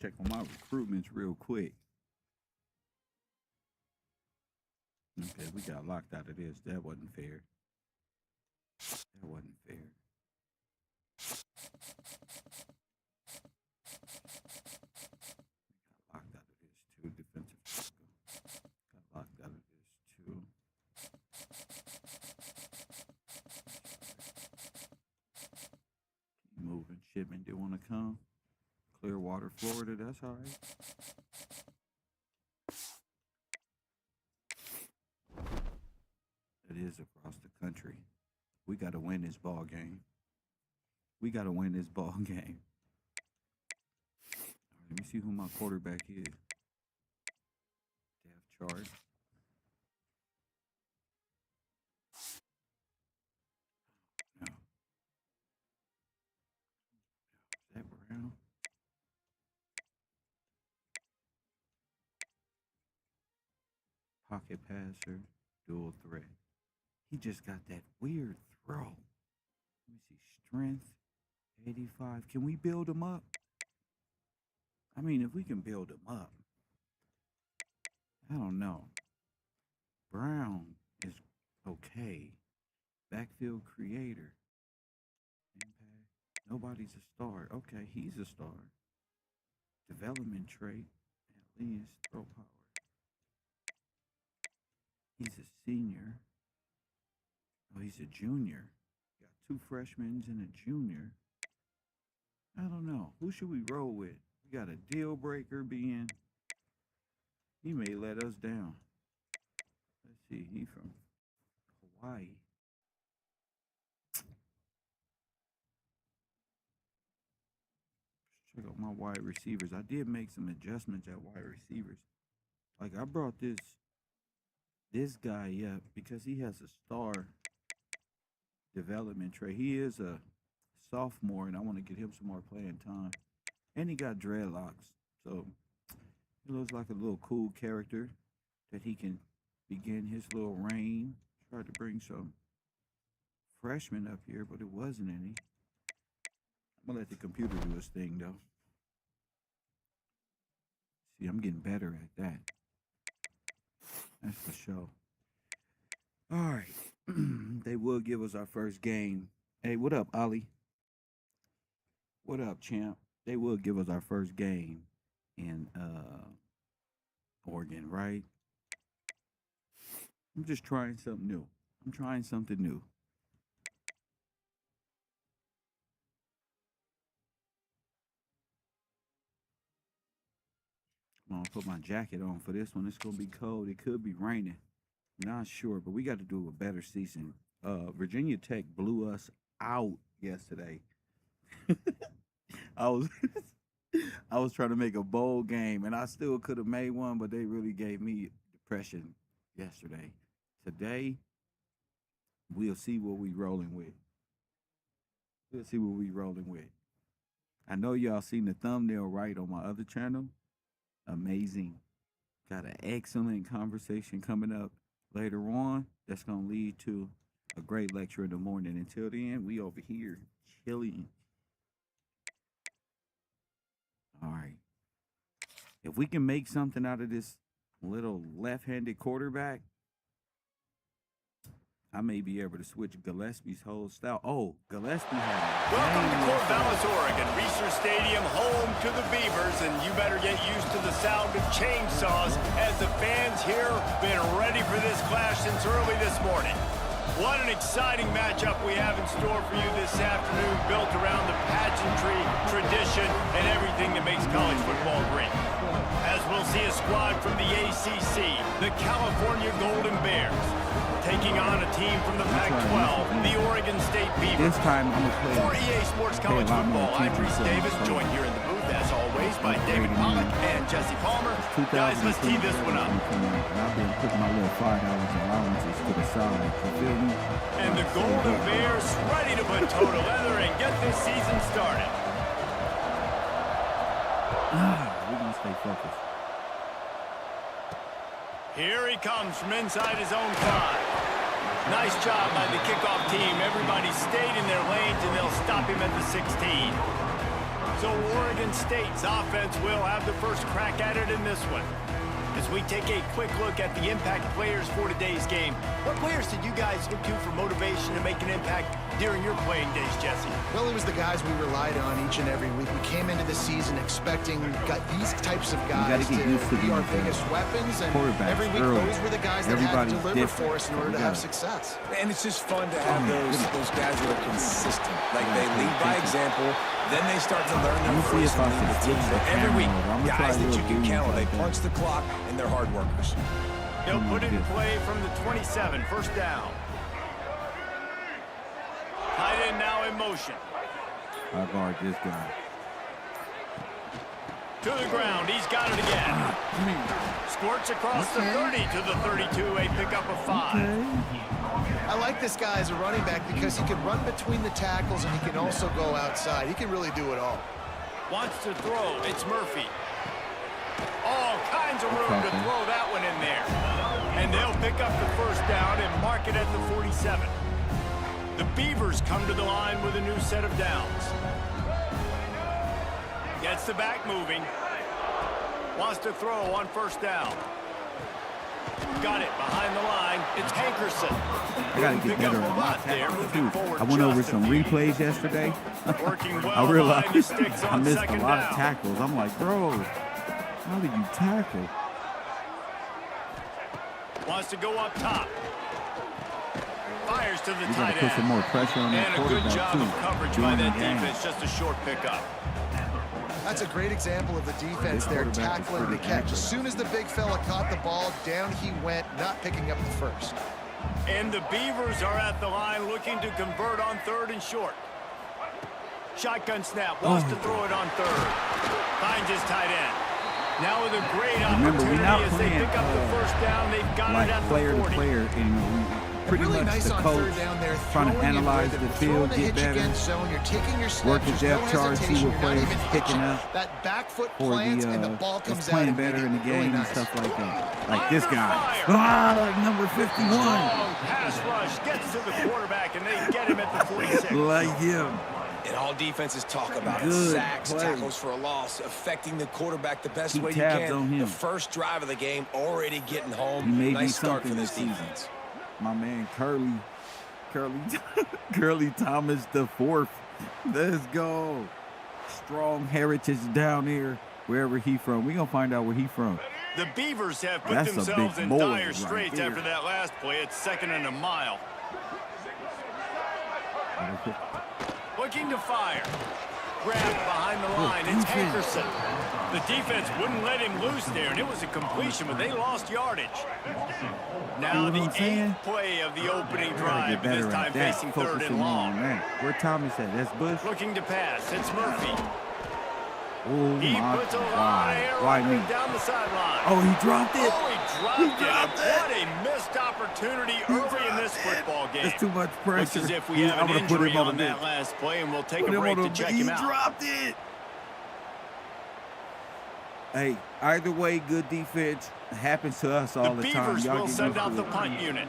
Check on my recruitments real quick. Okay, we got locked out of this. That wasn't fair. That wasn't fair. Got locked out of this too. Defensive tackle. Got locked out of this too. Keep moving. Shipment didn't want to come. Clearwater, Florida. That's all right. It is across the country. We got to win this ball game. We got to win this ball game. All right, let me see who my quarterback is. Depth chart. No. Is that Brown? Pocket passer, dual threat. He just got that weird throw. Let me see. Strength, 85. Can we build him up? I mean, if we can build him up. I don't know. Brown is okay. Backfield creator. Impact. Nobody's a star. Okay, he's a star. Development trait. At least throw power. He's a senior. Oh, he's a junior. Got 2 freshmen and a junior. I don't know. Who should we roll with? We got a deal breaker being. He may let us down. Let's see. He from Hawaii. Check out my wide receivers. I did make some adjustments at wide receivers. Like I brought this guy up because he has a star development trait. He is a sophomore, and I want to get him some more playing time. And he got dreadlocks, so he looks like a little cool character that he can begin his little reign. Tried to bring some freshmen up here, but it wasn't any. I'm gonna let the computer do his thing, though. See, I'm getting better at that. That's for sure. All right. They will give us our first game. Hey, what up, Ollie? What up, champ? They will give us our first game in Oregon, right? I'm just trying something new. I'm trying something new. I'm gonna put my jacket on for this one. It's gonna be cold. It could be raining. Not sure, but we got to do a better season. Virginia Tech blew us out yesterday. I was I was trying to make a bowl game, and I still could have made one, but they really gave me depression yesterday. Today, we'll see what we rolling with. We'll see what we rolling with. I know y'all seen the thumbnail right on my other channel. Amazing. Got an excellent conversation coming up later on. That's going to lead to a great lecture in the morning. Until then, we over here chilling. All right. If we can make something out of this little left-handed quarterback, I may be able to switch Gillespie's whole style. Oh, Gillespie has. Welcome to Corvallis, Oregon, Reser Stadium, home to the Beavers, and you better get used to the sound of chainsaws as the fans here been ready for this clash since early this morning. What an exciting matchup we have in store for you this afternoon, built around the pageantry, tradition, and everything that makes college football great. As we'll see a squad from the ACC, the California Golden Bears, taking on a team from the Pac-12, the Oregon State Beavers. This time I'm going to play. For EA Sports College Football, I'm Reese Davis, joined here in the booth, as always, by David Pollock and Jesse Palmer. Guys, let's tee this one up. I've been putting my little $5 allowances to the side. You feel me? And the Golden Bears ready to put toe to leather and get this season started. We're going to stay focused. Here he comes from inside his own 5. Nice job by the kickoff team. Everybody stayed in their lanes, and they'll stop him at the 16. So Oregon State's offense will have the first crack at it in this one. As we take a quick look at the impact players for today's game, what players did you guys look to for motivation to make an impact during your playing days, Jesse? Well, it was the guys we relied on each and every week. We came into the season expecting these types of guys to be our biggest weapons, and every week those were the guys that had to deliver for us in order to have success. And it's just fun to have those guys that are consistent. Like they lead by example, then they start to learn their first and lead the team. But every week, guys that you can count on, they punch the clock, and they're hard workers. He'll put it in play from the 27, first down. Tight end now in motion. I guard this guy. To the ground, he's got it again. Squirts across the 30 to the 32, a pickup of 5. I like this guy as a running back because he can run between the tackles and he can also go outside. He can really do it all. Wants to throw, it's Murphy. All kinds of room to throw that one in there. And they'll pick up the first down and mark it at the 47. The Beavers come to the line with a new set of downs. Gets the back moving. Wants to throw on first down. Got it behind the line. It's Hankerson. I got to get better at my tackles. I went over some replays yesterday. I realized I missed a lot of tackles. I'm like, bro, how do you tackle? Wants to go up top. Fires to the You got tight to put some end. more pressure on that And a good quarterback job too. of coverage by that defense. Just a short pickup. That's a great example of the defense there tackling the catch. As soon as the big fella caught the ball, down he went, not picking up the first. And the Beavers are at the line looking to convert on third and short. Shotgun snap, wants to throw it on third. Finds his tight end. Now with a great opportunity as they pick up the first down, they've got it at the 40. Player to player, and pretty really much nice the on coach third down there, trying to analyze the field, get better, you're taking your steps, work the depth chart, see what players is picking up. That back foot For plants and the the ball comes playing out better in the game really and nice. stuff like that. Like this guy. Number 51. Long pass rush gets to the quarterback, and they get him at the 46. Like him. And all defenses talk about it. Good Sacks, play. tackles for a loss, affecting the quarterback the best Keep way you tabs on can. him. The first drive of the game, already getting home. He made me Nice start something for this this season. defense. My man Curly Thomas the fourth. Let's go. Strong heritage down here, wherever he from. We gonna find out where he from. The Beavers have put That's a themselves big in boy dire right straits there. after that last play. It's 2nd and a mile. Looking to fire. Grabbed behind the line. It's Hankerson. The defense wouldn't let him loose there, and it was a completion, but they lost yardage. Now the 8th play of the opening drive, and this time facing third and long. Where Thomas at? That's Bush. Looking to pass. It's Murphy. Oh He my puts a lot of God. air Why on me? it down the sideline. Oh, he dropped it. Oh, he dropped it. What a missed opportunity early in this football game. That's too much pressure. Looks as if we have I'm an gonna put injury him on on the that bench. last play, and we'll take Put a him break on to the check bench. him He out. dropped it. Hey, either way, good defense happens to us all The the time. Beavers Y'all will get send used out to the it. punt unit.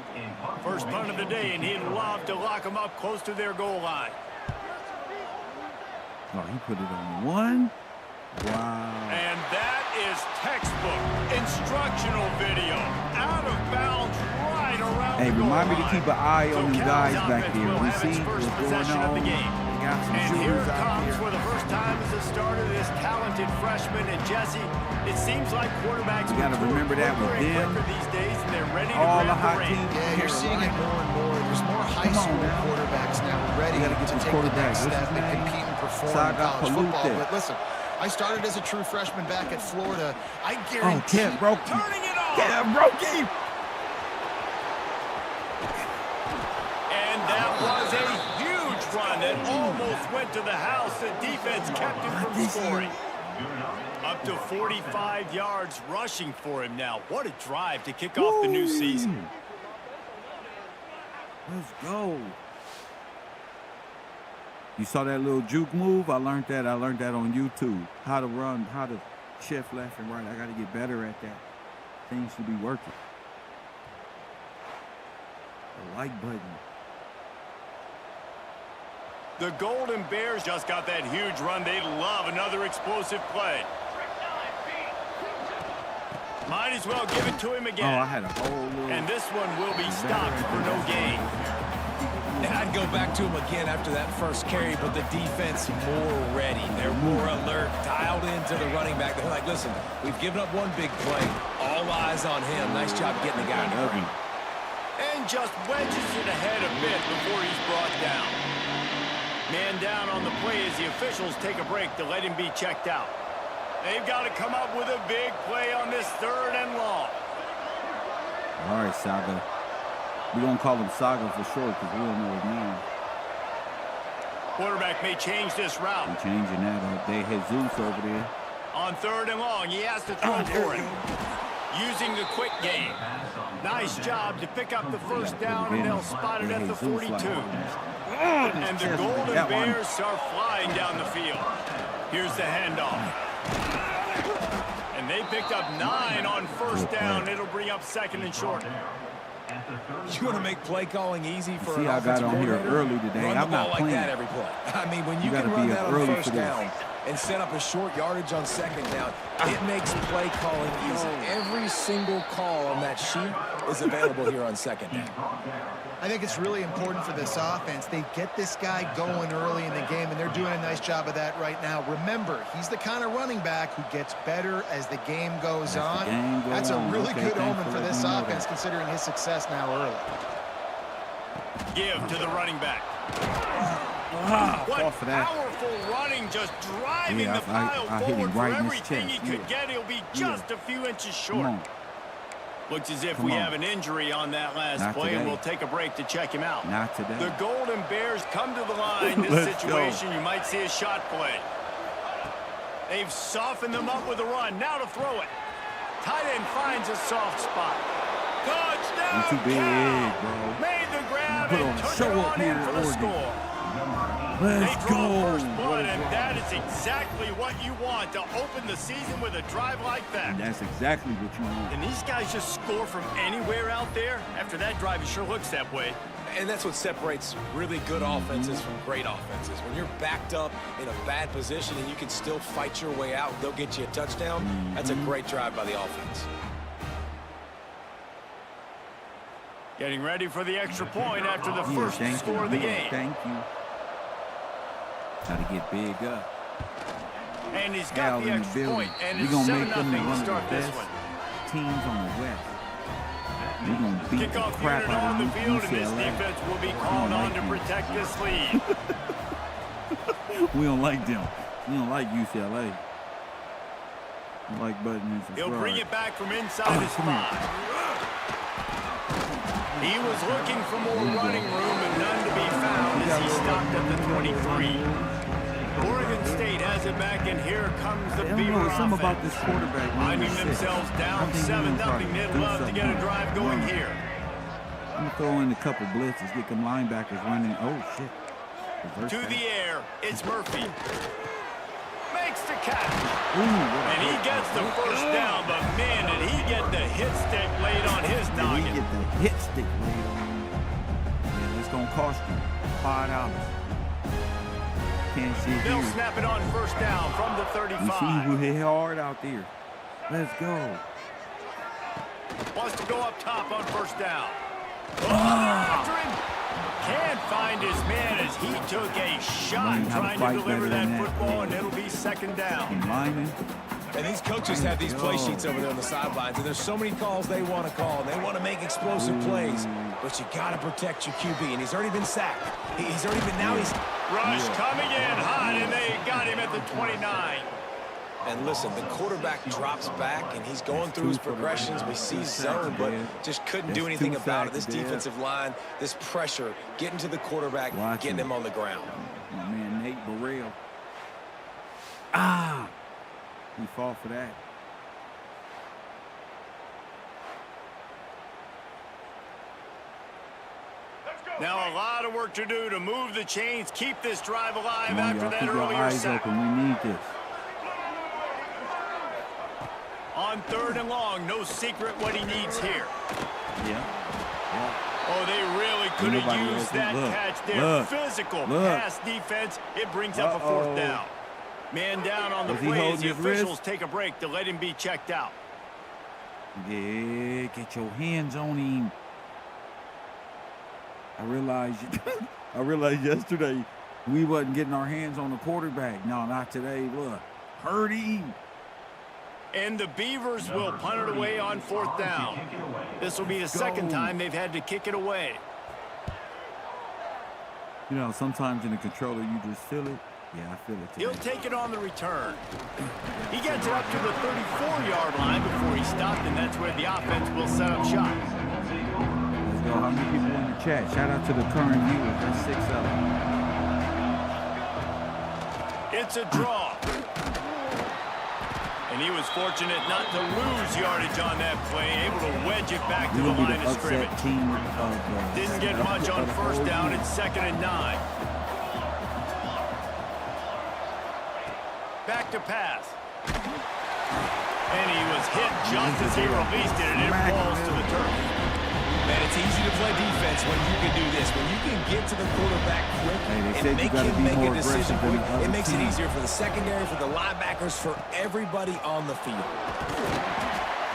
First punt of the day, and he'd love to lock them up close to their goal line. Oh, he put it on one. Wow. And that is textbook instructional video. Out of bounds right around Hey, the goal remind me to line. keep an eye So on them Cal's guys back offense there. will We have its see first what's going possession of the on. game. We got some And here shooters it out comes there. for the first time as a starter, this talented freshman. And Jesse, it seems like quarterbacks You gotta mature remember that with quicker and them. quicker these days, and they're ready to All the grab hot the reins. teams. Yeah, you're seeing it more and more. There's more high Come on school now. quarterbacks now ready You gotta get to this take the quarterback. next What's step his and name? compete and perform in Saga college football. Palute. But listen, I started as a true freshman back at Florida. I Oh, guarantee Kev broke him. Turning it off. Kev broke him. And that was a huge run that almost went to the house. The defense kept him from scoring. Up to 45 yards rushing for him now. What a drive to kick off the new season. Let's go. You saw that little juke move? I learned that on YouTube. How to run, how to shift left and right. I got to get better at that. Things should be working. The like button. The Golden Bears just got that huge run. They love another explosive play. Might as well give it to him again. Oh, I had a whole little... And this one will be stopped for no gain. I'd go back to him again after that first carry, but the defense more ready. They're more alert, dialed into the running back. They're like, listen, we've given up one big play. All eyes on him. Nice job getting the guy in the ring. And just wedges it ahead a bit before he's brought down. Man down on the play as the officials take a break to let him be checked out. They've got to come up with a big play on this 3rd and long. All right, Saga. We're going to call him Saga for short because we don't know his name. Quarterback may change this route. We're changing that up. They Jesus over there. On 3rd and long, he has to throw for it. Using the quick game. Nice job to pick up the first down, and they'll spot it at the 42. And the Golden Bears are flying down the field. Here's the handoff. And they picked up 9 on first down. It'll bring up 2nd and short. You want to make play calling easy for an offensive coordinator? I got on here early today. Run I'm the ball not like playing that every play. I mean, when you can run that on first down and set up a short yardage on 2nd down, it makes play calling easy. Every single call on that sheet is available here on 2nd down. I think it's really important for this offense. They get this guy going early in the game, and they're doing a nice job of that right now. Remember, he's the kind of running back who gets better as the game goes on. That's a really good omen for this offense, considering his success now early. Give to the running back. What powerful running, just driving the pile forward for everything he could get. He'll be just a few inches short. Looks as if we have an injury on that last play, and we'll take a break to check him out. Not today. The Golden Bears come to the line. This situation, you might see a shot play. They've softened them up with a run. Now to throw it. Tight end finds a soft spot. Touchdown, too big, bro. Made the grab and took it on in for the score. Let's go. First blood, and that is exactly what you want to open the season with a drive like that. And that's exactly what you want. And these guys just score from anywhere out there? After that drive, it sure looks that way. And that's what separates really good offenses from great offenses. When you're backed up in a bad position and you can still fight your way out, they'll get you a touchdown. That's a great drive by the offense. Getting ready for the extra point after the first score of the game. Thank you. Got to get big up. And he's got the extra point, and it's 7-0 to start this one. Teams on the West. We're going to beat the crap out of the field, and this defense will be called on to protect this lead. We don't like them. We don't like UCLA. We like button and subscribe. He'll bring it back from inside his 5. He was looking for more running room, and none to be found as he stopped at the 23. Oregon State has it back, and here comes the Beaver offense. About this quarterback. Finding themselves down 7-0. They'd love to get a drive going here. I'm going to throw in a couple blitzes, get them linebackers running. Oh, shit. To the air, it's Murphy. Makes the catch. And he gets the first down, but man, did he get the hit stick laid on his noggin. Did he get the hit stick laid on him? Yeah, it's going to cost you $5. Can't see it. They'll snap it on first down from the 35. You see who hit hard out there. Let's go. Wants to go up top on first down. After him. Can't find his man as he took a shot trying to deliver that football, and it'll be 2nd down. And these coaches have these play sheets over there on the sidelines, and there's so many calls they want to call, and they want to make explosive plays, but you got to protect your QB, and he's already been sacked. He's already been, now he's... Rush coming in hot, and they got him at the 29. And listen, the quarterback drops back, and he's going through his progressions. We see zone, but just couldn't do anything about it. This defensive line, this pressure, getting to the quarterback, getting him on the ground. My man, Nate Burrell. He fought for that. Now a lot of work to do to move the chains, keep this drive alive after that earlier sack. We need this. On 3rd and long, no secret what he needs here. Yeah. Oh, they really could have used that catch there. Physical pass defense. It brings up a fourth down. Man down on the play as the officials take a break to let him be checked out. Yeah, get your hands on him. I realized yesterday we wasn't getting our hands on the quarterback. No, not today. Look, hurt him. And the Beavers will punt it away on fourth down. This will be the second time they've had to kick it away. You know, sometimes in the controller you just feel it. Yeah, I feel it today. He'll take it on the return. He gets it up to the 34-yard line before he stopped, and that's where the offense will set up shop. Let's go. How many people in the chat? Shout out to the current viewers. That's 6 of them. It's a draw. And he was fortunate not to lose yardage on that play, able to wedge it back to the line of scrimmage. Didn't get much on first down. It's 2nd and 9. Back to pass. And he was hit just as he released it, and it falls to the turf. Man, it's easy to play defense when you can do this. When you can get to the quarterback quick and make him make a decision quick, it makes it easier for the secondary, for the linebackers, for everybody on the field.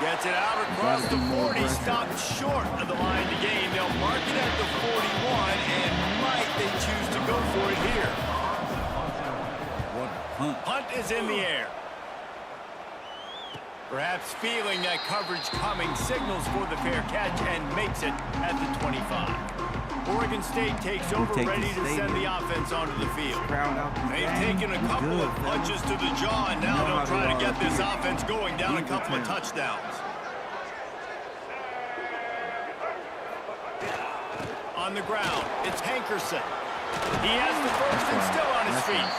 Gets it out across the 40, stopped short of the line to gain. They'll mark it at the 41, and might they choose to go for it here. Punt is in the air. Perhaps feeling that coverage coming, signals for the fair catch and makes it at the 25. Oregon State takes over, ready to send the offense onto the field. They've taken a couple of punches to the jaw, and now they'll try to get this offense going down a couple of touchdowns. On the ground, it's Hankerson. He has the first and still on his feet.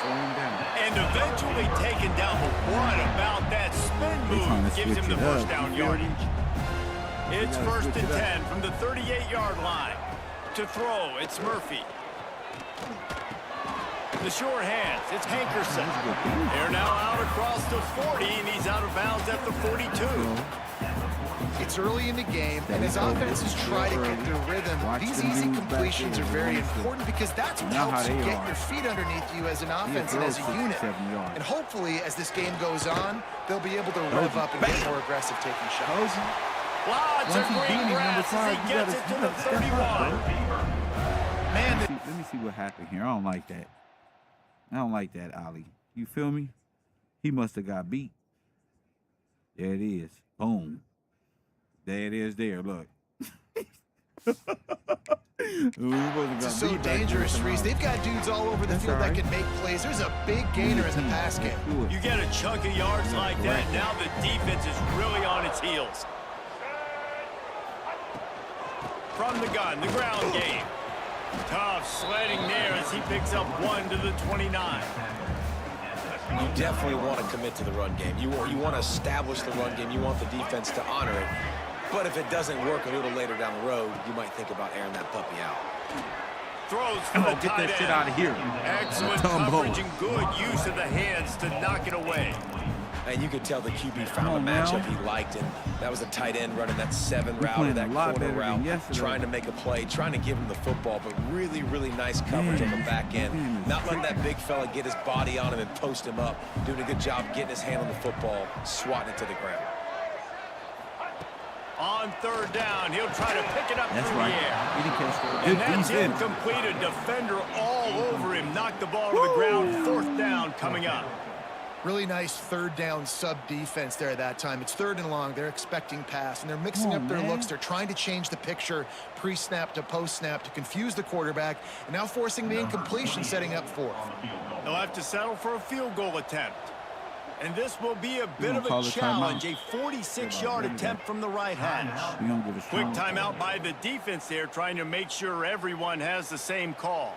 And eventually taken down. But what about that spin move gives him the first down yardage? It's 1st and 10 from the 38-yard line. To throw, it's Murphy. The sure hands, it's Hankerson. They're now out across the 40, and he's out of bounds at the 42. It's early in the game, and as offenses try to get their rhythm, these easy completions are very important because that's what helps you get your feet underneath you as an offense and as a unit. And hopefully, as this game goes on, they'll be able to rev up and get more aggressive taking shots. Lots of green grass as he gets it to the 31. Man, let me see what happened here. I don't like that. I don't like that, Ali. You feel me? He must have got beat. There it is. Boom. There it is there, look. It's so dangerous, Reese. They've got dudes all over the field that can make plays. There's a big gainer in the pass game. You get a chunk of yards like that, now the defense is really on its heels. From the gun, the ground game. Tough sledding there as he picks up 1 to the 29. You definitely want to commit to the run game. You want to establish the run game. You want the defense to honor it. But if it doesn't work a little later down the road, you might think about airing that puppy out. Throws for the get that shit out of here. Excellent coverage and good use of the hands to knock it away. And you could tell the QB found a matchup he liked, and that was a tight end running that 7 route or that corner route, trying to make a play, trying to give him the football, but really, really nice coverage on the back end. Not letting that big fella get his body on him and post him up, doing a good job getting his hand on the football, swatting it to the ground. On 3rd down, he'll try to pick it up through the air. And that's incomplete. A defender all over him. Knocked the ball to the ground. 4th down coming up. Really nice 3rd down sub defense there at that time. It's 3rd and long. They're expecting pass, and they're mixing up their looks. They're trying to change the picture pre-snap to post-snap to confuse the quarterback, and now forcing the incompletion, setting up 4th. They'll have to settle for a field goal attempt. And this will be a bit of a challenge, a 46-yard attempt from the right hash. Quick timeout by the defense there, trying to make sure everyone has the same call.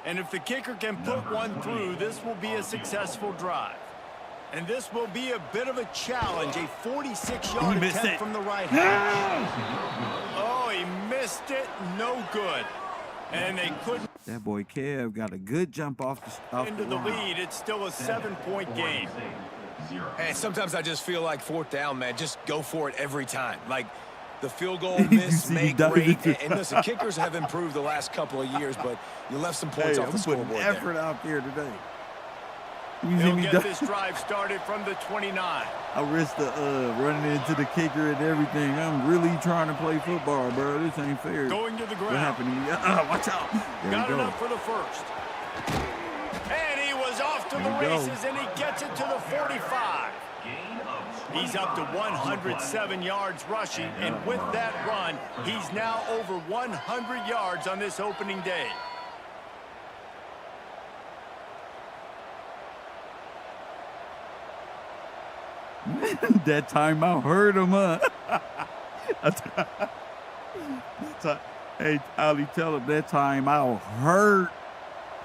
And if the kicker can put one through, this will be a successful drive. And this will be a bit of a challenge, a 46-yard attempt from the right hash. Oh, he missed it. No good. And they couldn't. That boy Kev got a good jump off the into the lead. It's still a 7-point game. And sometimes I just feel like 4th down, man, just go for it every time. Like, the field goal miss, make great. And listen, kickers have improved the last couple of years, but you left some points off the scoreboard there. Effort out there today. He'll get this drive started from the 29. I risked the running into the kicker and everything. I'm really trying to play football, bro. This ain't fair. Going to the ground. What happened to me? Watch out. There Got enough for the first. And he was off to the races, and he gets it to the 45. He's up to 107 yards rushing, and with that run, he's now over 100 yards on this opening day. That timeout hurt him, huh? Hey, Ali, tell him that timeout hurt.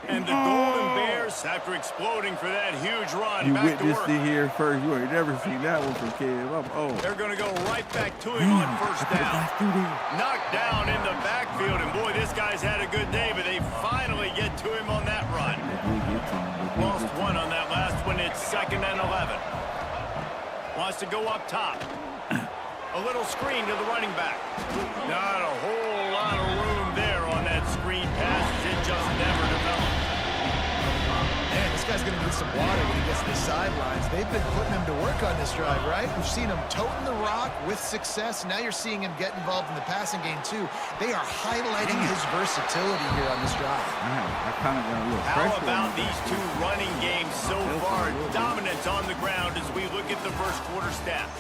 And the Golden Bears, after exploding for that huge run, you back to work. witnessed it here first. You ain't never seen that one from Kev. They're going to go right back to him on first down. Knocked down in the backfield, and boy, this guy's had a good day, but they finally get to him on that run. Lost one on that last one. It's 2nd and 11. Wants to go up top. A little screen to the running back. Not a whole lot of room there on that screen pass. It just never developed. Man, this guy's going to need some water when he gets to the sidelines. They've been putting him to work on this drive, right? We've seen him toting the rock with success. Now you're seeing him get involved in the passing game, too. They are highlighting his versatility here on this drive. I kind of got a little How pressure. about these two running games so far? Dominance on the ground as we look at the first quarter stats.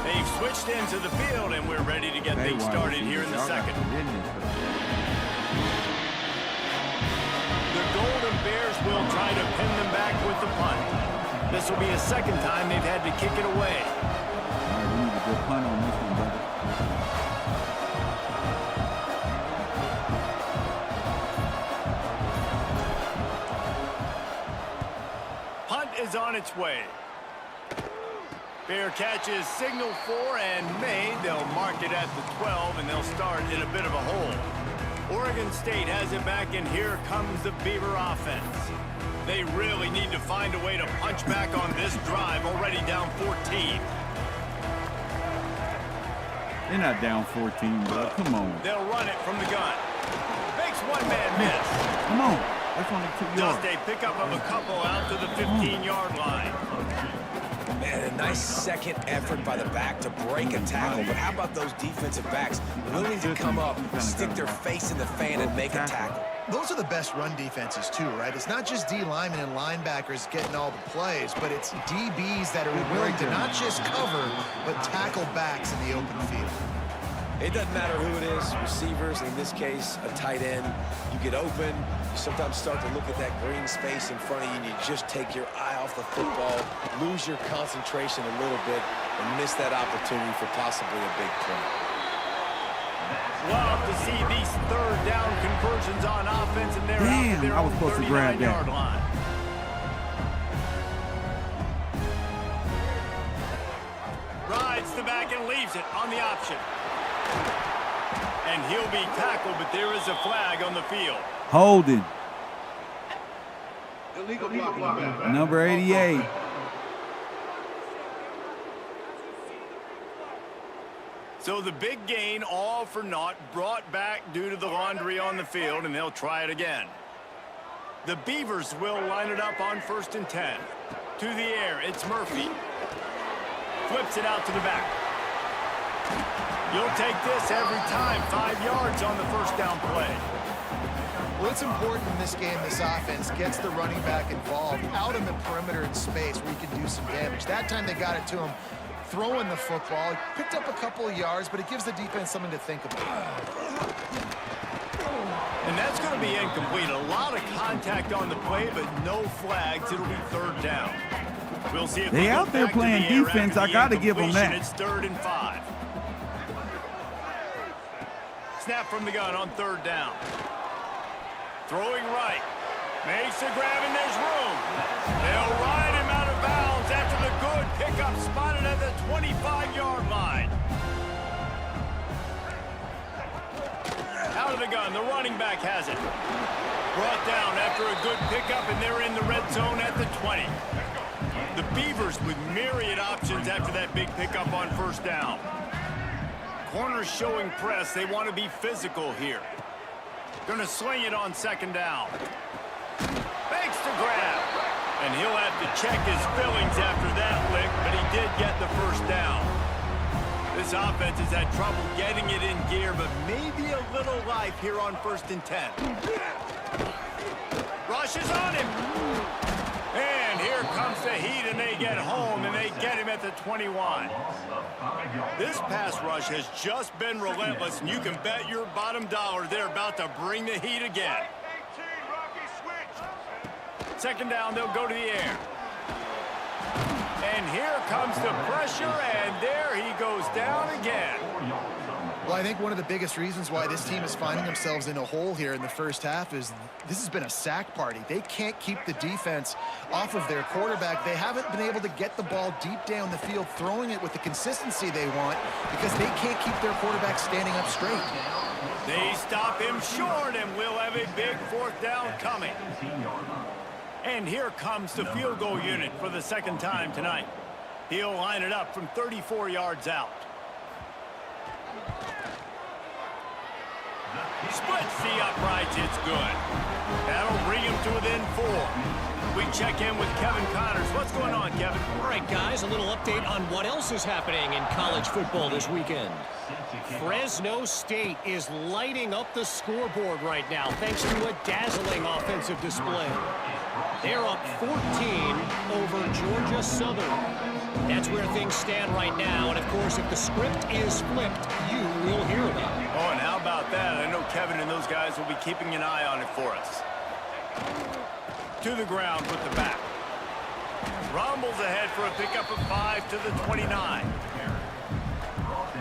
They've switched into the field, and we're ready to get things started here in the second. The Golden Bears will try to pin them back with the punt. This will be a second time they've had to kick it away. We need a good punt on this one, brother. Punt is on its way. Fair catch is signaled for and made. They'll mark it at the 12, and they'll start in a bit of a hole. Oregon State has it back, and here comes the Beaver offense. They really need to find a way to punch back on this drive, already down 14. They're not down 14, bro. Come on. They'll run it from the gun. Makes one-man miss. Come on. That's only 2 yards. Just a pickup of a couple out to the 15-yard line. Man, a nice second effort by the back to break a tackle. But how about those defensive backs willing to come up, stick their face in the fan, and make a tackle? Those are the best run defenses, too, right? It's not just D linemen and linebackers getting all the plays, but it's DBs that are willing to not just cover, but tackle backs in the open field. It doesn't matter who it is, receivers, in this case, a tight end. You get open, you sometimes start to look at that green space in front of you, and you just take your eye off the football, lose your concentration a little bit, and miss that opportunity for possibly a big play. Love to see these third down conversions on offense, and they're out to their I was supposed to grab that. 39-yard line. Rides the back and leaves it on the option. And he'll be tackled, but there is a flag on the field. Holding. Number 88. So the big gain, all for naught, brought back due to the laundry on the field, and they'll try it again. The Beavers will line it up on 1st and 10. To the air, it's Murphy. Flips it out to the back. You'll take this every time. 5 yards on the first down play. Well, it's important in this game, this offense gets the running back involved out in the perimeter in space where he can do some damage. That time they got it to him throwing the football. Picked up a couple of yards, but it gives the defense something to think about. And that's going to be incomplete. A lot of contact on the play, but no flags. It'll be 3rd down. We'll see if they out there playing defense. I got to give them that. It's 3rd and 5. Snap from the gun on 3rd down. Throwing right. Makes a grab and there's room. They'll ride him out of bounds after the good pickup spotted at the 25-yard line. the gun. The running back has it. Brought down after a good pickup, and they're in the red zone at the 20. The Beavers with myriad options after that big pickup on first down. Corners showing press. They want to be physical here. Going to sling it on second down. Makes the grab. And he'll have to check his fillings after that lick, but he did get the first down. This offense has had trouble getting it in gear, but maybe a little life here on 1st and 10. Rush is on him. And here comes the heat, and they get home, and they get him at the 21. This pass rush has just been relentless, and you can bet your bottom dollar they're about to bring the heat again. Second down, they'll go to the air. And here comes the pressure, and there he goes down again. Well, I think one of the biggest reasons why this team is finding themselves in a hole here in the first half is this has been a sack party. They can't keep the defense off of their quarterback. They haven't been able to get the ball deep down the field, throwing it with the consistency they want because they can't keep their quarterback standing up straight. They stop him short, and we'll have a big 4th down coming. And here comes the field goal unit for the second time tonight. He'll line it up from 34 yards out. Splits the uprights, it's good. That'll bring him to within 4. We check in with Kevin Connors. What's going on, Kevin? All right, guys, a little update on what else is happening in college football this weekend. Fresno State is lighting up the scoreboard right now thanks to a dazzling offensive display. They're up 14 over Georgia Southern. That's where things stand right now. And, of course, if the script is flipped, you will hear about it. Oh, and how about that? I know Kevin and those guys will be keeping an eye on it for us. To the ground with the back. Rumbles ahead for a pickup of 5 to the 29.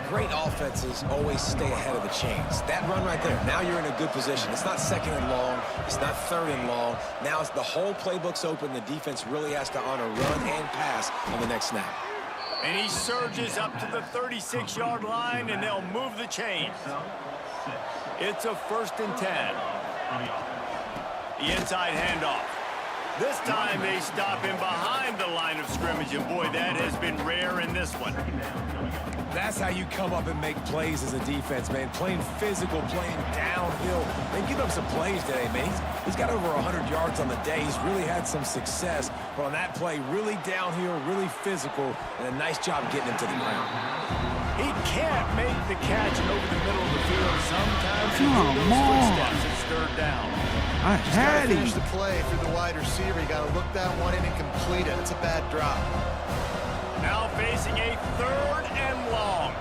Great offenses always stay ahead of the chains. That run right there, now you're in a good position. It's not 2nd and long. It's not 3rd and long. Now it's the whole playbook's open. The defense really has to honor run and pass on the next snap. And he surges up to the 36-yard line, and they'll move the chains. It's a 1st and 10. The inside handoff. This time they stop him behind the line of scrimmage, and boy, that has been rare in this one. That's how you come up and make plays as a defense, man. Playing physical, playing downhill. They give up some plays today, man. He's got over 100 yards on the day. He's really had some success. But on that play, really downhill, really physical, and a nice job getting him to the ground. He can't make the catch over the middle of the field. Sometimes he those footsteps. It's 3rd down. I had him. Finish the play through the wide receiver. You got to look that one in and complete it. It's a bad drop. Now facing a 3rd and long.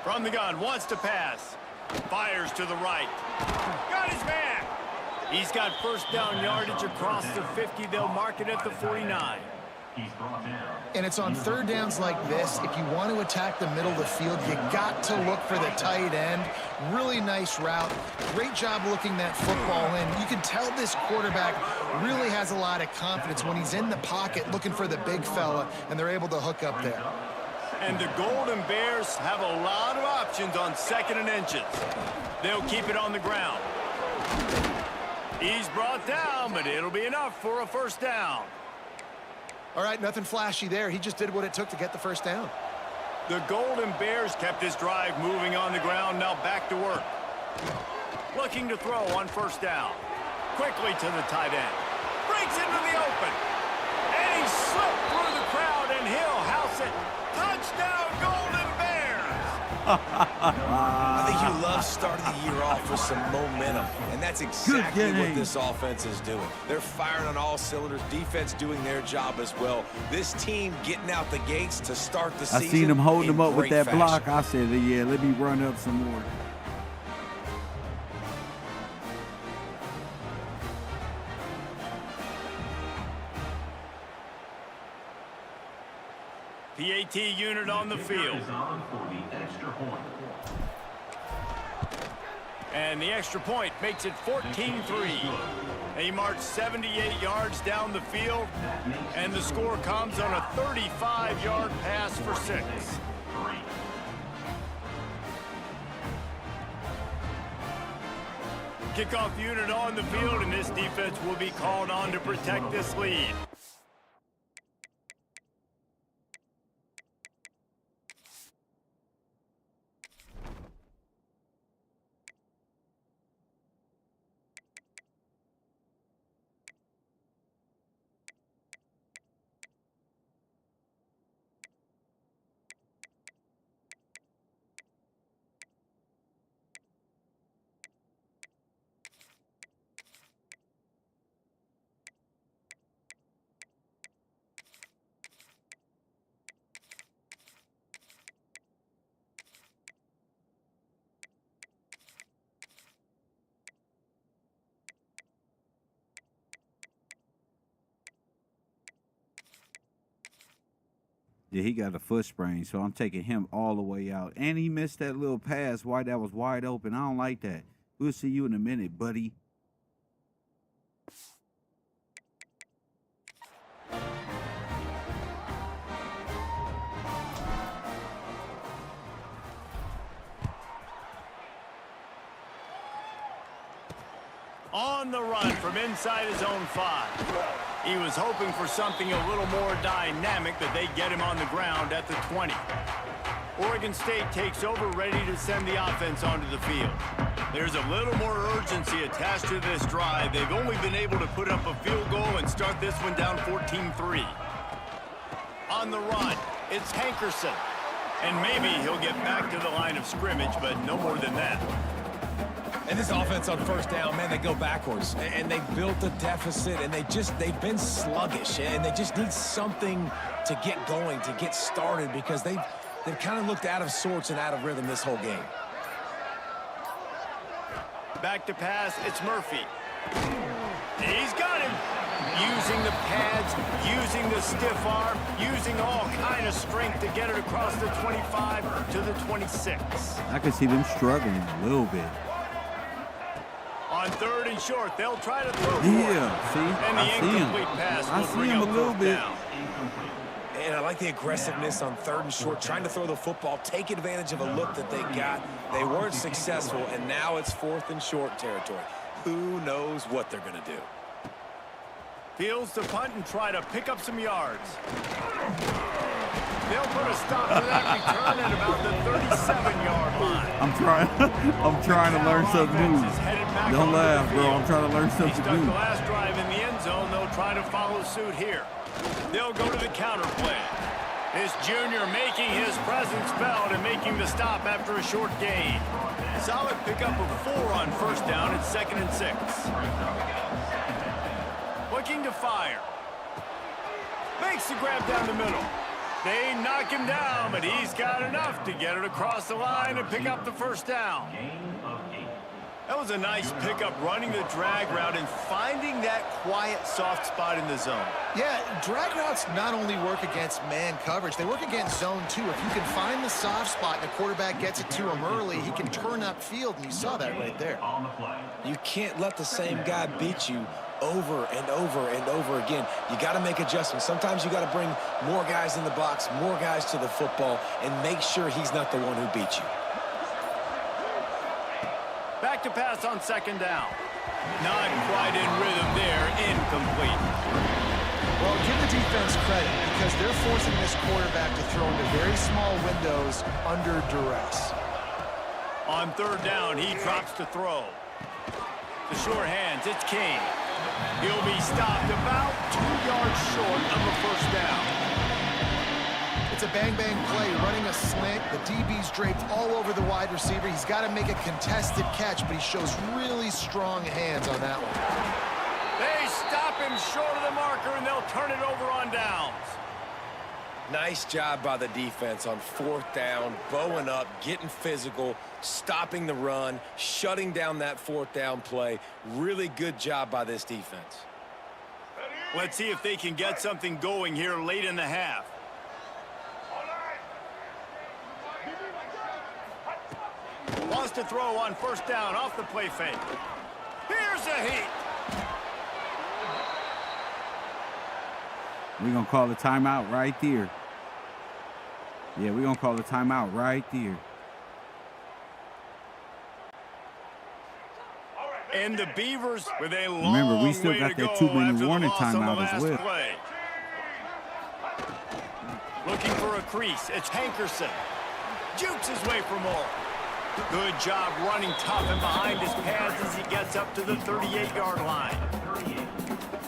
From the gun, wants to pass. Fires to the right. Got his man. He's got 1st down yardage across the 50. They'll mark it at the 49. And it's on 3rd downs like this. If you want to attack the middle of the field, you got to look for the tight end. Really nice route. Great job looking that football in. You can tell this quarterback really has a lot of confidence when he's in the pocket looking for the big fella, and they're able to hook up there. And the Golden Bears have a lot of options on 2nd and inches. They'll keep it on the ground. He's brought down, but it'll be enough for a 1st down. All right, nothing flashy there. He just did what it took to get the 1st down. The Golden Bears kept this drive moving on the ground. Now back to work. Looking to throw on 1st down. Quickly to the tight end. Breaks into the open. And he slipped through the crowd, and he'll house it. Touchdown, Golden Bears! I think you love starting the year off with some momentum, and that's exactly what this offense is doing. They're firing on all cylinders, defense doing their job as well. This team getting out the gates to start the season. I seen him holding him up with that fashion. block. I said, yeah, let me run up some more. PAT unit on the field. And the extra point makes it 14-3. He marched 78 yards down the field, and the score comes on a 35-yard pass for 6. Kickoff unit on the field, and this defense will be called on to protect this lead. Yeah, he got a foot sprain, so I'm taking him all the way out. And he missed that little pass that was wide open. I don't like that. We'll see you in a minute, buddy. On the run from inside his own 5. He was hoping for something a little more dynamic, that they get him on the ground at the 20. Oregon State takes over, ready to send the offense onto the field. There's a little more urgency attached to this drive. They've only been able to put up a field goal and start this one down 14-3. On the run, it's Hankerson. And maybe he'll get back to the line of scrimmage, but no more than that. And this offense on first down, man, they go backwards. And they built a deficit, and they've been sluggish. And they just need something to get going, to get started, because they've kind of looked out of sorts and out of rhythm this whole game. Back to pass, it's Murphy. He's got him. Using the pads, using the stiff arm, using all kind of strength to get it across the 25 to the 26. I can see them struggling a little bit. On 3rd and short, they'll try to throw. Yeah, see? And the incomplete pass will bring him a little bit. Down. And I like the aggressiveness on 3rd and short, trying to throw the football, take advantage of a look that they got. They weren't successful, and now it's 4th and short territory. Who knows what they're going to do? Fields to punt and try to pick up some yards. They'll put a stop to that return at about the 37-yard line. I'm trying to learn something new. Don't laugh, bro. I'm trying to learn something new. The last drive in the end zone, they'll try to follow suit here. They'll go to the counter play. This junior making his presence felt and making the stop after a short gain. Solid pickup of 4 on first down. It's 2nd and 6. Looking to fire. Makes the grab down the middle. They knock him down, but he's got enough to get it across the line and pick up the first down. That was a nice pickup, running the drag route and finding that quiet, soft spot in the zone. Yeah, drag routes not only work against man coverage, they work against zone too. If you can find the soft spot and the quarterback gets it to him early, he can turn upfield, and you saw that right there. You can't let the same guy beat you over and over and over again. You got to make adjustments. Sometimes you got to bring more guys in the box, more guys to the football, and make sure he's not the one who beat you. Back to pass on 2nd down. Not quite in rhythm there. Incomplete. Well, give the defense credit, because they're forcing this quarterback to throw into very small windows under duress. On 3rd down, he drops to throw. The short hands, it's King. He'll be stopped about 2 yards short of a first down. It's a bang-bang play, running a slant. The DB's draped all over the wide receiver. He's got to make a contested catch, but he shows really strong hands on that one. They stop him short of the marker, and they'll turn it over on downs. Nice job by the defense on 4th down, bowing up, getting physical, stopping the run, shutting down that 4th down play. Really good job by this defense. Let's see if they can get something going here late in the half. Wants to throw on 1st down off the play fake. Here's a heat. We're going to call a timeout right there. Yeah, we're going to call a timeout right there. And the Beavers with a long Remember, we still got that 2-minute warning timeout as well. Play. Looking for a crease. It's Hankerson. Jukes his way for more. Good job running tough and behind his pads as he gets up to the 38-yard line.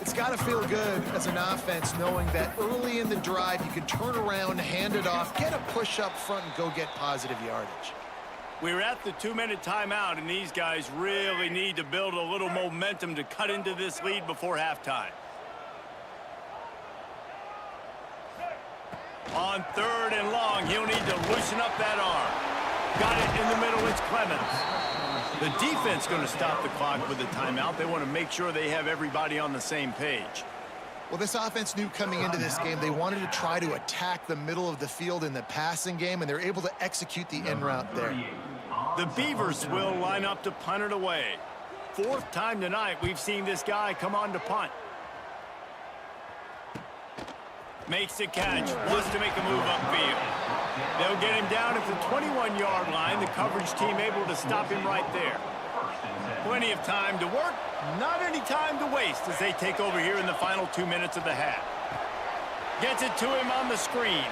It's got to feel good as an offense knowing that early in the drive you can turn around, hand it off, get a push up front, and go get positive yardage. We're at the 2-minute timeout, and these guys really need to build a little momentum to cut into this lead before halftime. On 3rd and long, he'll need to loosen up that arm. Got it in the middle, it's Clemens. The defense going to stop the clock with a timeout. They want to make sure they have everybody on the same page. Well, this offense knew coming into this game they wanted to try to attack the middle of the field in the passing game, and they're able to execute the in route there. The Beavers will line up to punt it away. 4th time tonight we've seen this guy come on to punt. Makes the catch, wants to make a move upfield. They'll get him down at the 21-yard line. The coverage team able to stop him right there. Plenty of time to work, not any time to waste as they take over here in the final 2 minutes of the half. Gets it to him on the screen.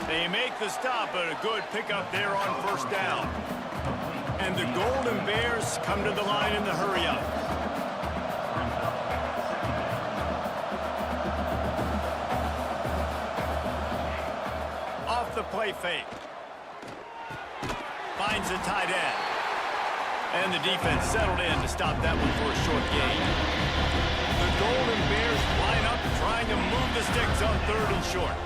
They make the stop, but a good pickup there on 1st down. And the Golden Bears come to the line in the hurry-up. Off the play fake. Finds the tight end. And the defense settled in to stop that one for a short gain. The Golden Bears line up trying to move the sticks on 3rd and short.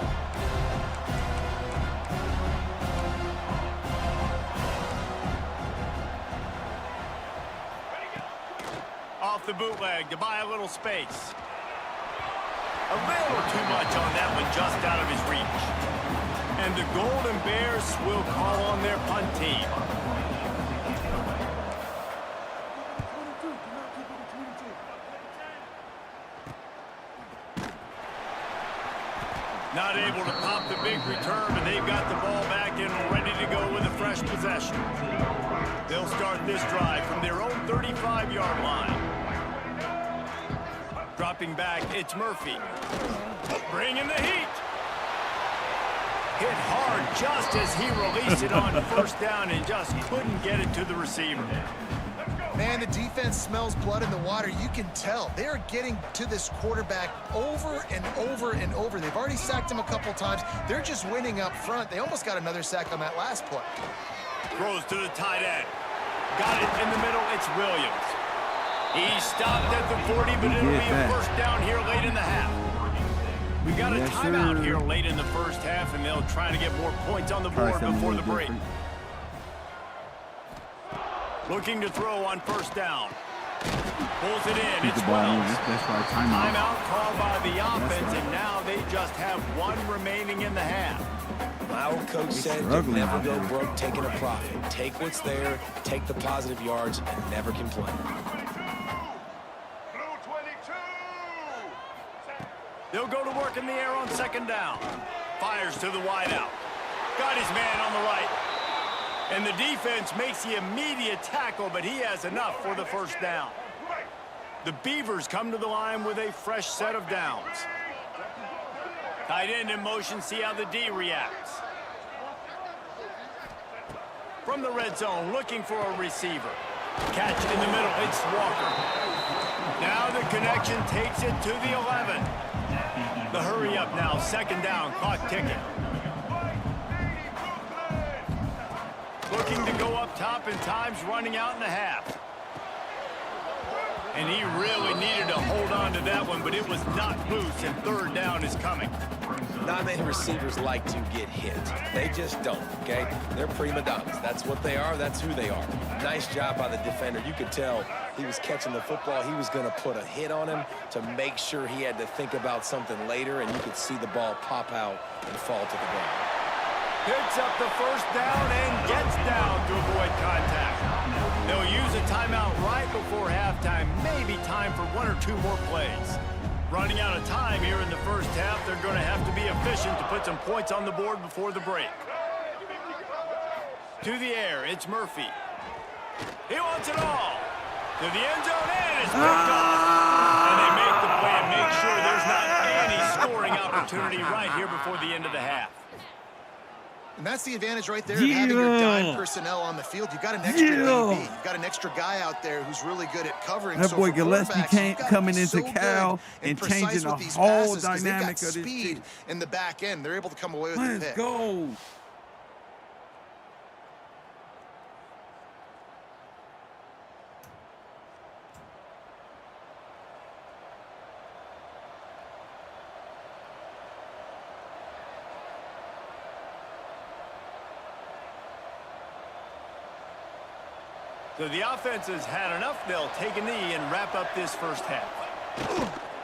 Off the bootleg to buy a little space. A little too much on that one, just out of his reach. And the Golden Bears will call on their punt team. Not able to pop the big return, but they've got the ball back and ready to go with a fresh possession. They'll start this drive from their own 35-yard line. Dropping back, it's Murphy. Bringing the heat. Hit hard just as he released it on 1st down and just couldn't get it to the receiver. Man, the defense smells blood in the water. You can tell. They're getting to this quarterback over and over and over. They've already sacked him a couple times. They're just winning up front. They almost got another sack on that last play. Throws to the tight end. Got it in the middle. It's Williams. He stopped at the 40, but it'll be a 1st down here late in the half. We've got a timeout here late in the 1st half, and they'll try to get more points on the board before the break. Looking to throw on 1st down. Pulls it in. It's Wells. Timeout called by the offense, and now they just have one remaining in the half. My old coach said, never go broke taking a profit. Take what's there, take the positive yards, and never complain. They'll go to work in the air on 2nd down. Fires to the wideout. Got his man on the right. And the defense makes the immediate tackle, but he has enough for the 1st down. The Beavers come to the line with a fresh set of downs. Tight end in motion, see how the D reacts. From the red zone, looking for a receiver. Catch in the middle, it's Walker. Now the connection takes it to the 11. The hurry up now, 2nd down, clock ticking. Looking to go up top, and time's running out in the half. And he really needed to hold on to that one, but it was knocked loose, and 3rd down is coming. Not many receivers like to get hit. They just don't, okay? They're prima donnas. That's what they are. That's who they are. Nice job by the defender. You could tell he was catching the football. He was going to put a hit on him to make sure he had to think about something later, and you could see the ball pop out and fall to the ground. Picks up the 1st down and gets down to avoid contact. They'll use a timeout right before halftime. Maybe time for 1 or 2 more plays. Running out of time here in the first half. They're going to have to be efficient to put some points on the board before the break. To the air, it's Murphy. He wants it all. To the end zone, and it's picked off. And they make the play and make sure there's not any scoring opportunity right here before the end of the half. And that's the advantage right there of having your dime personnel on the field. You've got an extra DB. You've got an extra guy out there who's really good at covering. That boy Gillespie coming into so Cal and changing the whole dynamic of this speed team. In the back end. They're able to come away with the pick. Let's go. So the offense has had enough. They'll take a knee and wrap up this first half.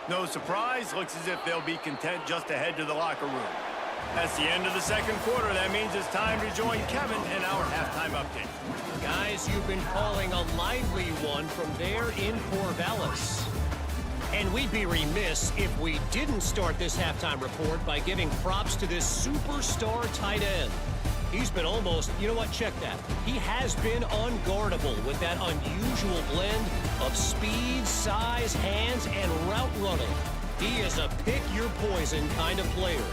No surprise. Looks as if they'll be content just to head to the locker room. That's the end of the second quarter. That means it's time to join Kevin in our halftime update. Guys, you've been calling a lively one from there in Corvallis. And we'd be remiss if we didn't start this halftime report by giving props to this superstar tight end. He's been almost, you know what, check that. He has been unguardable with that unusual blend of speed, size, hands, and route running. He is a pick-your-poison kind of player.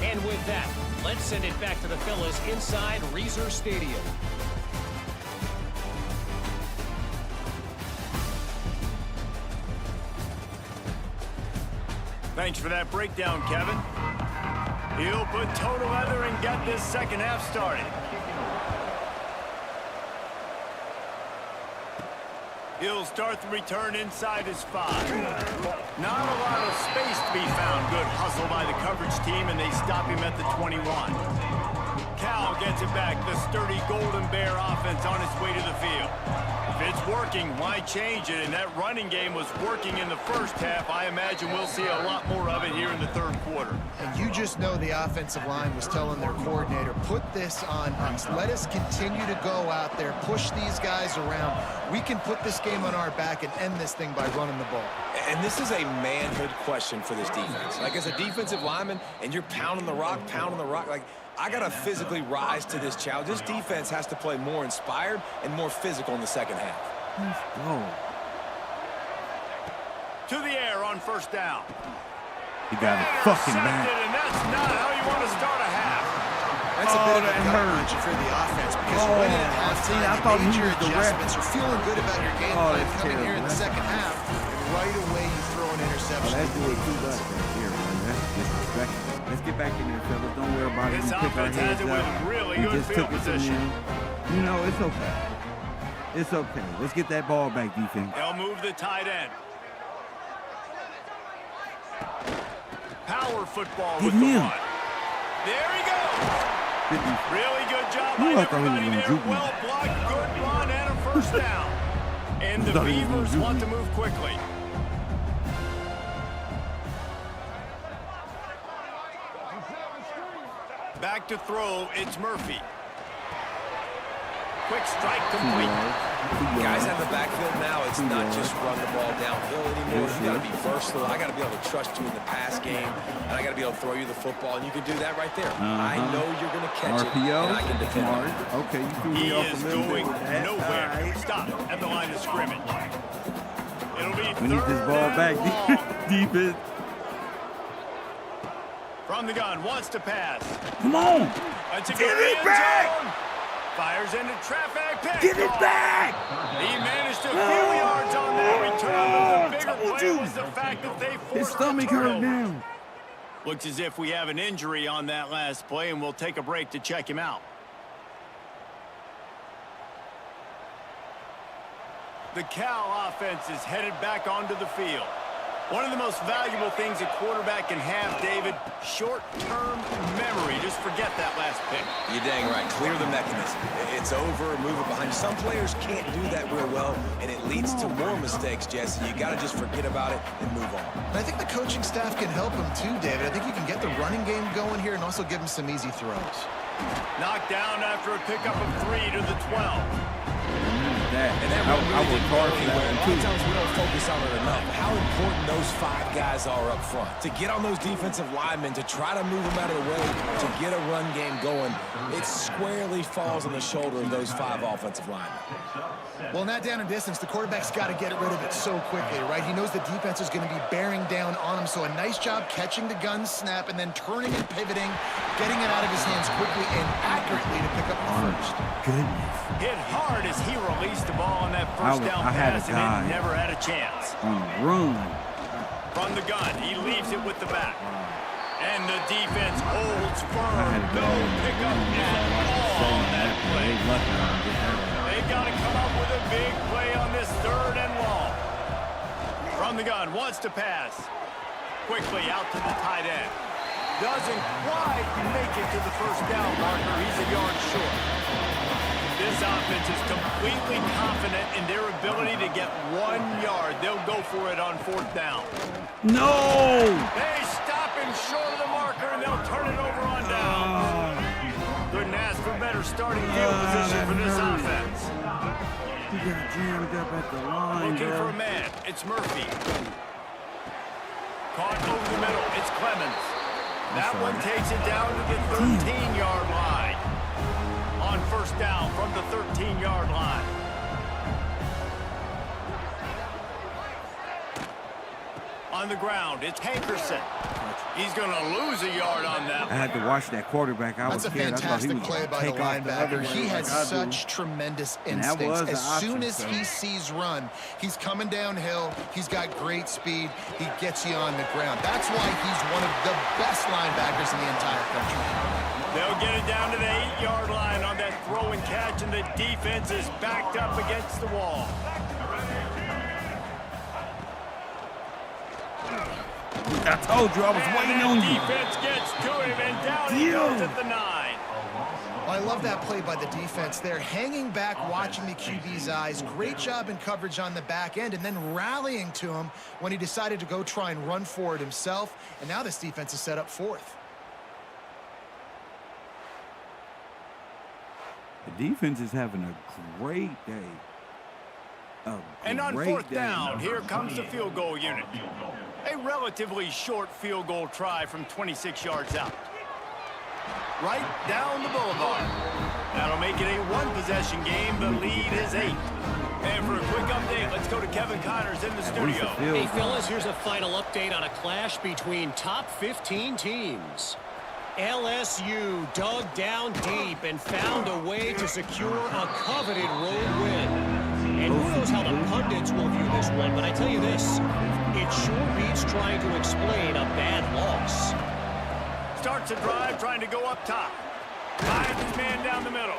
And with that, let's send it back to the fellas inside Reser Stadium. Thanks for that breakdown, Kevin. He'll put toe to leather and get this second half started. He'll start the return inside his 5. Not a lot of space to be found. Good hustle by the coverage team, and they stop him at the 21. Cal gets it back. The sturdy Golden Bear offense on its way to the field. If it's working, why change it? And that running game was working in the first half. I imagine we'll see a lot more of it here in the third quarter. And you just know the offensive line was telling their coordinator, put this on us. Let us continue to go out there, push these guys around. We can put this game on our back and end this thing by running the ball. And this is a manhood question for this defense. Like, as a defensive lineman, and you're pounding the rock, like, I got to physically rise to this challenge. This defense has to play more inspired and more physical in the second half. Let's go. To the air on first down. You got it fucking back. And that's not how you want to start a half. That's a bit of a gut punch for the offense because when at halftime, I thought he major was the adjustments. You're feeling good about your game plan coming here in the second terrible. half. And right away, you throw an interception. That's doing too much right here, man. That's disrespectful. Let's get back in there, fellas. Don't worry about it. This We pick our offense has heads it with up. really We good just field took it from position. them. You know, it's okay. It's okay. Let's get that ball back, defense. They'll move the tight end. Power football with the run. There he goes. Really good job by everybody there. Well blocked, good run, and a first down. And the Beavers want to move quickly. Back to throw, it's Murphy. Quick strike complete. Guys in the backfield now, it's not just run the ball downhill anymore. You got to be versatile. I got to be able to trust you in the pass game, and I got to be able to throw you the football, and you can do that right there. I know you're going to catch it, and I can defend it. Okay, you threw He me off is a little going bit. nowhere. Stop at the line of scrimmage. It'll be We need this ball back, defense. From the gun, wants to pass. Come on. Get it back. Fires into traffic. Pick. Get it back. He managed a few yards on that return, but the bigger play was the fact that they forced His stomach hurt now. Looks as if we have an injury on that last play, and we'll take a break to check him out. The Cal offense is headed back onto the field. One of the most valuable things a quarterback can have, David, short-term memory. Just forget that last pick. You're dang right. Clear the mechanism. It's over. Move it behind. Some players can't do that real well, and it leads to more mistakes, Jesse. You got to just forget about it and move on. And I think the coaching staff can help him too, David. I think you can get the running game going here and also give him some easy throws. Knocked down after a pickup of 3 to the 12. And that I worked hard for that one, too. Sometimes we don't focus on it enough. How important those 5 guys are up front. To get on those defensive linemen, to try to move them out of the way, to get a run game going, it squarely falls on the shoulder of those 5 offensive linemen. Well, in that down and distance, the quarterback's got to get rid of it so quickly, right? He knows the defense is going to be bearing down on him, so a nice job catching the gun snap and then turning and pivoting, getting it out of his hands quickly and accurately to pick up the first. Goodness. Hit hard as he released the ball on that first down pass, and it never had a chance. On the run. From the gun, he leaves it with the back. And the defense holds firm. No pickup at all on that play. They got to come up with a big play on this 3rd and long. From the gun, wants to pass. Quickly out to the tight end. Doesn't quite make it to the first down marker. He's a yard short. This offense is completely confident in their ability to get 1 yard. They'll go for it on 4th down. No! They stop him short of the marker, and they'll turn it over on down. Couldn't ask for better starting field position for this offense. He got jammed up at the line, Looking for a man. It's Murphy. Caught over the middle. It's Clemens. That one takes it down to the 13-yard line. On 1st down from the 13-yard line. On the ground, it's Hankerson. He's going to lose a yard on that one. I had to watch that quarterback. I was scared. That's a fantastic play by the linebacker. He has such tremendous instincts. As soon as he sees run, he's coming downhill. He's got great speed. He gets you on the ground. That's why he's one of the best linebackers in the entire country. They'll get it down to the 8-yard line on that throw and catch, and the defense is backed up against the wall. I told you I was waiting on you. Defense gets to him, and down he goes at the 9. Well, I love that play by the defense there. Hanging back, watching the QB's eyes. Great job in coverage on the back end, and then rallying to him when he decided to go try and run for it himself. And now this defense is set up 4th. The defense is having a great day. And on 4th down, here comes the field goal unit. A relatively short field goal try from 26 yards out. Right down the boulevard. That'll make it a 1-possession game. The lead is 8. And for a quick update, let's go to Kevin Connors in the studio. Hey, fellas, here's a final update on a clash between top 15 teams. LSU dug down deep and found a way to secure a coveted road win. And who knows how the pundits will view this one, but I tell you this, it sure beats trying to explain a bad loss. Starts a drive trying to go up top. Finds his man down the middle.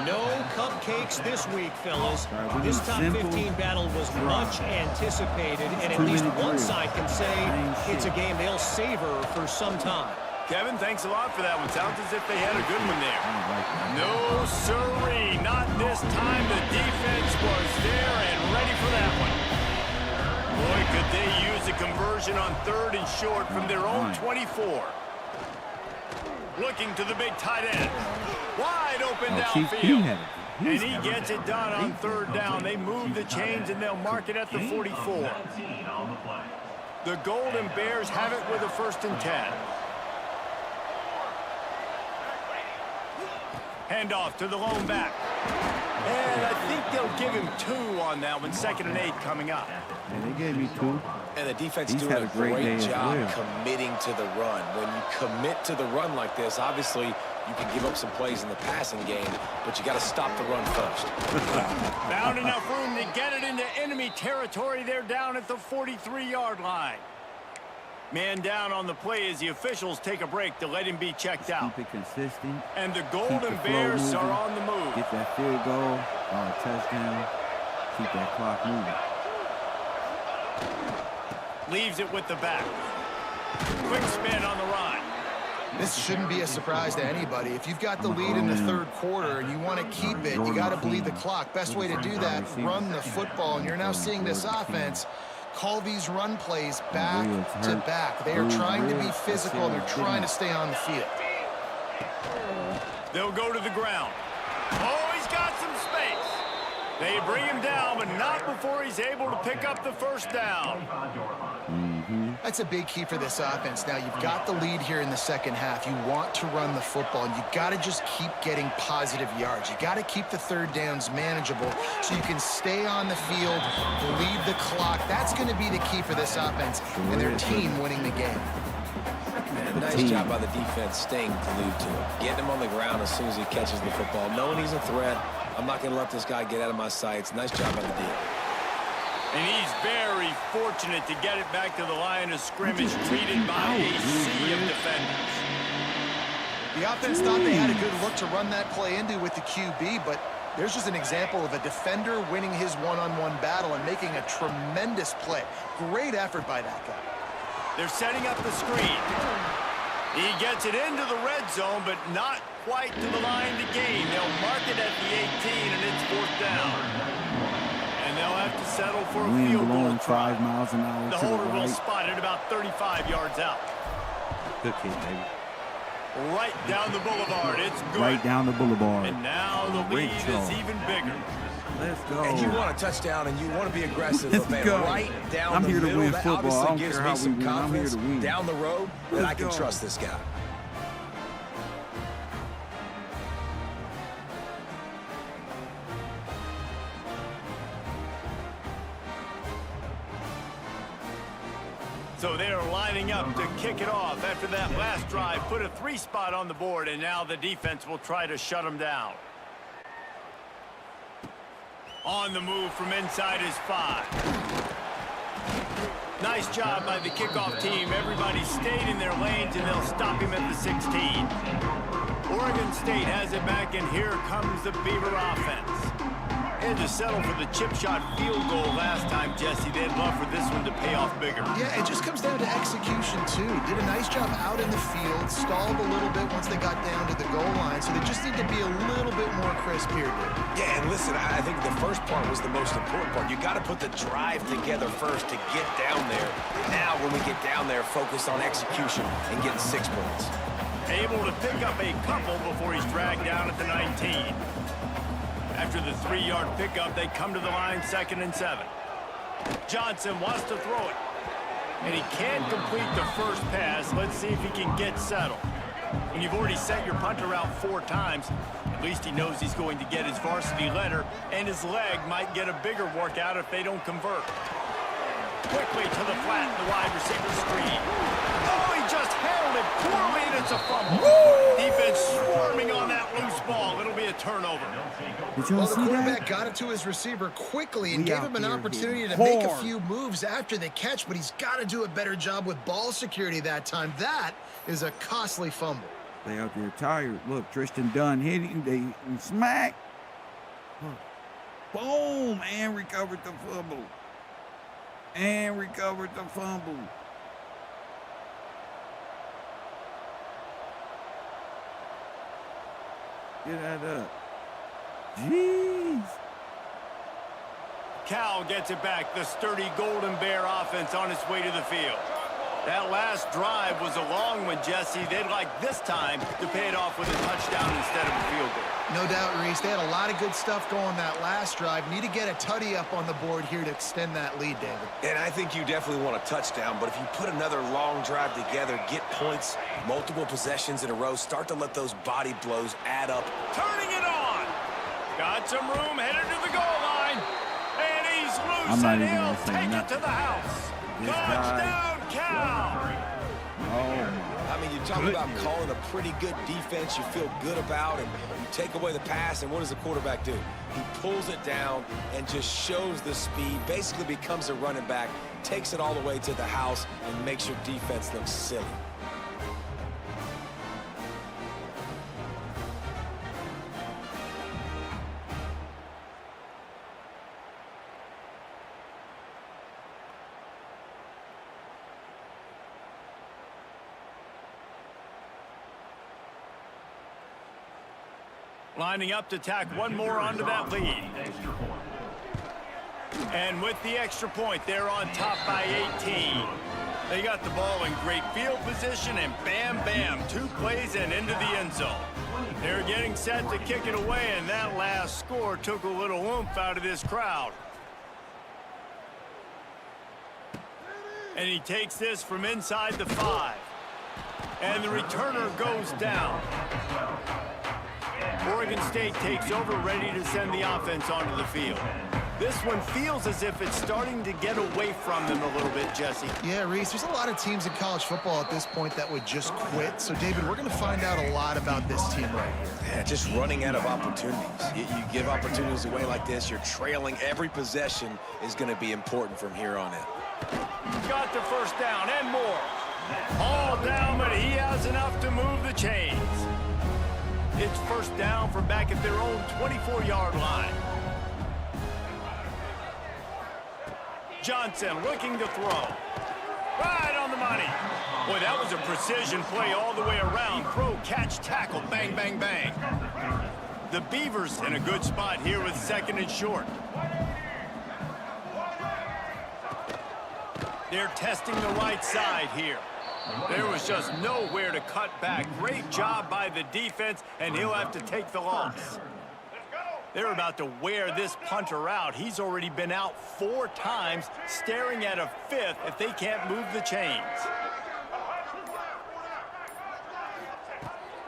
No cupcakes this week, fellas. This top 15 battle was much anticipated, and at least one side can say it's a game they'll savor for some time. Kevin, thanks a lot for that one. Sounds as if they had a good one there. No siree, not this time. The defense was there and ready for that one. Boy, could they use a conversion on 3rd and short from their own 24. Looking to the big tight end. Wide open downfield. And he gets it done on 3rd down. They move the chains and they'll mark it at the 44. The Golden Bears have it with a 1st and 10. Handoff to the lone back. And I think they'll give him 2 on that one. 2nd and 8 coming up. And they gave me 2. And the defense doing a great job committing to the run. When you commit to the run like this, obviously you can give up some plays in the passing game, but you got to stop the run first. Found enough room to get it into enemy territory. They're down at the 43-yard line. Man down on the play as the officials take a break to let him be checked out. Keep it consistent. And the Golden Bears are on the move. Get that field goal, touchdown. Keep that clock moving. Leaves it with the back. Quick spin on the run. This shouldn't be a surprise to anybody. If you've got the lead in the 3rd quarter and you want to keep it, you got to bleed the clock. Best way to do that, run the football. And you're now seeing this offense call these run plays back to back. They are trying to be physical. They're trying to stay on the field. They'll go to the ground. Oh, he's got some space. They bring him down, but not before he's able to pick up the first down. That's a big key for this offense. Now, you've got the lead here in the second half. You want to run the football, and you got to just keep getting positive yards. You got to keep the third downs manageable so you can stay on the field, bleed the clock. That's going to be the key for this offense and their team winning the game. Man, nice job by the defense staying glued to him. Getting him on the ground as soon as he catches the football. Knowing he's a threat, I'm not going to let this guy get out of my sights. Nice job by the D. And he's very fortunate to get it back to the line of scrimmage, treated by a sea of defenders. The offense thought they had a good look to run that play into with the QB, but there's just an example of a defender winning his one-on-one battle and making a tremendous play. Great effort by that guy. They're setting up the screen. He gets it into the red zone, but not quite to the line to gain. They'll mark it at the 18, and it's fourth down. And they'll have to settle for a Wind field goal blowing try. 5 miles an hour The to the holder will right. spot it about 35 yards out. Good kick, baby. Right down the boulevard. It's good. Right down the boulevard. And now the lead is even bigger. Let's go. And you want a touchdown, and you want to be aggressive, Let's but man, go. right down I'm the here to middle, win that football. I obviously don't gives care me how we some win. I'm here confidence to win. down the road that Let's I can go. trust this guy. So they're lining up to kick it off after that last drive. Put a 3 spot on the board, and now the defense will try to shut them down. On the move from inside his 5. Nice job by the kickoff team. Everybody stayed in their lanes, and they'll stop him at the 16. Oregon State has it back, and here comes the Beaver offense. They had to settle for the chip shot field goal last time, Jesse. They'd love for this one to pay off bigger. Yeah, it just comes down to execution, too. Did a nice job out in the field, stalled a little bit once they got down to the goal line, so they just need to be a little bit more crisp here, dude. Yeah, and listen, I think the first part was the most important part. You got to put the drive together first to get down there. Now, when we get down there, focus on execution and getting 6 points. Able to pick up a couple before he's dragged down at the 19. After the 3-yard pickup, they come to the line 2nd and 7. Johnson wants to throw it. And he can't complete the first pass. Let's see if he can get settled. When you've already sent your punter out 4 times, at least he knows he's going to get his varsity letter, and his leg might get a bigger workout if they don't convert. Quickly to the flat, the wide receiver screen. Oh, he just handled it poorly, and it's a fumble. Defense swarming on that loose ball. It'll be a turnover. Did you Well, the see quarterback that? got it to his receiver quickly and We gave out him an there opportunity to hitting make a hard. few moves after the catch, but he's got to do a better job with ball security that time. That is a costly fumble. They out there tired. Look, Tristan Dunn hit him. They smack. Boom! And recovered the fumble. And recovered the fumble. Get that up. Jeez. Cal gets it back. The sturdy Golden Bear offense on its way to the field. That last drive was a long one, Jesse. They'd like this time to pay it off with a touchdown instead of a field goal. No doubt, Reese. They had a lot of good stuff going that last drive. Need to get a tutty up on the board here to extend that lead, David. And I think you definitely want a touchdown, but if you put another long drive together, get points, multiple possessions in a row, start to let those body blows add up. Turning it on. Got some room headed to the goal line. And he's loose, I'm not and even he'll gonna say take it nothing. to the house. This Touchdown, Cal. Oh, I mean, you talk about calling a pretty good defense you feel good about, and you take away the pass, and what does the quarterback do? He pulls it down and just shows the speed, basically becomes a running back, takes it all the way to the house, and makes your defense look silly. Lining up to tack one more onto that lead. And with the extra point, they're on top by 18. They got the ball in great field position, and bam, bam, 2 plays and into the end zone. They're getting set to kick it away, and that last score took a little oomph out of this crowd. And he takes this from inside the 5. And the returner goes down. Oregon State takes over, ready to send the offense onto the field. This one feels as if it's starting to get away from them a little bit, Jesse. Yeah, Reese, there's a lot of teams in college football at this point that would just quit. So, David, we're going to find out a lot about this team right here. Yeah, just running out of opportunities. You give opportunities away like this, you're trailing. Every possession is going to be important from here on in. Got the first down and more. All down, but he has enough to move the chains. It's first down from back at their own 24-yard line. Johnson looking to throw. Right on the money. Boy, that was a precision play all the way around. Throw, catch, tackle, bang, bang, bang. The Beavers in a good spot here with 2nd and short. They're testing the right side here. There was just nowhere to cut back. Great job by the defense, and he'll have to take the loss. They're about to wear this punter out. He's already been out 4 times, staring at a 5th if they can't move the chains.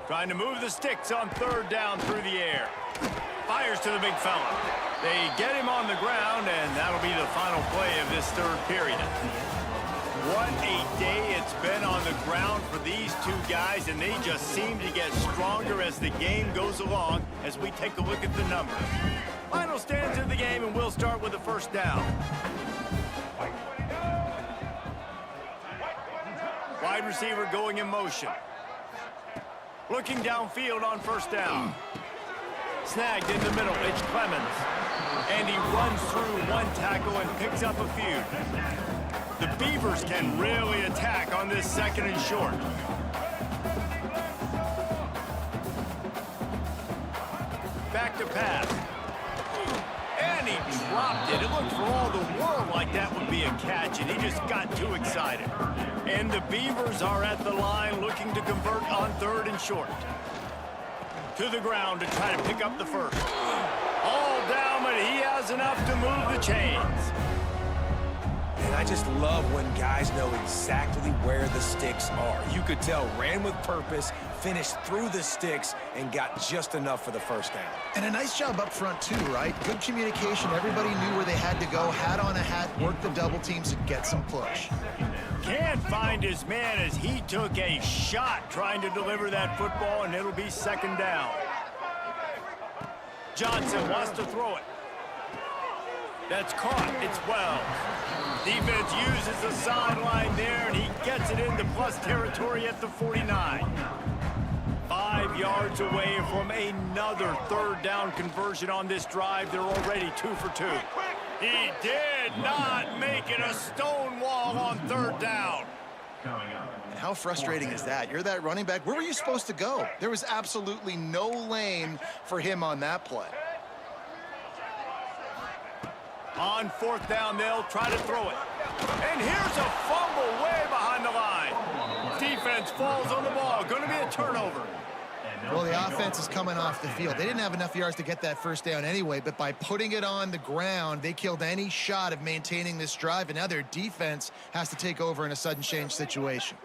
Trying to move the sticks on 3rd down through the air. Fires to the big fella. They get him on the ground, and that'll be the final play of this 3rd period. What a day it's been on the ground for these 2 guys, and they just seem to get stronger as the game goes along as we take a look at the numbers. Final stands of the game, and we'll start with the first down. Wide receiver going in motion. Looking downfield on first down. Snagged in the middle, it's Clemens. And he runs through 1 tackle and picks up a few. The Beavers can really attack on this 2nd and short. Back to pass. And he dropped it. It looked for all the world like that would be a catch, and he just got too excited. And the Beavers are at the line looking to convert on 3rd and short. To the ground to try to pick up the first. All down, but he has enough to move the chains. And I just love when guys know exactly where the sticks are. You could tell, ran with purpose, finished through the sticks, and got just enough for the first down. And a nice job up front, too, right? Good communication. Everybody knew where they had to go, hat on a hat, work the double teams, and get some push. Can't find his man as he took a shot trying to deliver that football, and it'll be 2nd down. Johnson wants to throw it. That's caught. It's Wells. Defense uses the sideline there, and he gets it into plus territory at the 49. 5 yards away from another 3rd down conversion on this drive. They're already 2 for 2. He did not make it a stone wall on 3rd down. And how frustrating is that? You're that running back. Where were you supposed to go? There was absolutely no lane for him on that play. On 4th down, they'll try to throw it. And here's a fumble way behind the line. Defense falls on the ball. Going to be a turnover. Well, the offense is coming off the field. They didn't have enough yards to get that first down anyway, but by putting it on the ground, they killed any shot of maintaining this drive, and now their defense has to take over in a sudden change situation.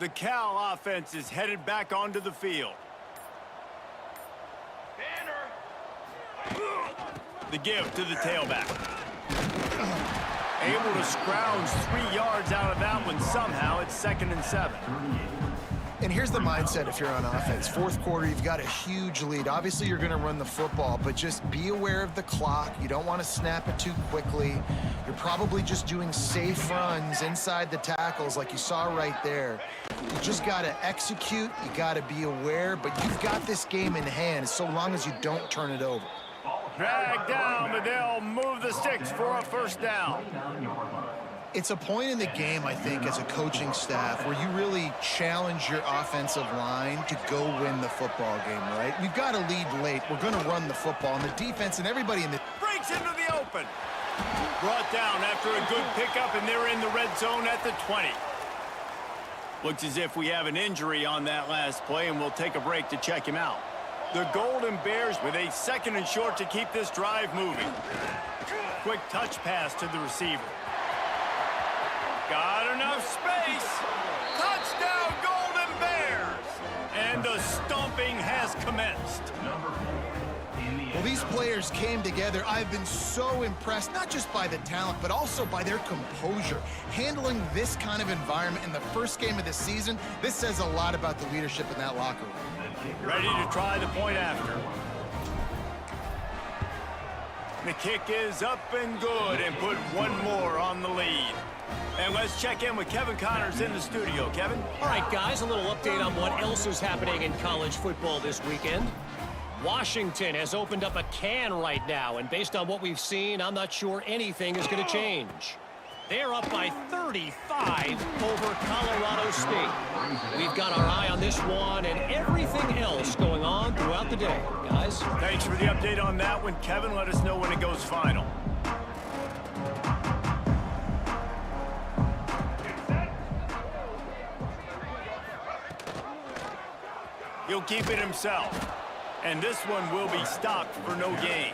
The Cal offense is headed back onto the field. The give to the tailback. Able to scrounge 3 yards out of that one somehow. It's 2nd and 7. And here's the mindset if you're on offense. Fourth quarter, you've got a huge lead. Obviously, you're going to run the football, but just be aware of the clock. You don't want to snap it too quickly. You're probably just doing safe runs inside the tackles like you saw right there. You just got to execute. You got to be aware, but you've got this game in hand so long as you don't turn it over. Drag down, but they'll move the sticks for a first down. It's a point in the game, I think, as a coaching staff where you really challenge your offensive line to go win the football game, right? We've got to lead late. We're going to run the football, and the defense and everybody in the... Breaks into the open. Brought down after a good pickup, and they're in the red zone at the 20. Looks as if we have an injury on that last play, and we'll take a break to check him out. The Golden Bears with a 2nd and short to keep this drive moving. Quick touch pass to the receiver. Got enough space. Touchdown, Golden Bears. And the stomping has commenced. Well, these players came together. I've been so impressed, not just by the talent, but also by their composure. Handling this kind of environment in the first game of the season, this says a lot about the leadership in that locker room. Ready to try the point after. The kick is up and good and put one more on the lead. And let's check in with Kevin Connors in the studio. Kevin? All right, guys, a little update on what else is happening in college football this weekend. Washington has opened up a can right now, and based on what we've seen, I'm not sure anything is going to change. They're up by 35 over Colorado State. We've got our eye on this one and everything else going on throughout the day, guys. Thanks for the update on that one, Kevin. Let us know when it goes final. He'll keep it himself. And this one will be stopped for no gain.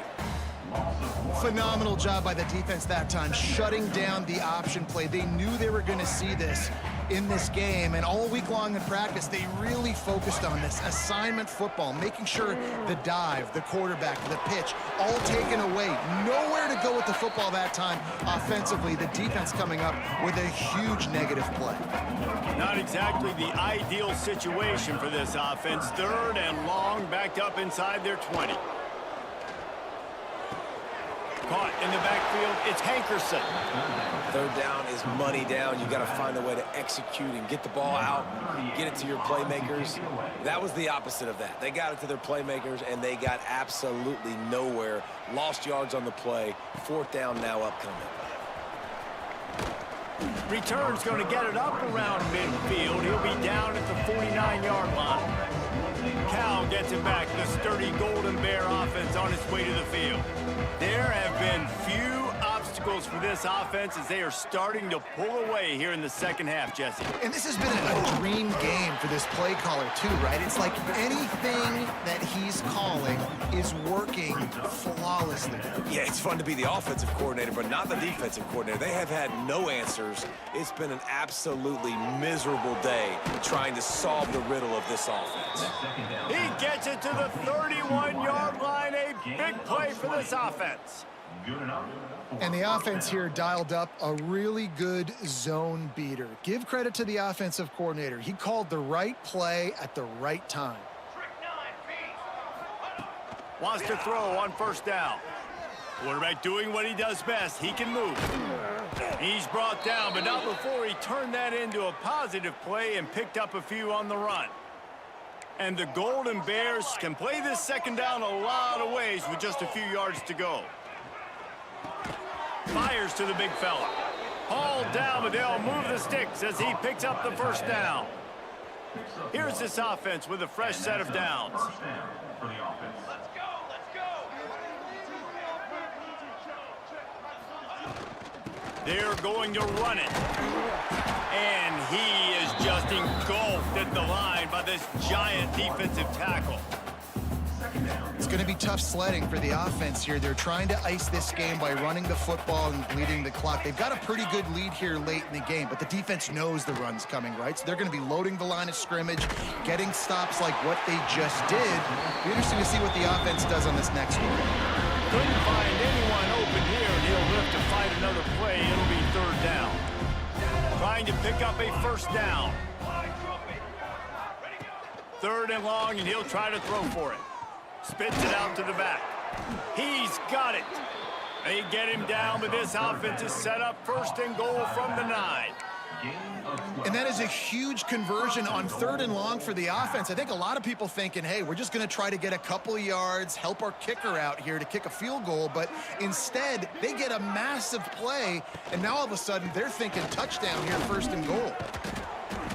Phenomenal job by the defense that time, shutting down the option play. They knew they were going to see this in this game, and all week long in practice, they really focused on this assignment football, making sure the dive, the quarterback, the pitch, all taken away. Nowhere to go with the football that time offensively. The defense coming up with a huge negative play. Not exactly the ideal situation for this offense. 3rd and long, backed up inside their 20. Caught in the backfield, it's Hankerson. 3rd down is money down. You got to find a way to execute and get the ball out, get it to your playmakers. That was the opposite of that. They got it to their playmakers, and they got absolutely nowhere. Lost yards on the play. 4th down now upcoming. Return's going to get it up around midfield. He'll be down at the 49-yard line. Cal gets it back. The sturdy Golden Bear offense on its way to the field. There have been few obstacles for this offense as they are starting to pull away here in the second half, Jesse. And this has been a dream game for this play caller too, right? It's like anything that he's calling is working flawlessly. Yeah, it's fun to be the offensive coordinator, but not the defensive coordinator. They have had no answers. It's been an absolutely miserable day trying to solve the riddle of this offense. He gets it to the 31-yard line. A big play for this offense. And the offense here dialed up a really good zone beater. Give credit to the offensive coordinator. He called the right play at the right time. Wants to throw on 1st down. Quarterback doing what he does best. He can move. He's brought down, but not before he turned that into a positive play and picked up a few on the run. And the Golden Bears can play this 2nd down a lot of ways with just a few yards to go. Fires to the big fella. Hauled down, but they'll move the sticks as he picks up the 1st down. Here's this offense with a fresh set of downs. They're going to run it. And he is just engulfed at the line by this giant defensive tackle. It's going to be tough sledding for the offense here. They're trying to ice this game by running the football and bleeding the clock. They've got a pretty good lead here late in the game, but the defense knows the run's coming, right? So they're going to be loading the line of scrimmage, getting stops like what they just did. It'll be interesting to see what the offense does on this next one. Couldn't find anyone open here, and he'll live to fight another play. It'll be 3rd down. Trying to pick up a 1st down. 3rd and long, and he'll try to throw for it. Spits it out to the back. He's got it. They get him down, but this offense is set up 1st and goal from the 9. And that is a huge conversion on 3rd and long for the offense. I think a lot of people thinking, hey, we're just going to try to get a couple of yards, help our kicker out here to kick a field goal. But instead, they get a massive play, and now all of a sudden they're thinking touchdown here, 1st and goal.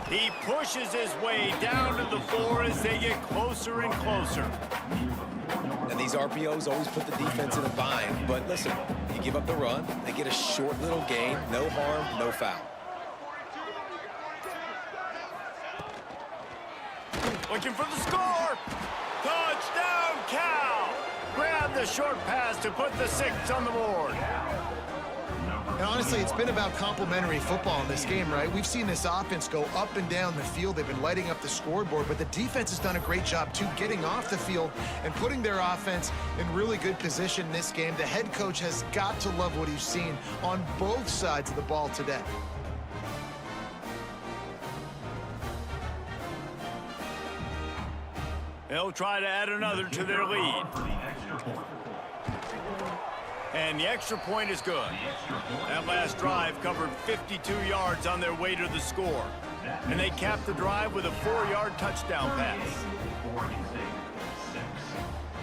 He pushes his way down to the 4 as they get closer and closer. And these RPOs always put the defense in a bind. But listen, you give up the run, they get a short little gain, no harm, no foul. Looking for the score. Touchdown, Cal. Grab the short pass to put the 6 on the board. And honestly, it's been about complementary football in this game, right? We've seen this offense go up and down the field. They've been lighting up the scoreboard, but the defense has done a great job, too, getting off the field and putting their offense in really good position in this game. The head coach has got to love what he's seen on both sides of the ball today. They'll try to add another to their lead. And the extra point is good. That last drive covered 52 yards on their way to the score. And they capped the drive with a 4-yard touchdown pass.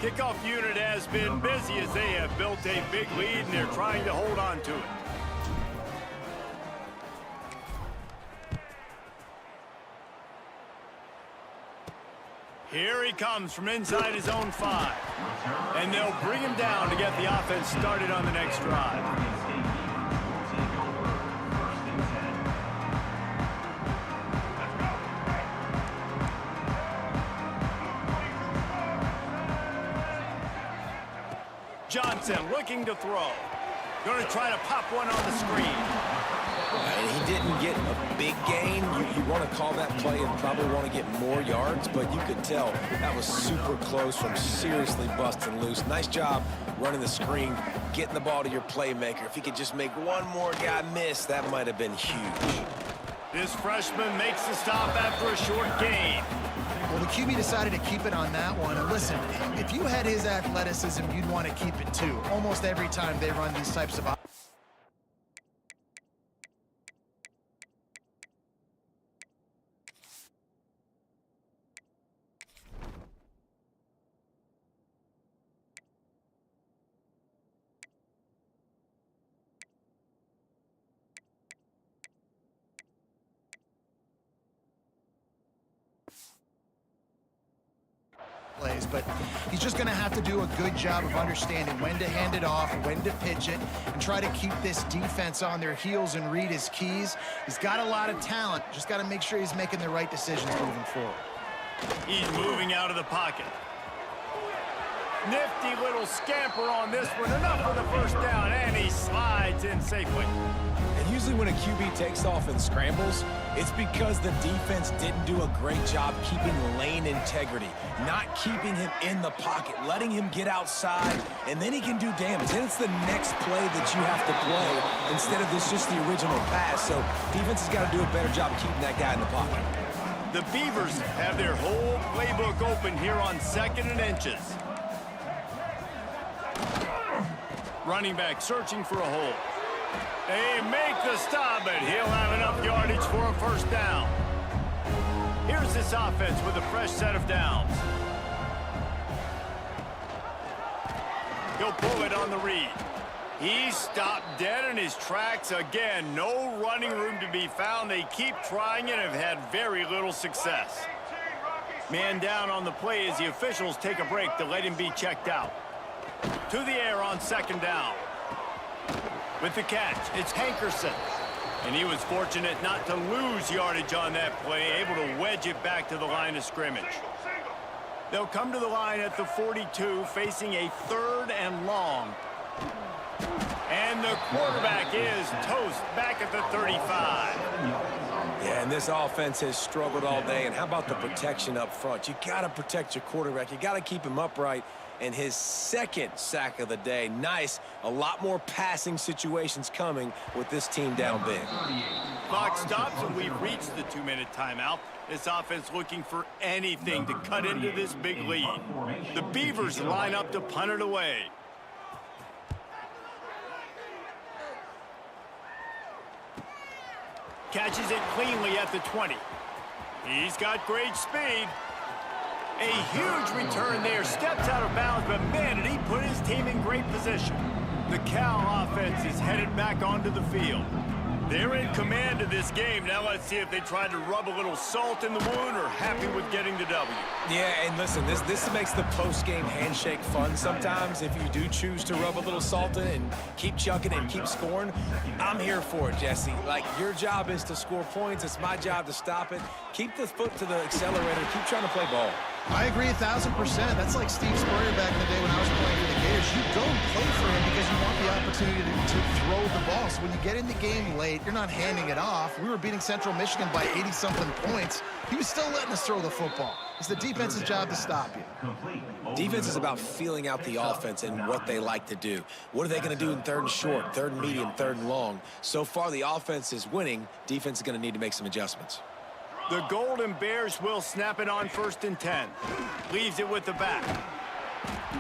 Kickoff unit has been busy as they have built a big lead and they're trying to hold on to it. Here he comes from inside his own 5. And they'll bring him down to get the offense started on the next drive. Johnson looking to throw. Going to try to pop one on the screen. And he didn't get a big gain. You want to call that play and probably want to get more yards, but you could tell that was super close from seriously busting loose. Nice job running the screen, getting the ball to your playmaker. If he could just make one more guy miss, that might have been huge. This freshman makes the stop after a short gain. Well, the QB decided to keep it on that one. And listen, if you had his athleticism, you'd want to keep it too. Almost every time they run these types of plays, but he's just going to have to do a good job of understanding when to hand it off, when to pitch it, and try to keep this defense on their heels and read his keys. He's got a lot of talent. Just got to make sure he's making the right decisions moving forward. He's moving out of the pocket. Nifty little scamper on this one. Enough for the 1st down, and he slides in safely. And usually when a QB takes off and scrambles, it's because the defense didn't do a great job keeping lane integrity, not keeping him in the pocket, letting him get outside, and then he can do damage. Then it's the next play that you have to play instead of this just the original pass. So defense has got to do a better job keeping that guy in the pocket. The Beavers have their whole playbook open here on 2nd and inches. Running back searching for a hole. They make the stop, but he'll have enough yardage for a 1st down. Here's this offense with a fresh set of downs. He'll pull it on the read. He's stopped dead in his tracks again. No running room to be found. They keep trying and have had very little success. Man down on the play as the officials take a break to let him be checked out. To the air on 2nd down. With the catch, it's Hankerson. And he was fortunate not to lose yardage on that play, able to wedge it back to the line of scrimmage. They'll come to the line at the 42, facing a 3rd and long. And the quarterback is toast back at the 35. Yeah, and this offense has struggled all day. And how about the protection up front? You got to protect your quarterback. You got to keep him upright. And his 2nd sack of the day. Nice. A lot more passing situations coming with this team down big. Clock stops, and we've reached the 2-minute timeout. This offense looking for anything to cut into this big lead. The Beavers line up to punt it away. Catches it cleanly at the 20. He's got great speed. A huge return there. Steps out of bounds, but man, did he put his team in great position. The Cal offense is headed back onto the field. They're in command of this game. Now let's see if they try to rub a little salt in the wound or happy with getting the W. Yeah, and listen, this makes the post-game handshake fun sometimes. If you do choose to rub a little salt in and keep chucking and keep scoring, I'm here for it, Jesse. Like, your job is to score points. It's my job to stop it. Keep the foot to the accelerator. Keep trying to play ball. I agree 1,000%. That's like Steve Spurrier back in the day when I was playing for the Gators. You go and play for him because you want the opportunity to throw the ball. So when you get in the game late, you're not handing it off. We were beating Central Michigan by 80-something points. He was still letting us throw the football. It's the defense's job to stop you. Defense is about feeling out the offense and what they like to do. What are they going to do in third and short, third and medium, third and long? So far, the offense is winning. Defense is going to need to make some adjustments. The Golden Bears will snap it on 1st and 10. Leaves it with the back.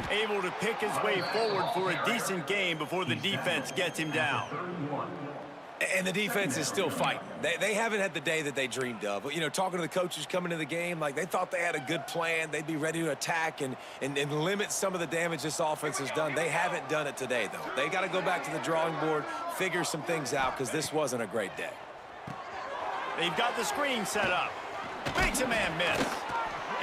Able to pick his way forward for a decent game before the defense gets him down. And the defense is still fighting. They haven't had the day that they dreamed of. But, you know, talking to the coaches coming to the game, like, they thought they had a good plan. They'd be ready to attack and limit some of the damage this offense has done. They haven't done it today, though. They got to go back to the drawing board, figure some things out, because this wasn't a great day. They've got the screen set up. Makes a man miss.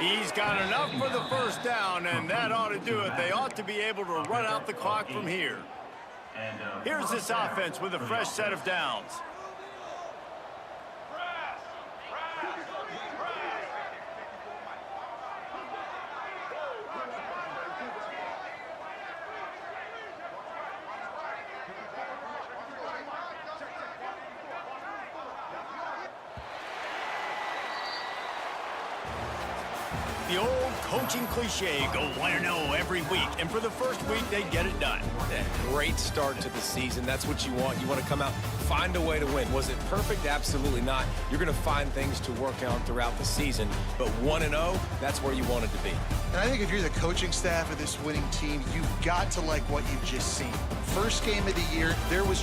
He's got enough for the first down, and that ought to do it. They ought to be able to run out the clock from here. Here's this offense with a fresh set of downs. The old coaching cliche, go 1-0 every week, and for the first week, they get it done. A great start to the season. That's what you want. You want to come out, find a way to win. Was it perfect? Absolutely not. You're going to find things to work on throughout the season, but 1-0, that's where you want it to be. And I think if you're the coaching staff of this winning team, you've got to like what you've just seen. First game of the year, there was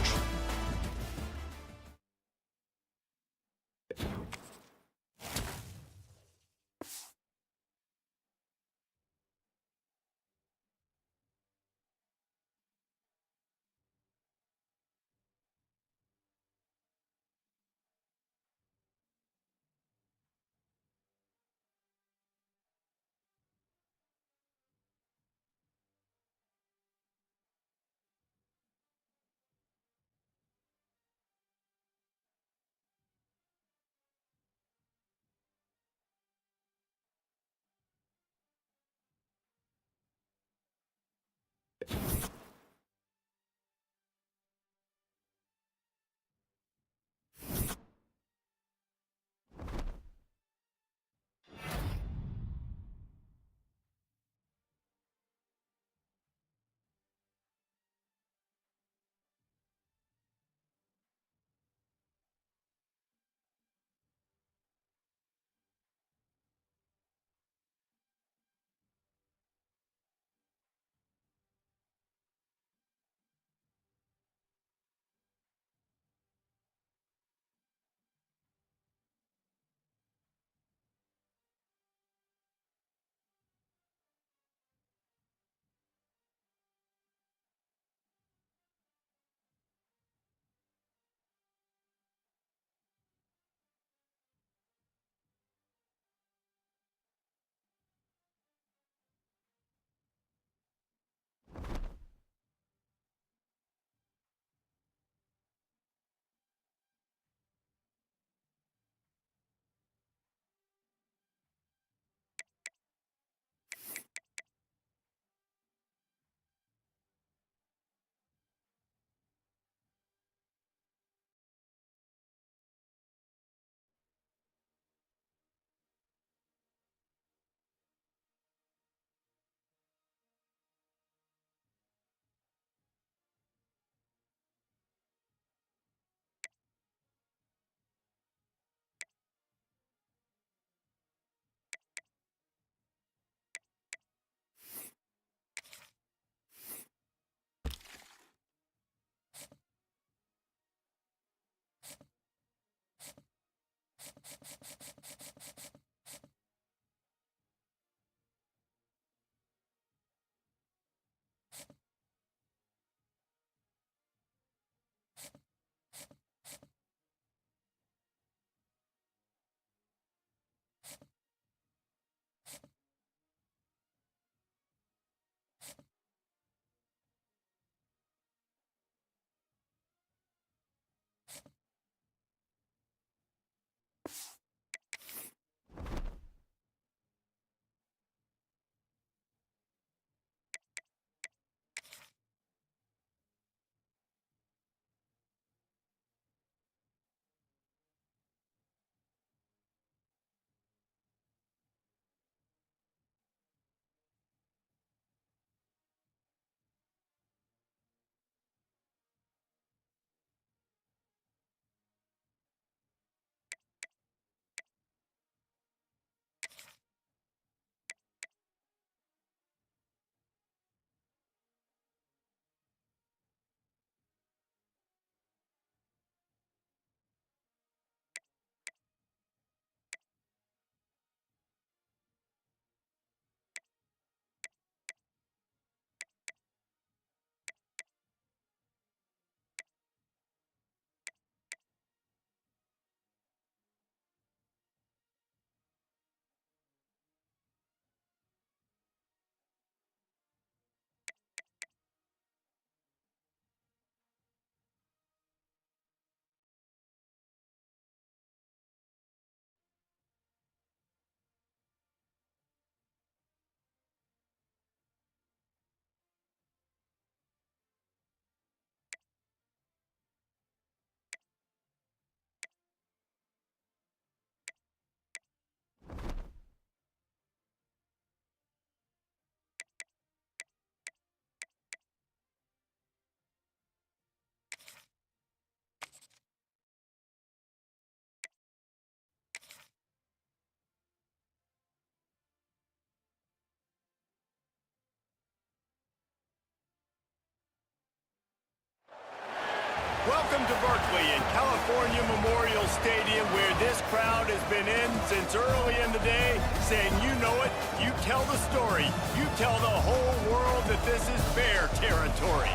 Welcome to Berkeley and California Memorial Stadium, where this crowd has been in since early in the day, saying you know it, you tell the story, you tell the whole world that this is Bear territory.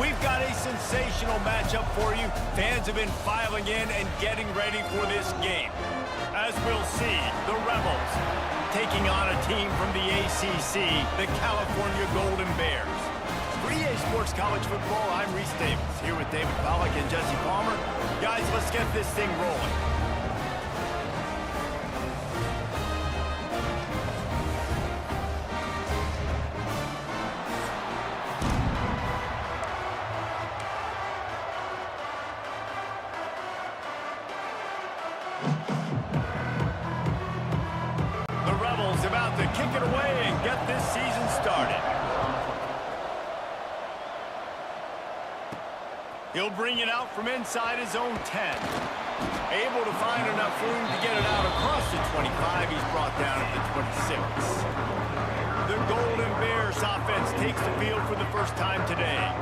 We've got a sensational matchup for you. Fans have been filing in and getting ready for this game. As we'll see, the Rebels taking on a team from the ACC, the California Golden Bears. For EA Sports College Football, I'm Reese Davis, here with David Pollack and Jesse Palmer. Guys, let's get this thing rolling. The Rebels about to kick it away and get this season started. He'll bring it out from inside his own 10. Able to find enough room to get it out across the 25. He's brought down at the 26. The Golden Bears offense takes the field for the first time today.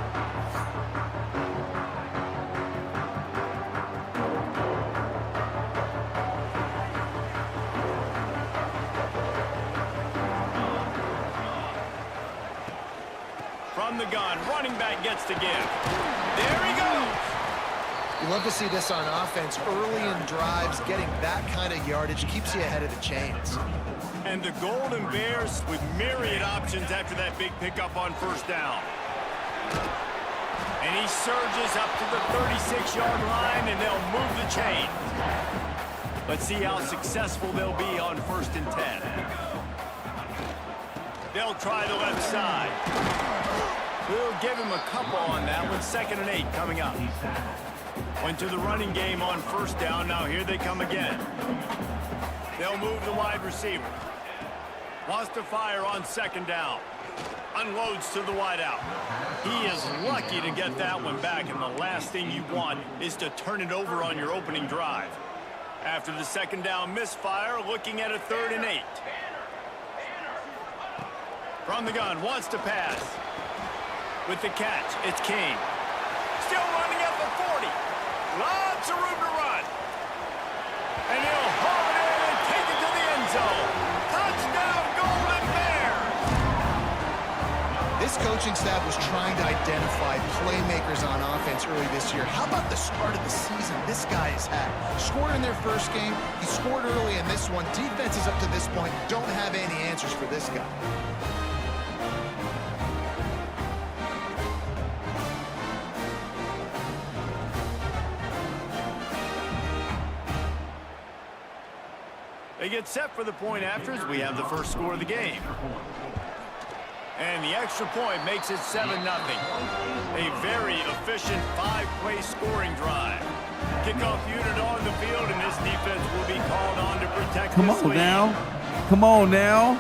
From the gun, running back gets to give. There he goes. You love to see this on offense. Early in drives, getting that kind of yardage keeps you ahead of the chains. And the Golden Bears with myriad options after that big pickup on first down. And he surges up to the 36-yard line, and they'll move the chain. Let's see how successful they'll be on 1st and 10. They'll try the left side. We'll give him a couple on that one. 2nd and 8 coming up. Went to the running game on first down. Now here they come again. They'll move the wide receiver. Wants to fire on 2nd down. Unloads to the wideout. He is lucky to get that one back, and the last thing you want is to turn it over on your opening drive. After the 2nd down misfire, looking at a 3rd and 8. From the gun, wants to pass. With the catch, it's King. Still running at the 40. Lots of room to run. And he'll haul it in and take it to the end zone. Touchdown, Golden Bears! This coaching staff was trying to identify playmakers on offense early this year. How about the start of the season this guy has had? Scored in their first game. He scored early in this one. Defenses up to this point don't have any answers for this guy. They get set for the point after as we have the first score of the game. And the extra point makes it 7-0. A very efficient 5-play scoring drive. Kickoff unit on the field, and this defense will be called on to protect this lead. Come on now. Come on now.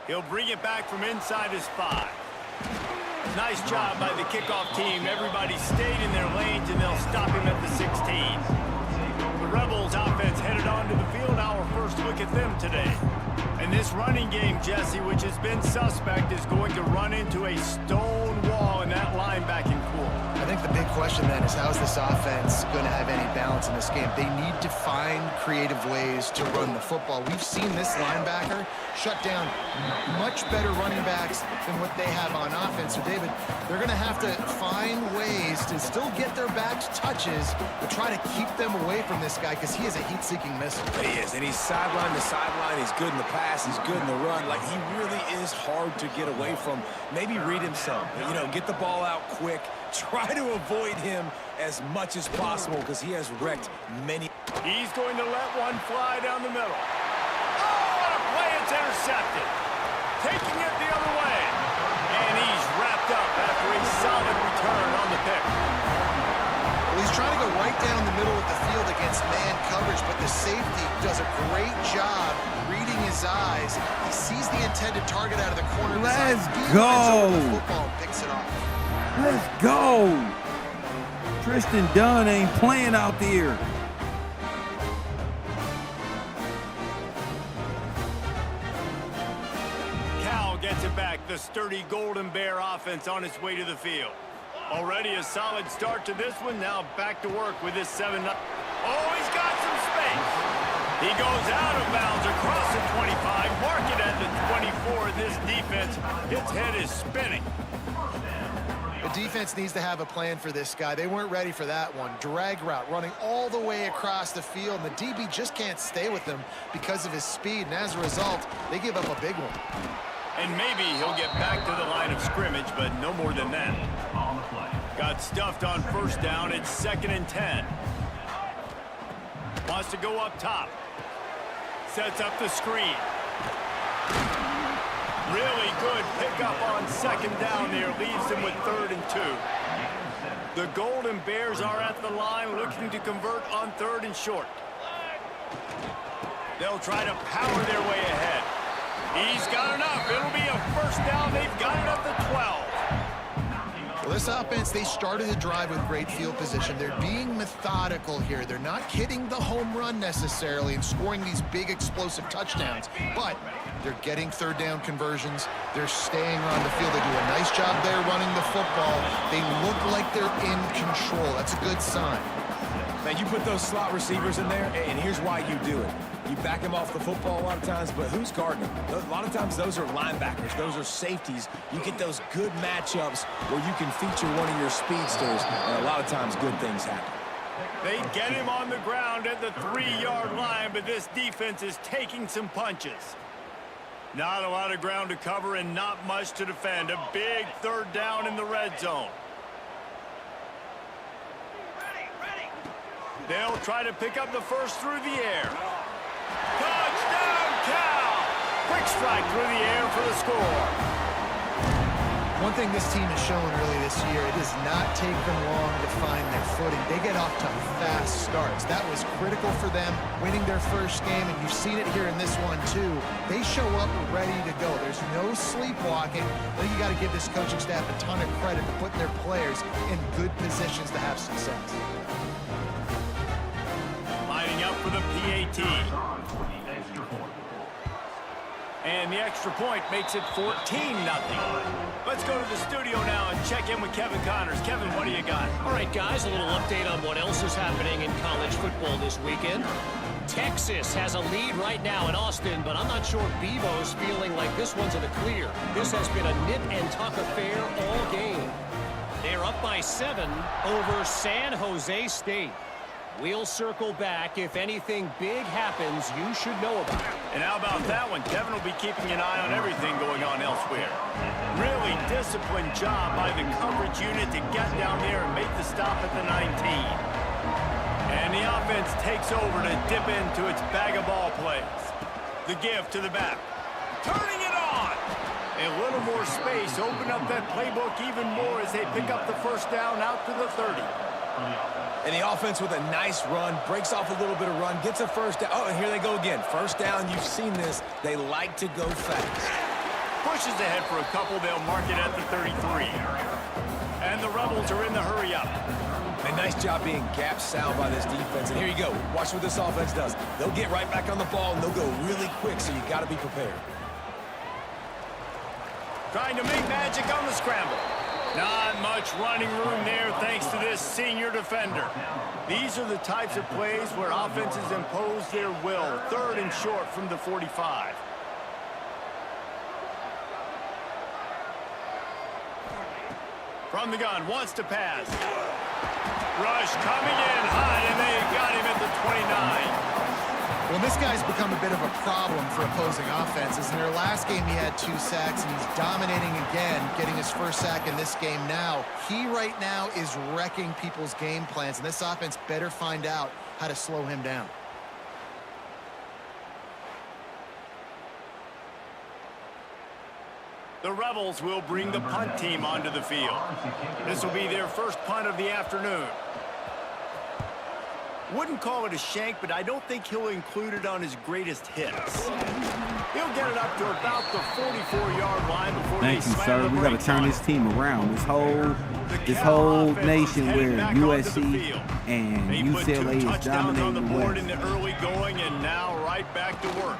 He'll bring it back from inside his 5. Nice job by the kickoff team. Everybody stayed in their lanes, and they'll stop him at the 16. The Rebels offense headed onto the field. Our first look at them today. And this running game, Jesse, which has been suspect, is going to run into a stone wall in that linebacking core. I think the big question then is, how is this offense going to have any balance in this game? They need to find creative ways to run the football. We've seen this linebacker shut down much better running backs than what they have on offense. So, David, they're going to have to find ways to still get their backs touches, but try to keep them away from this guy because he is a heat-seeking missile. He is, and he's sideline to sideline. He's good in the pass. He's good in the run. Like, he really is hard to get away from. Maybe read him some. You know, get the ball out quick. Try to avoid him as much as possible because he has wrecked many. He's going to let one fly down the middle. Oh, what a play. It's intercepted. Taking it the other way. And he's wrapped up after a solid return on the pick. Well, he's trying to go right down the middle of the field against man coverage, but the safety does a great job reading his eyes. He sees the intended target out of the corner. Let's go. The football and picks it off. Let's go. Tristan Dunn ain't playing out there. Cal the sturdy Golden Bear offense on its way to the field. Already a solid start to this one. Now back to work with this 7-0. Oh, he's got some space. He goes out of bounds across the 25, mark it at the 24. This defense, its head is spinning. The defense needs to have a plan for this guy. They weren't ready for that one. Drag route running all the way across the field, and the DB just can't stay with him because of his speed, and as a result, they give up a big one. And maybe he'll get back to the line of scrimmage, but no more than that. Got stuffed on first down. It's 2nd and 10. Wants to go up top. Sets up the screen. Really good pickup on 2nd down there. Leaves them with 3rd and 2. The Golden Bears are at the line looking to convert on 3rd and short. They'll try to power their way ahead. He's got enough. It'll be a first down. They've got it at the 12. Well, this offense, they started the drive with great field position. They're being methodical here. They're not hitting the home run necessarily and scoring these big explosive touchdowns, but they're getting 3rd down conversions. They're staying on the field. They do a nice job there running the football. They look like they're in control. That's a good sign. Man, you put those slot receivers in there, and here's why you do it. You back them off the football a lot of times, but who's guarding them? A lot of times those are linebackers. Those are safeties. You get those good matchups where you can feature one of your speedsters, and a lot of times good things happen. They get him on the ground at the 3-yard line, but this defense is taking some punches. Not a lot of ground to cover and not much to defend. A big 3rd down in the red zone. They'll try to pick up the first through the air. Touchdown, Cal! Quick strike through the air for the score. One thing this team has shown early this year, it does not take them long to find their footing. They get off to fast starts. That was critical for them, winning their first game, and you've seen it here in this one too. They show up ready to go. There's no sleepwalking. I think you got to give this coaching staff a ton of credit for putting their players in good positions to have success. Lining up for the PAT. And the extra point makes it 14-0. Let's go to the studio now and check in with Kevin Connors. Kevin, what do you got? All right, guys, a little update on what else is happening in college football this weekend. Texas has a lead right now in Austin, but I'm not sure Bevo's feeling like this one's in the clear. This has been a nip-and-tuck affair all game. They're up by 7 over San Jose State. We'll circle back. If anything big happens, you should know about it. And how about that one? Kevin will be keeping an eye on everything going on elsewhere. Really disciplined job by the coverage unit to get down there and make the stop at the 19. And the offense takes over to dip into its bag of ball plays. The give to the back. Turning it on! A little more space. Open up that playbook even more as they pick up the first down out to the 30. And the offense with a nice run, breaks off a little bit of run, gets a first down. Oh, and here they go again. First down, you've seen this. They like to go fast. Pushes ahead for a couple. They'll mark it at the 33. And the Rebels are in the hurry up. A nice job being gap sound by this defense. And here you go. Watch what this offense does. They'll get right back on the ball, and they'll go really quick, so you got to be prepared. Trying to make magic on the scramble. Not much running room there thanks to this senior defender. These are the types of plays where offenses impose their will. 3rd and short from the 45. From the gun, wants to pass. Rush coming in high, and they got him at the 29. Well, this guy's become a bit of a problem for opposing offenses. In their last game, he had 2 sacks, and he's dominating again, getting his first sack in this game now. He right now is wrecking people's game plans, and this offense better find out how to slow him down. The Rebels will bring the punt team onto the field. This will be their first punt of the afternoon. Wouldn't call it a shank, but I don't think he'll include it on his greatest hits. He'll get it up to about the 44-yard line before they slam the brakes on it. Thank you, sir. We got to turn this team around. This whole nation where USC and UCLA is dominating on the the board West. in the early going, and now right back to work.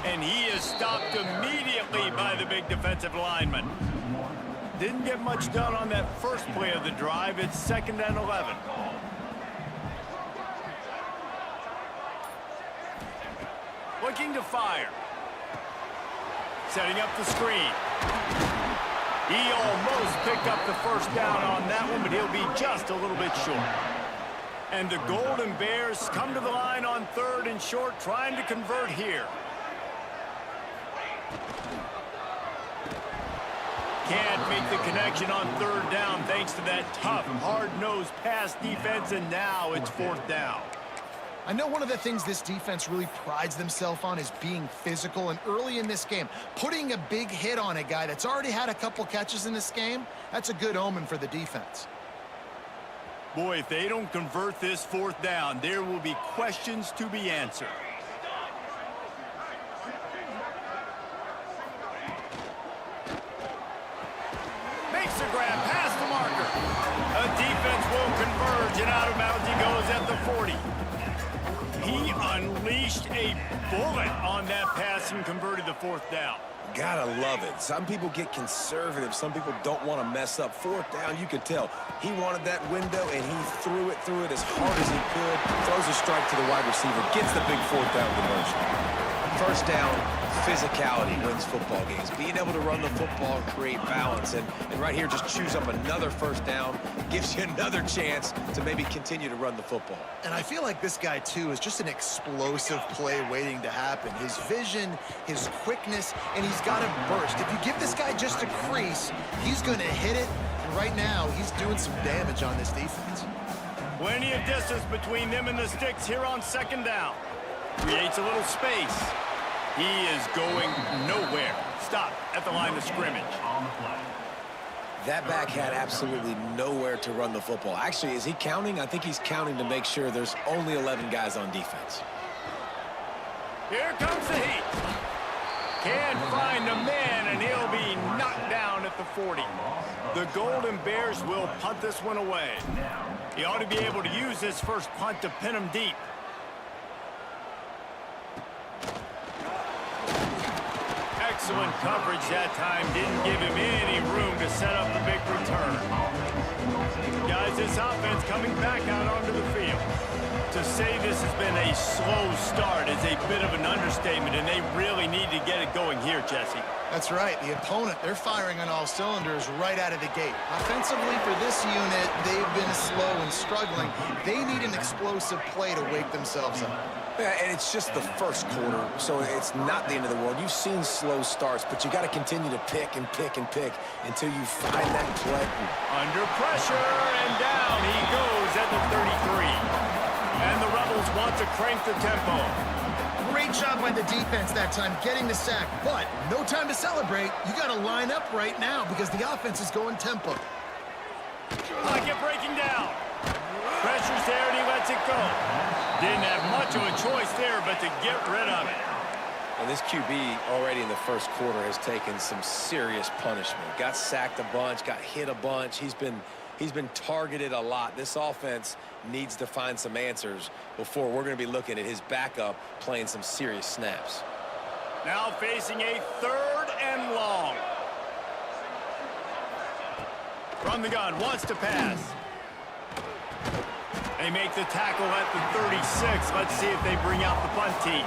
And he is stopped immediately by the big defensive lineman. Didn't get much done on that first play of the drive. It's 2nd and 11. Looking to fire. Setting up the screen. He almost picked up the first down on that one, but he'll be just a little bit short. And the Golden Bears come to the line on 3rd and short, trying to convert here. Can't make the connection on 3rd down thanks to that tough, hard-nosed pass defense, and now it's 4th down. I know one of the things this defense really prides themselves on is being physical, and early in this game, putting a big hit on a guy that's already had a couple catches in this game, that's a good omen for the defense. Boy, if they don't convert this 4th down, there will be questions to be answered. Makes the grab past the marker. A defense will converge, and out of bounds he goes at the 40. He unleashed a bullet on that pass and converted the 4th down. Gotta love it. Some people get conservative. Some people don't want to mess up. 4th down, you could tell. He wanted that window, and he threw it as hard as he could. Throws a strike to the wide receiver. Gets the big 4th down conversion. 1st down, physicality wins football games. Being able to run the football and create balance. And right here, just choose up another 1st down. Gives you another chance to maybe continue to run the football. And I feel like this guy, too, is just an explosive play waiting to happen. His vision, his quickness, and he's got a burst. If you give this guy just a crease, he's going to hit it. And right now, he's doing some damage on this defense. Plenty of distance between them and the sticks here on 2nd down. Creates a little space. He is going nowhere. Stop at the line of scrimmage. That back had absolutely nowhere to run the football. Actually, is he counting? I think he's counting to make sure there's only 11 guys on defense. Here comes the heat. Can't find a man, and he'll be knocked down at the 40. The Golden Bears will punt this one away. He ought to be able to use his first punt to pin him deep. Excellent coverage that time. Didn't give him any room to set up the big return. Guys, this offense coming back out onto the field. To say this has been a slow start is a bit of an understatement, and they really need to get it going here, Jesse. That's right. The opponent, they're firing on all cylinders right out of the gate. Offensively, for this unit, they've been slow and struggling. They need an explosive play to wake themselves up. Yeah, and it's just the first quarter, so it's not the end of the world. You've seen slow starts, but you got to continue to pick and pick and pick until you find that play. Under pressure, and down he goes at the 33. And the Rebels want to crank the tempo. Great job by the defense that time, getting the sack, but no time to celebrate. You got to line up right now because the offense is going tempo. Like it breaking down. Pressure's there, and he lets it go. Didn't have much of a choice there, but to get rid of it. And this QB already in the first quarter has taken some serious punishment. Got sacked a bunch, got hit a bunch. He's been targeted a lot. This offense needs to find some answers before we're going to be looking at his backup playing some serious snaps. Now facing a 3rd and long. From the gun, wants to pass. They make the tackle at the 36. Let's see if they bring out the punt team.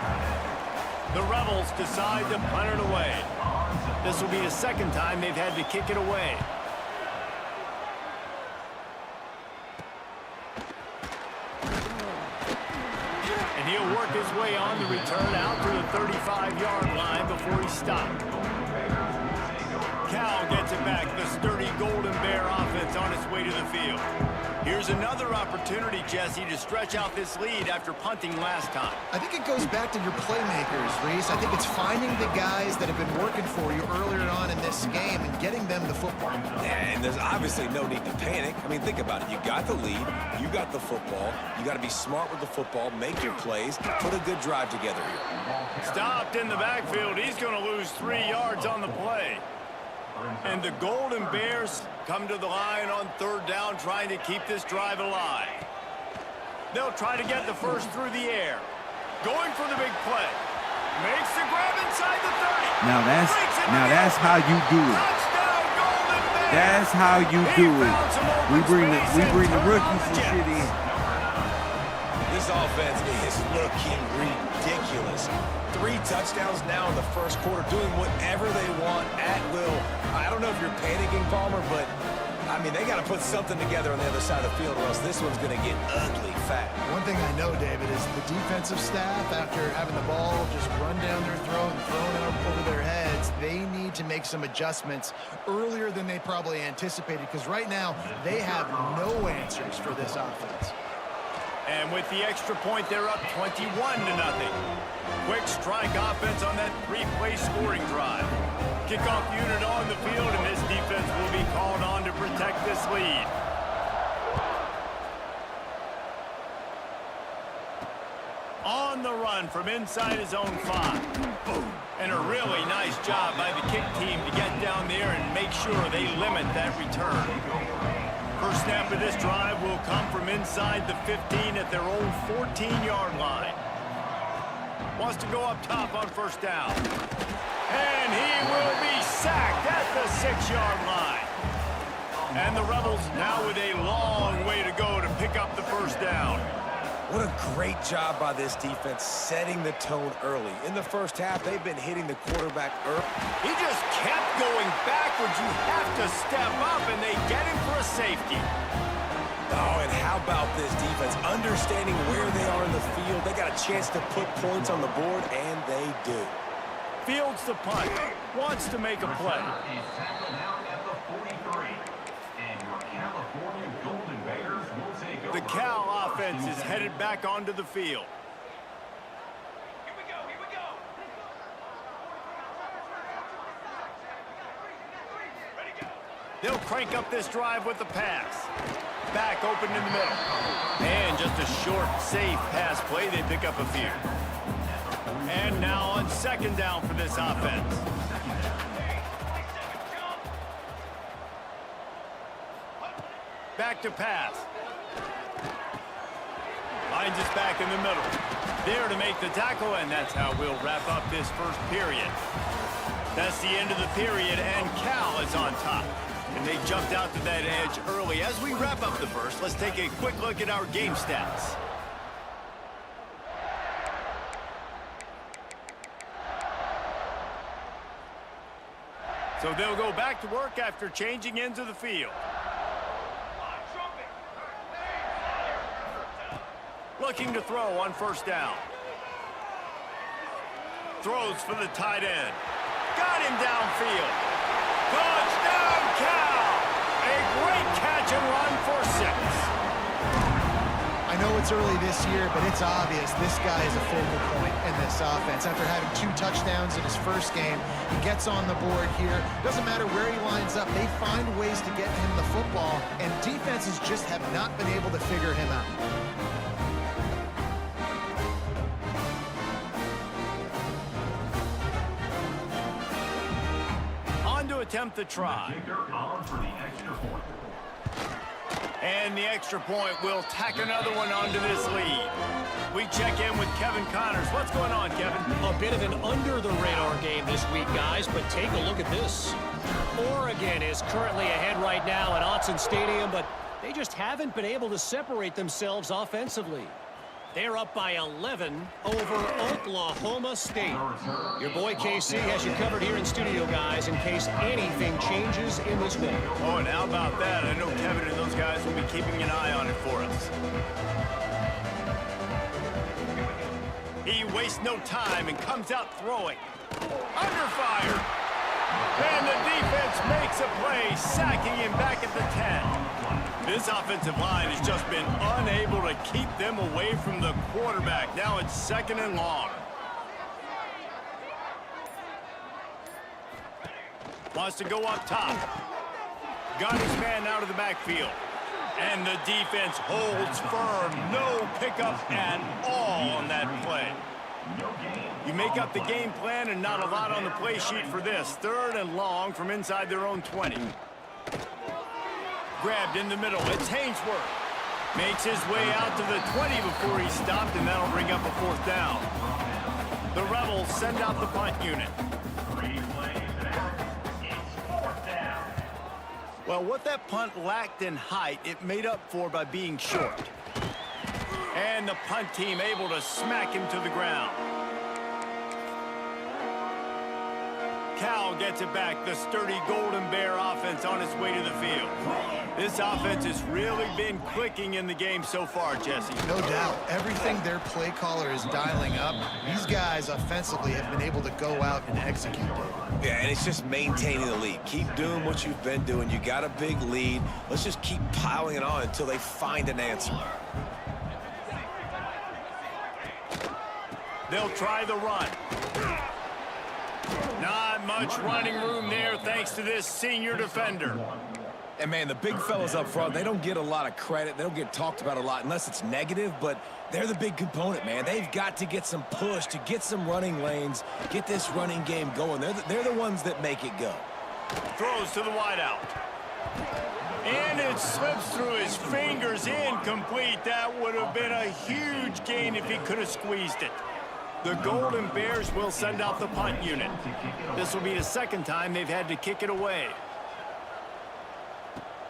The Rebels decide to punt it away. This will be the 2nd time they've had to kick it away. And he'll work his way on the return out to the 35-yard line before he's stopped. Cal gets it back. The sturdy Golden Bear offense on its way to the field. Here's another opportunity, Jesse, to stretch out this lead after punting last time. I think it goes back to your playmakers, Reese. I think it's finding the guys that have been working for you earlier on in this game and getting them the football. And there's obviously no need to panic. I mean, think about it. You got the lead. You got the football. You got to be smart with the football, make your plays, put a good drive together here. Stopped in the backfield. He's going to lose 3 yards on the play. And the Golden Bears come to the line on 3rd down, trying to keep this drive alive. They'll try to get the first through the air. Going for the big play. Makes the grab inside the 30. Now that's how you do it. That's how you do it. We bring the rookies and shit in. This offense is looking ridiculous. 3 touchdowns now in the first quarter, doing whatever they want at will. I don't know if you're panicking, Palmer, but I mean, they got to put something together on the other side of the field, or else this one's going to get ugly fast. One thing I know, David, is the defensive staff, after having the ball just run down their throat and thrown it over their heads, they need to make some adjustments earlier than they probably anticipated, because right now they have no answers for this offense. And with the extra point, they're up 21-0. Quick strike offense on that 3-play scoring drive. Kickoff unit on the field, and this defense will be called on to protect this lead. On the run from inside his own 5. Boom. And a really nice job by the kick team to get down there and make sure they limit that return. First snap of this drive will come from inside the 15 at their own 14-yard line. Wants to go up top on first down. And he will be sacked at the 6-yard line. And the Rebels now with a long way to go to pick up the first down. What a great job by this defense setting the tone early. In the first half, they've been hitting the quarterback early. He just kept going backwards. You have to step up, and they get him for a safety. Oh, and how about this defense? Understanding where they are in the field. They got a chance to put points on the board, and they do. Fields the punt. Wants to make a play. The Cal offense is headed back onto the field. Here we go. Ready, go. They'll crank up this drive with the pass. Back open in the middle. And just a short, safe pass play. They pick up a few. And now on second down for this offense. Back to pass. Finds us back in the middle. There to make the tackle, and that's how we'll wrap up this first period. That's the end of the period, and Cal is on top. And they jumped out to that edge early. As we wrap up the first, let's take a quick look at our game stats. So they'll go back to work after changing into the field. Looking to throw on first down. Throws for the tight end. Got him downfield. Touchdown, Cal! A great catch and run for 6. I know it's early this year, but it's obvious this guy is a focal point in this offense. After having 2 touchdowns in his first game, he gets on the board here. Doesn't matter where he lines up, they find ways to get him the football, and defenses just have not been able to figure him out. Attempt the try. And the extra point will tack another one onto this lead. We check in with Kevin Connors. What's going on, Kevin? A bit of an under-the-radar game this week, guys, but take a look at this. Oregon is currently ahead right now at Autzen Stadium, but they just haven't been able to separate themselves offensively. They're up by 11 over Oklahoma State. Your boy KC has you covered here in studio, guys, in case anything changes in this one. Oh, and how about that? I know Kevin and those guys will be keeping an eye on it for us. He wastes no time and comes out throwing. Under fire. And the defense makes a play, sacking him back at the 10. This offensive line has just been unable to keep them away from the quarterback. Now it's 2nd and long. Wants to go up top. Got his man out of the backfield. And the defense holds firm. No pickup at all on that play. You make up the game plan and not a lot on the play sheet for this. 3rd and long from inside their own 20. Grabbed in the middle. It's Hainsworth. Makes his way out to the 20 before he stopped, and that'll bring up a 4th down. The Rebels send out the punt unit. Well, what that punt lacked in height, it made up for by being short. And the punt team able to smack him to the ground. Cal gets it back, the sturdy Golden Bear offense on its way to the field. This offense has really been clicking in the game so far, Jesse. No doubt. Everything their play caller is dialing up, these guys offensively have been able to go out and execute. Yeah, and it's just maintaining the lead. Keep doing what you've been doing. You got a big lead. Let's just keep piling it on until they find an answer. They'll try the run. Not much running room there thanks to this senior defender. And, man, the big fellas up front, they don't get a lot of credit. They don't get talked about a lot unless it's negative, but they're the big component, man. They've got to get some push, to get some running lanes, get this running game going. They're the ones that make it go. Throws to the wideout. And it slips through his fingers, incomplete. That would have been a huge gain if he could have squeezed it. The Golden Bears will send out the punt unit. This will be the second time they've had to kick it away.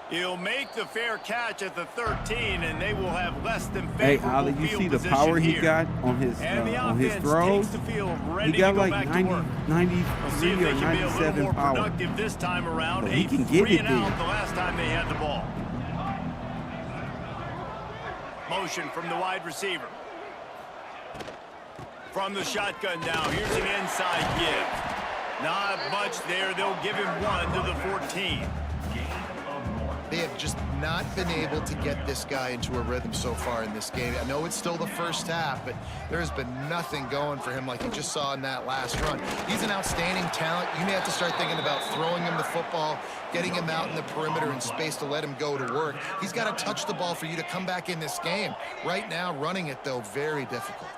He'll make the fair catch at the 13, and they will have less than favorable Ali, you field see the position power he here. got on his throws? Takes the field, ready He got to go like back 90, to work. 93 We'll see if they or can be a little 97 more power. productive this time around. But he A can get 3 it and out there. the last time they had the ball. Motion from the wide receiver. From the shotgun now, here's an inside give. Not much there. They'll give him 1 to the 14. They have just not been able to get this guy into a rhythm so far in this game. I know it's still the first half, but there has been nothing going for him like you just saw in that last run. He's an outstanding talent. You may have to start thinking about throwing him the football, getting him out in the perimeter in space to let him go to work. He's got to touch the ball for you to come back in this game. Right now, running it, though, very difficult.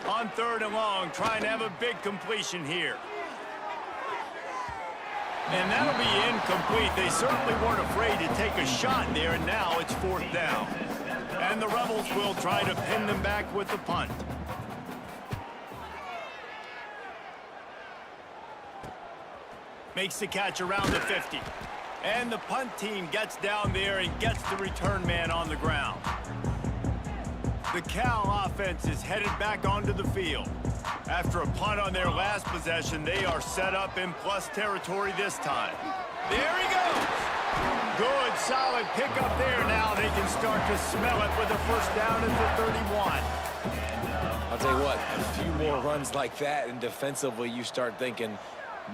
On 3rd and long, trying to have a big completion here. And that'll be incomplete. They certainly weren't afraid to take a shot there, and now it's 4th down. And the Rebels will try to pin them back with the punt. Makes the catch around the 50. And the punt team gets down there and gets the return man on the ground. The Cal offense is headed back onto the field. After a punt on their last possession, they are set up in plus territory this time. There he goes. Good, solid pickup there. Now they can start to smell it with a first down at the 31. I'll tell you what, a few more runs like that, and defensively you start thinking,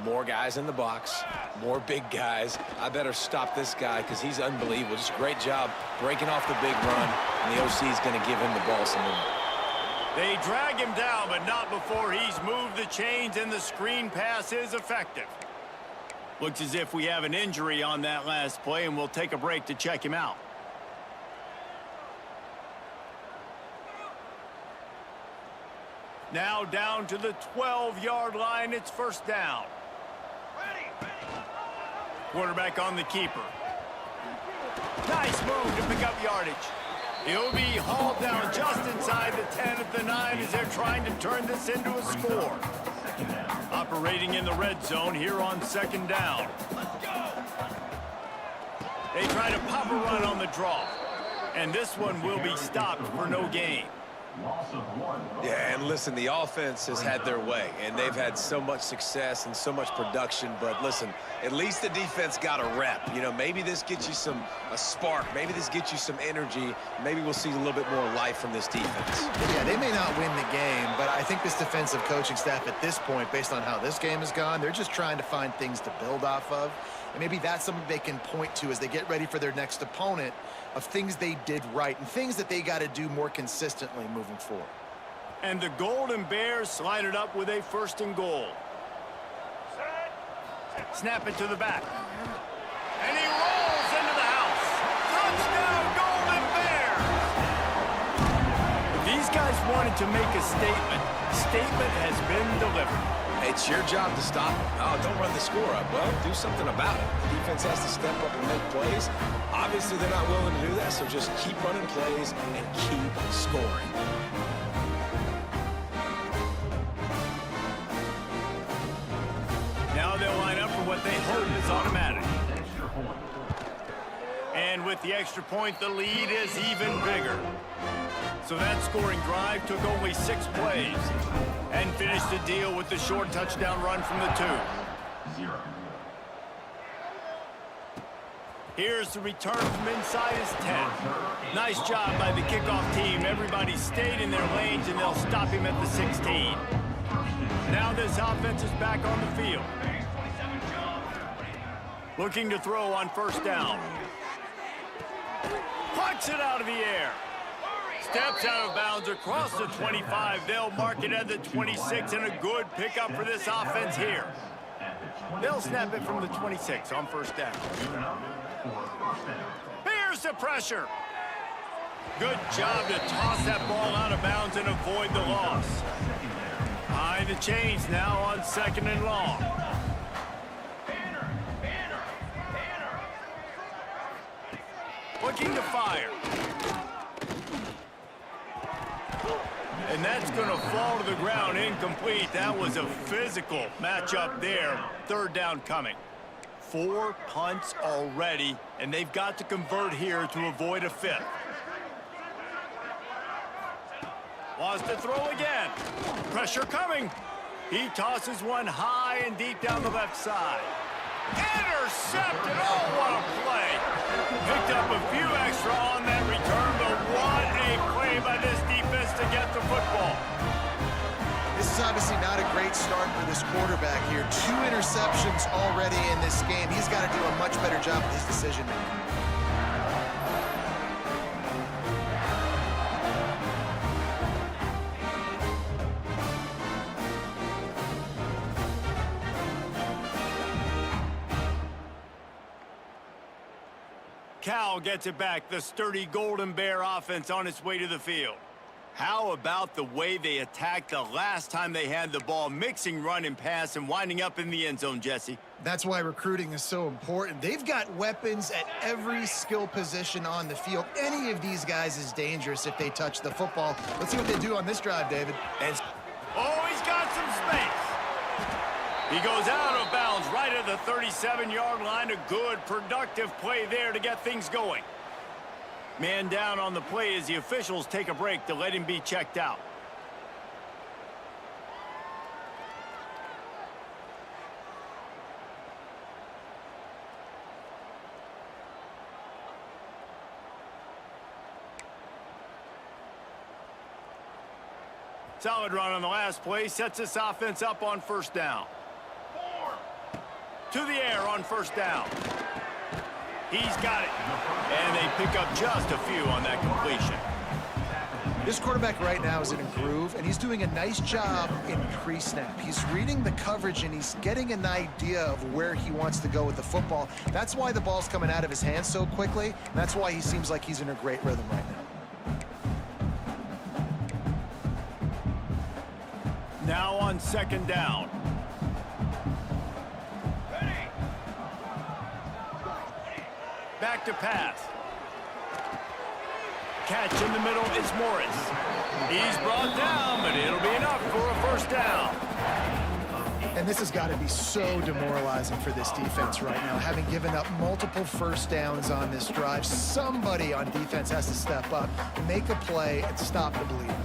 more guys in the box, more big guys. I better stop this guy because he's unbelievable. Just a great job breaking off the big run, and the OC is going to give him the ball some more. They drag him down, but not before he's moved the chains, and the screen pass is effective. Looks as if we have an injury on that last play, and we'll take a break to check him out. Now down to the 12-yard line. It's first down. Quarterback on the keeper. Nice move to pick up yardage. He'll be hauled down just inside the 10 at the 9 as they're trying to turn this into a score. Operating in the red zone here on 2nd down. They try to pop a run on the draw. And this one will be stopped for no gain. Yeah, and listen, the offense has had their way, and they've had so much success and so much production. But listen, at least the defense got a rep. You know, maybe this gets you a spark. Maybe this gets you some energy. Maybe we'll see a little bit more life from this defense. Yeah, they may not win the game, but I think this defensive coaching staff at this point, based on how this game has gone, they're just trying to find things to build off of. And maybe that's something they can point to as they get ready for their next opponent, of things they did right and things that they got to do more consistently moving forward. And the Golden Bears slide it up with a 1st and goal. Snap it to the back. And he rolls into the house. Touchdown, Golden Bears! These guys wanted to make a statement. Statement has been delivered. It's your job to stop it. Oh, don't run the score up. Well, do something about it. The defense has to step up and make plays. Obviously, they're not willing to do that, so just keep running plays and keep scoring. automatic. And with the extra point, the lead is even bigger. So that scoring drive took only 6 plays and finished the deal with the short touchdown run from the 2. Here's the return from inside his 10. Nice job by the kickoff team. Everybody stayed in their lanes, and they'll stop him at the 16. Now this offense is back on the field. Looking to throw on first down. Plucks it out of the air. Steps out of bounds across the 25. They'll mark it at the 26, and a good pickup for this offense here. They'll snap it from the 26 on first down. Here's the pressure. Good job to toss that ball out of bounds and avoid the loss. Behind the chains now on 2nd and long. Looking to fire. And that's going to fall to the ground incomplete. That was a physical matchup there. 3rd down coming. 4 punts already, and they've got to convert here to avoid a 5th. Wants to throw again. Pressure coming. He tosses one high and deep down the left side. Intercepted. Oh, what a play. Picked up a few extra on that return, but what a play by this defense to get the football. This is obviously not a great start for this quarterback here. 2 interceptions already in this game. He's got to do a much better job with his decision-making. Cal gets it back. The sturdy Golden Bear offense on its way to the field. How about the way they attacked the last time they had the ball, mixing run and pass and winding up in the end zone, Jesse? That's why recruiting is so important. They've got weapons at every skill position on the field. Any of these guys is dangerous if they touch the football. Let's see what they do on this drive, David. Oh, he's got some space. He goes out of bounds right at the 37-yard line. A good, productive play there to get things going. Man down on the play as the officials take a break to let him be checked out. Solid run on the last play. Sets this offense up on first down. To the air on first down. He's got it. And they pick up just a few on that completion. This quarterback right now is in a groove, and he's doing a nice job in pre-snap. He's reading the coverage, and he's getting an idea of where he wants to go with the football. That's why the ball's coming out of his hands so quickly, and that's why he seems like he's in a great rhythm right now. Now on 2nd down. Back to pass. Catch in the middle is Morris. He's brought down, but it'll be enough for a first down. And this has got to be so demoralizing for this defense right now. Having given up multiple first downs on this drive, somebody on defense has to step up, make a play, and stop the bleeding.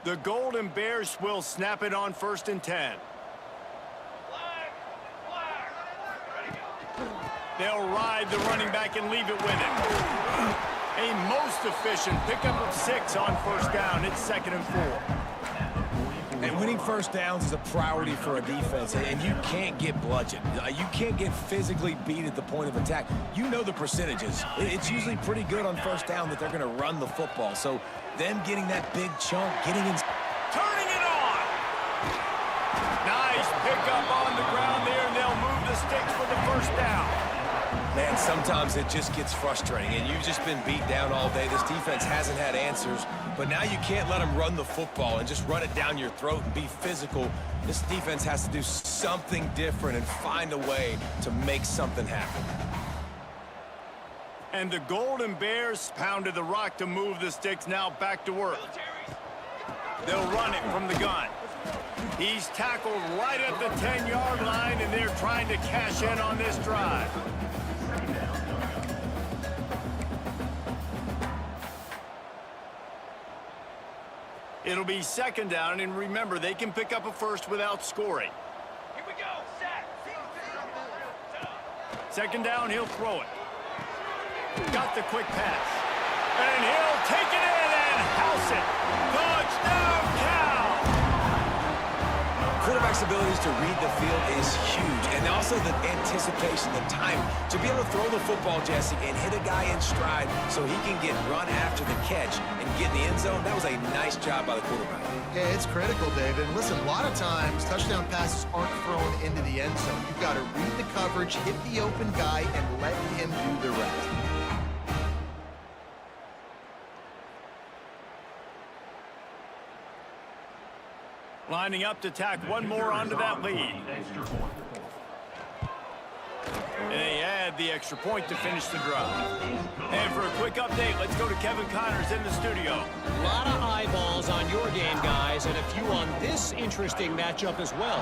The Golden Bears will snap it on 1st and 10. They'll ride the running back and leave it with him. A most efficient pickup of 6 on first down. It's 2nd and 4. And winning first downs is a priority for a defense, and you can't get bludgeoned. You can't get physically beat at the point of attack. You know the percentages. It's usually pretty good on first down that they're going to run the football. So them getting that big chunk, getting in. Turning it on. Nice pickup on the ground there, and they'll move the sticks for the first down. Man, sometimes it just gets frustrating, and you've just been beat down all day. This defense hasn't had answers, but now you can't let them run the football and just run it down your throat and be physical. This defense has to do something different and find a way to make something happen. And the Golden Bears pounded the rock to move the sticks, now back to work. They'll run it from the gun. He's tackled right at the 10-yard line, and they're trying to cash in on this drive. It'll be second down, and remember, they can pick up a first without scoring. Here we go. Set. Second down, he'll throw it. Got the quick pass. And he'll take it in and house it. Touchdown, Cal! Quarterback's abilities to read the field is huge, and also the anticipation, the time to be able to throw the football, Jesse, and hit a guy in stride so he can get run after the catch and get in the end zone. That was a nice job by the quarterback. Yeah, it's critical, David. And listen, a lot of times touchdown passes aren't thrown into the end zone. You've got to read the coverage, hit the open guy, and let him do the rest. Lining up to tack one more onto that lead. And they add the extra point to finish the drive. And for a quick update, let's go to Kevin Connors in the studio. A lot of eyeballs on your game, guys, and a few on this interesting matchup as well.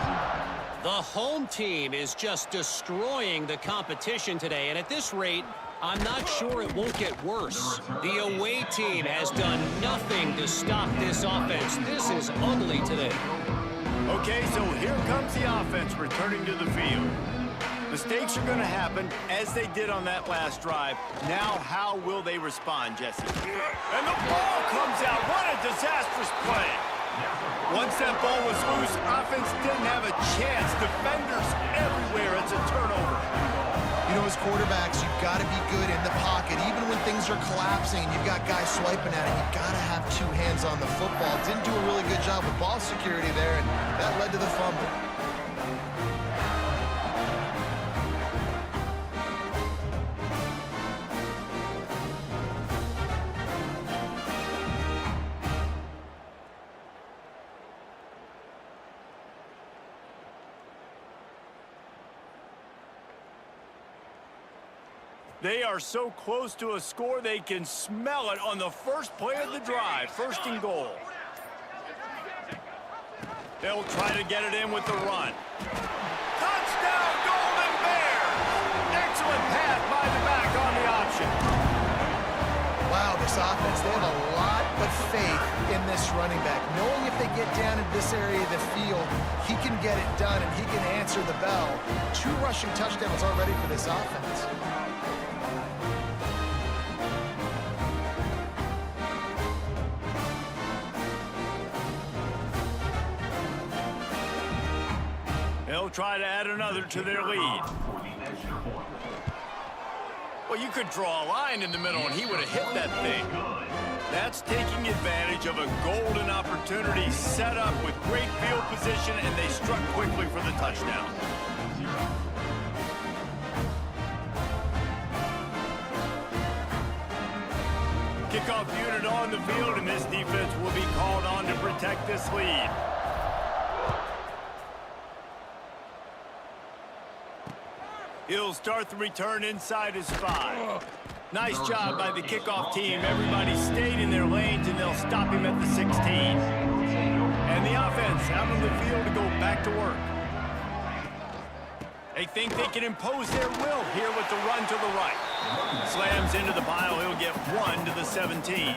The home team is just destroying the competition today, and at this rate, I'm not sure it won't get worse. The away team has done nothing to stop this offense. This is ugly today. Okay, so here comes the offense returning to the field. Mistakes are going to happen, as they did on that last drive. Now, how will they respond, Jesse? And the ball comes out. What a disastrous play. Once that ball was loose, offense didn't have a chance. Defenders everywhere. It's a turnover. You know, as quarterbacks, you've got to be good in the pocket. Even when things are collapsing and you've got guys swiping at it, you've got to have two hands on the football. Didn't do a really good job with ball security there, and that led to the fumble. They are so close to a score, they can smell it on the first play of the drive. First and goal. They'll try to get it in with the run. Touchdown, Golden Bears! Excellent pass by the back on the option. Wow, this offense, they have a lot of faith in this running back. Knowing if they get down into this area of the field, he can get it done and he can answer the bell. 2 rushing touchdowns already for this offense. They'll try to add another to their lead. Well, you could draw a line in the middle, and he would have hit that thing. That's taking advantage of a golden opportunity set up with great field position, and they struck quickly for the touchdown. Kickoff unit on the field, and this defense will be called on to protect this lead. He'll start the return inside his 5. Nice job by the kickoff team. Everybody stayed in their lanes, and they'll stop him at the 16. And the offense out on the field to go back to work. They think they can impose their will here with the run to the right. Slams into the pile. He'll get 1 to the 17.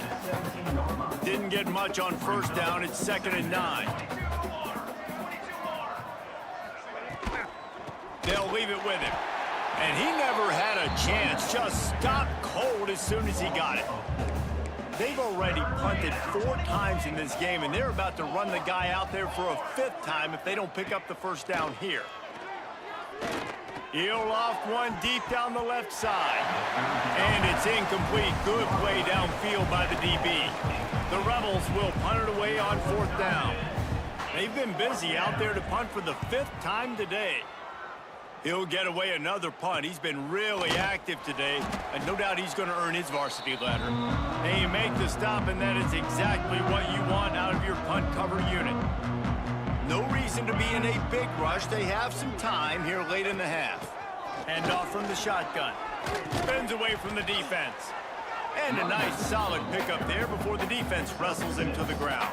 Didn't get much on first down. It's 2nd and 9. They'll leave it with him. And he never had a chance. Just stopped cold as soon as he got it. They've already punted 4 times in this game, and they're about to run the guy out there for a 5th time if they don't pick up the first down here. He'll loft one deep down the left side. And it's incomplete. Good play downfield by the DB. The Rebels will punt it away on 4th down. They've been busy out there to punt for the 5th time today. He'll get away another punt. He's been really active today, and no doubt he's going to earn his varsity letter. They make the stop, and that is exactly what you want out of your punt cover unit. No reason to be in a big rush. They have some time here late in the half. Hand off from the shotgun. Spins away from the defense. And a nice solid pickup there before the defense wrestles him to the ground.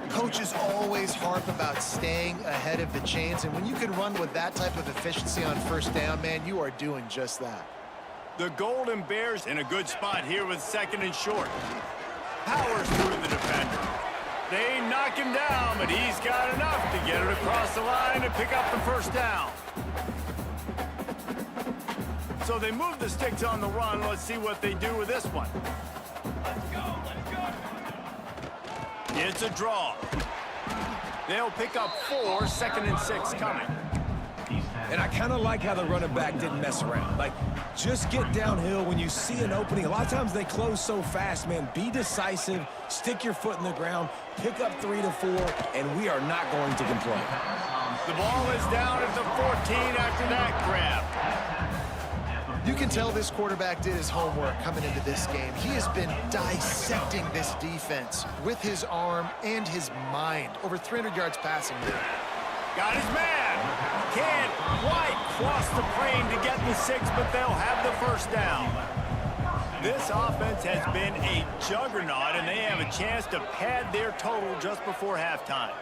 Coaches always harp about staying ahead of the chains, and when you can run with that type of efficiency on first down, man, you are doing just that. The Golden Bears in a good spot here with 2nd and short. Powers through the defender. They knock him down, but he's got enough to get it across the line and pick up the first down. So they move the sticks on the run. Let's see what they do with this one. Let's go, let's go. It's a draw. They'll pick up 4, 2nd and 6 coming. And I kind of like how the running back didn't mess around. Like, just get downhill when you see an opening. A lot of times they close so fast, man. Be decisive, stick your foot in the ground, pick up 3 to 4, and we are not going to complain. The ball is down at the 14 after that grab. You can tell this quarterback did his homework coming into this game. He has been dissecting this defense with his arm and his mind. Over 300 yards passing there. Got his man. Can't quite cross the plane to get the 6, but they'll have the first down. This offense has been a juggernaut, and they have a chance to pad their total just before halftime.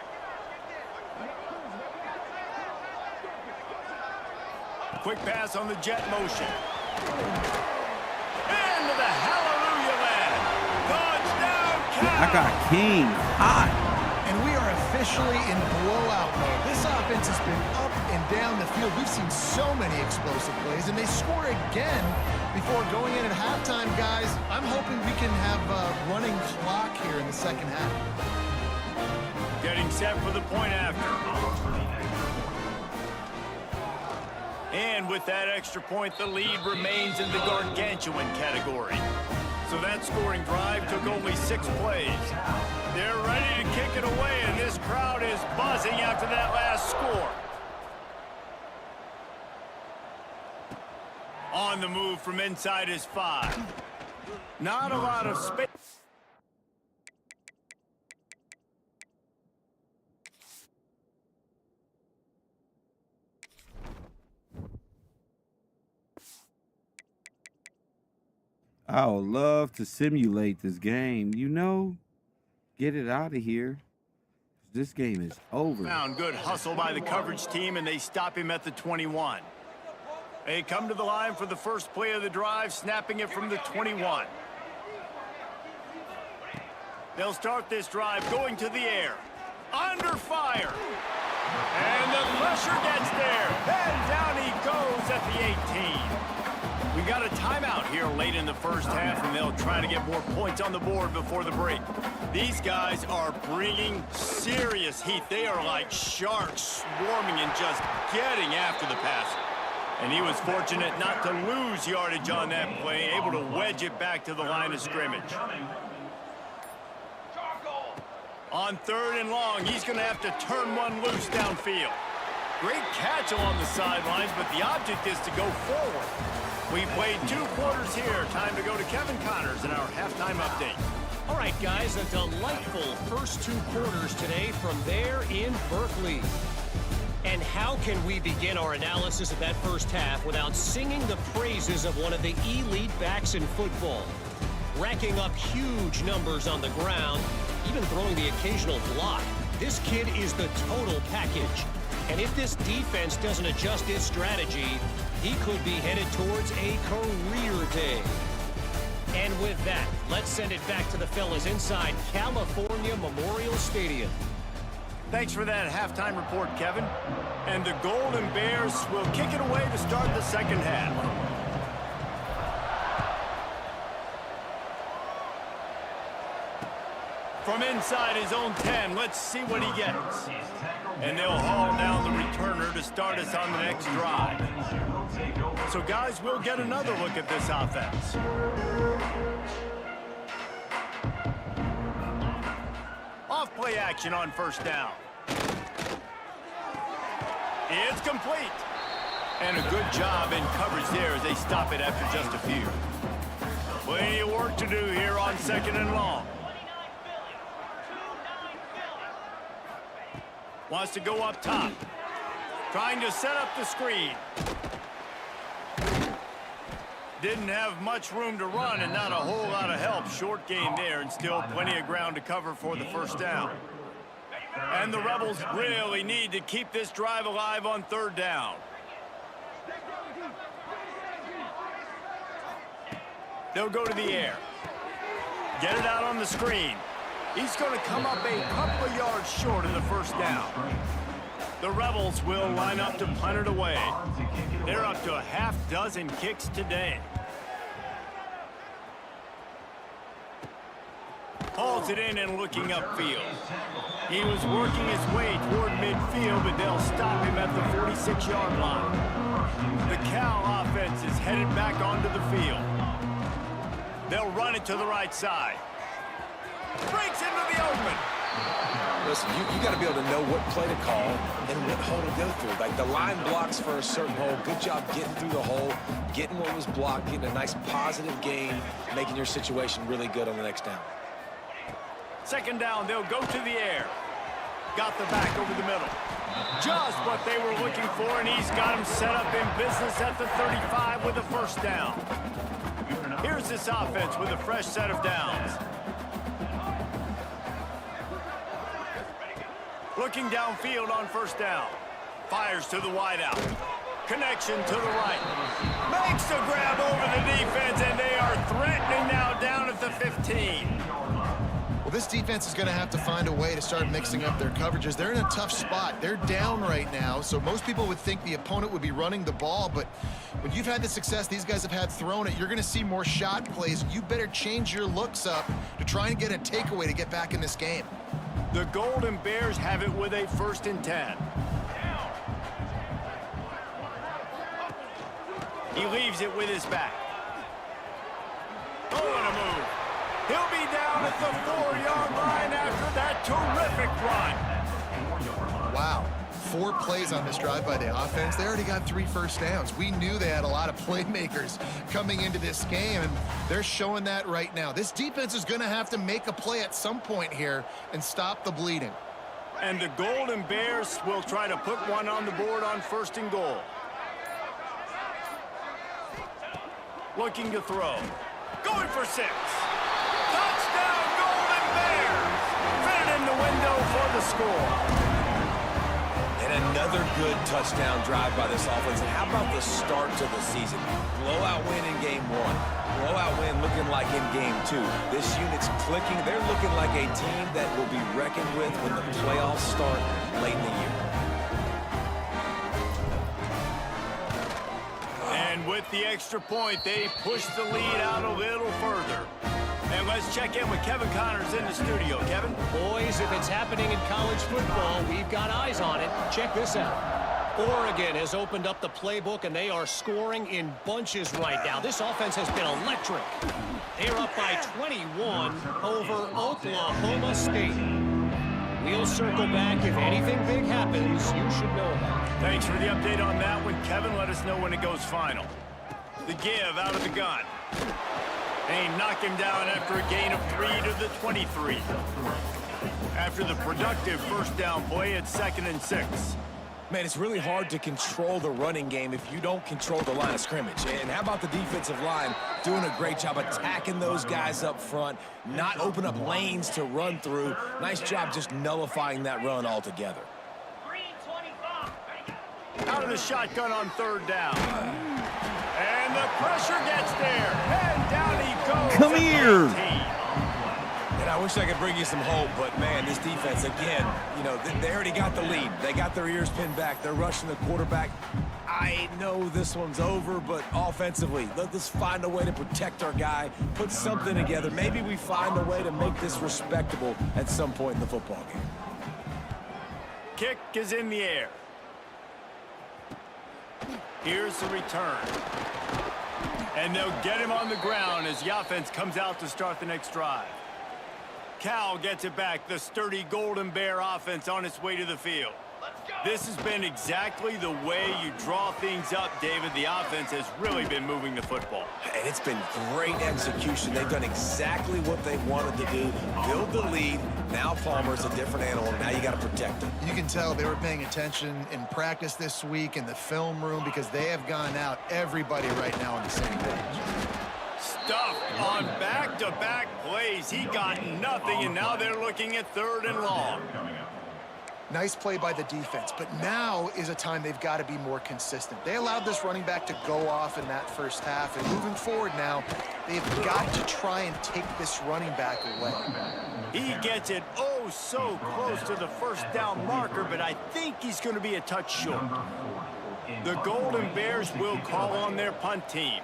Quick pass on the jet motion. Into the hallelujah land. Touchdown, Cow. I got King hot. And we are officially in blowout mode. This offense has been up and down the field. We've seen so many explosive plays, and they score again before going in at halftime, guys. I'm hoping we can have a running clock here in the second half. Getting set for the point after. And with that extra point, the lead remains in the gargantuan category. So that scoring drive took only 6 plays. They're ready to kick it away, and this crowd is buzzing after that last score. On the move from inside his 5. Not a lot of space. I would love to simulate this game, you know? Get it out of here. This game is over. Found good hustle by the coverage team, and they stop him at the 21. They come to the line for the first play of the drive, snapping it from the 21. They'll start this drive going to the air. Under fire. And the pressure gets there. And down he goes at the 18. We got a timeout here late in the first half, and they'll try to get more points on the board before the break. These guys are bringing serious heat. They are like sharks swarming and just getting after the passer. And he was fortunate not to lose yardage on that play, able to wedge it back to the line of scrimmage. On 3rd and long, he's going to have to turn one loose downfield. Great catch along the sidelines, but the object is to go forward. We played 2 quarters here. Time to go to Kevin Connors in our halftime update. All right, guys, a delightful first 2 quarters today from there in Berkeley. And how can we begin our analysis of that first half without singing the praises of one of the elite backs in football? Racking up huge numbers on the ground, even throwing the occasional block. This kid is the total package. And if this defense doesn't adjust its strategy, he could be headed towards a career day. And with that, let's send it back to the fellas inside California Memorial Stadium. Thanks for that halftime report, Kevin. And the Golden Bears will kick it away to start the second half. From inside his own 10, let's see what he gets. And they'll haul down the returner to start us on the next drive. So, guys, we'll get another look at this offense. Off play action on first down. It's complete. And a good job in coverage there as they stop it after just a few. Plenty of work to do here on 2nd and long. Wants to go up top. Trying to set up the screen. didn't have much room to run and not a whole lot of help. Short gain there and still plenty of ground to cover for the first down. And the Rebels really need to keep this drive alive on third down. They'll go to the air. Get it out on the screen. He's going to come up a couple of yards short of the first down. The Rebels will line up to punt it away. They're up to a half dozen kicks today. Hauls it in and looking upfield. He was working his way toward midfield, but they'll stop him at the 46-yard line. The Cal offense is headed back onto the field. They'll run it to the right side. Breaks into the open. Listen, you got to be able to know what play to call and what hole to go through. Like the line blocks for a certain hole. Good job getting through the hole, getting what was blocked, getting a nice positive gain, making your situation really good on the next down. Second down, they'll go to the air. Got the back over the middle. Just what they were looking for, and he's got him set up in business at the 35 with a first down. Here's this offense with a fresh set of downs. Looking downfield on first down. Fires to the wideout. Connection to the right. Makes the grab over the defense, and they are threatening now down at the 15. Well, this defense is going to have to find a way to start mixing up their coverages. They're in a tough spot. They're down right now, so most people would think the opponent would be running the ball, but when you've had the success these guys have had throwing it, you're going to see more shot plays. You better change your looks up to try and get a takeaway to get back in this game. The Golden Bears have it with a 1st and 10. He leaves it with his back. Oh, what a move. He'll be down at the 4-yard line after that terrific run. Wow. 4 plays on this drive by the offense. They already got 3 first downs. We knew they had a lot of playmakers coming into this game, and they're showing that right now. This defense is going to have to make a play at some point here and stop the bleeding. And the Golden Bears will try to put one on the board on 1st and goal. Looking to throw. Going for 6. Touchdown, Golden Bears! Fit it in the window for the score. And another good touchdown drive by this offense. And how about the start to the season? Blowout win in game 1. Blowout win looking like in game 2. This unit's clicking. They're looking like a team that will be reckoned with when the playoffs start late in the year. And with the extra point, they push the lead out a little further. And let's check in with Kevin Connors in the studio. Kevin? Boys, if it's happening in college football, we've got eyes on it. Check this out. Oregon has opened up the playbook, and they are scoring in bunches right now. This offense has been electric. They're up by 21 over Oklahoma State. We'll circle back. If anything big happens, you should know about it. Thanks for the update on that one, Kevin. Let us know when it goes final. The give out of the gun. They knock him down after a gain of 3 to the 23. After the productive first down play, it's 2nd and 6. Man, it's really hard to control the running game if you don't control the line of scrimmage. And how about the defensive line doing a great job attacking those guys up front, not open up lanes to run through. Nice job just nullifying that run altogether. Out of the shotgun on 3rd down. And the pressure gets there. And down he goes. Come here. And I wish I could bring you some hope, but man, this defense, again, you know, they already got the lead. They got their ears pinned back. They're rushing the quarterback. I know this one's over, but offensively, let's find a way to protect our guy, put something together. Maybe we find a way to make this respectable at some point in the football game. Kick is in the air. Here's the return. And they'll get him on the ground as the offense comes out to start the next drive. Cal gets it back, the sturdy Golden Bear offense on its way to the field. This has been exactly the way you draw things up, David. The offense has really been moving the football. And it's been great execution. They've done exactly what they wanted to do. Build the lead. Now Palmer's a different animal. Now you got to protect him. You can tell they were paying attention in practice this week in the film room because they have gone out, everybody right now on the same page. stuffed on back-to-back plays. He got nothing, and now they're looking at 3rd and long. Nice play by the defense, but now is a time they've got to be more consistent. They allowed this running back to go off in that first half, and moving forward now, they've got to try and take this running back away. He gets it oh so close to the first down marker, but I think he's going to be a touch short. The Golden Bears will call on their punt team.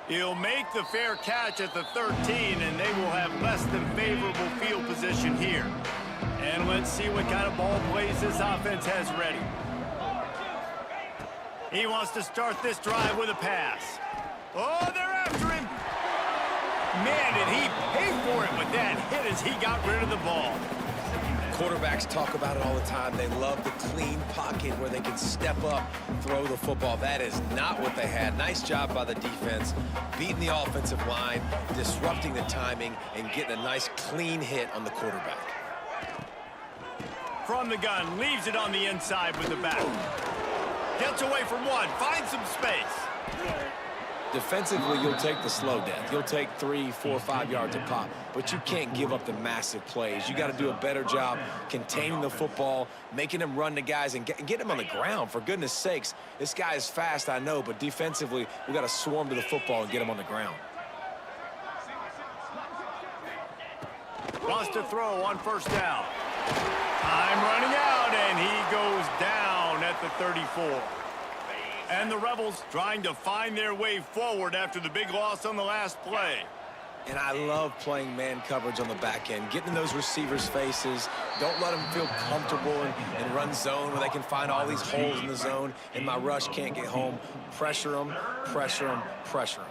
He'll make the fair catch at the 13, and they will have less than favorable field position here. And let's see what kind of ball plays this offense has ready. He wants to start this drive with a pass. Oh, they're after him. Man, did he pay for it with that hit as he got rid of the ball. Quarterbacks talk about it all the time. They love the clean pocket where they can step up, throw the football. That is not what they had. Nice job by the defense, beating the offensive line, disrupting the timing, and getting a nice clean hit on the quarterback. From the gun, leaves it on the inside with the back. Gets away from one, finds some space. Defensively, you'll take the slow death. You'll take 3, 4, 5 yards a pop, but you can't give up the massive plays. You got to do a better job containing the football, making them run the guys, and get them on the ground. For goodness sakes, this guy is fast, I know, but defensively, we got to swarm to the football and get him on the ground. Wants to throw on 1st down. Time running out, and he goes down at the 34. And the Rebels trying to find their way forward after the big loss on the last play. And I love playing man coverage on the back end, getting in those receivers' faces. Don't let them feel comfortable and run zone where they can find all these holes in the zone, and my rush can't get home. Pressure them, pressure them, pressure them.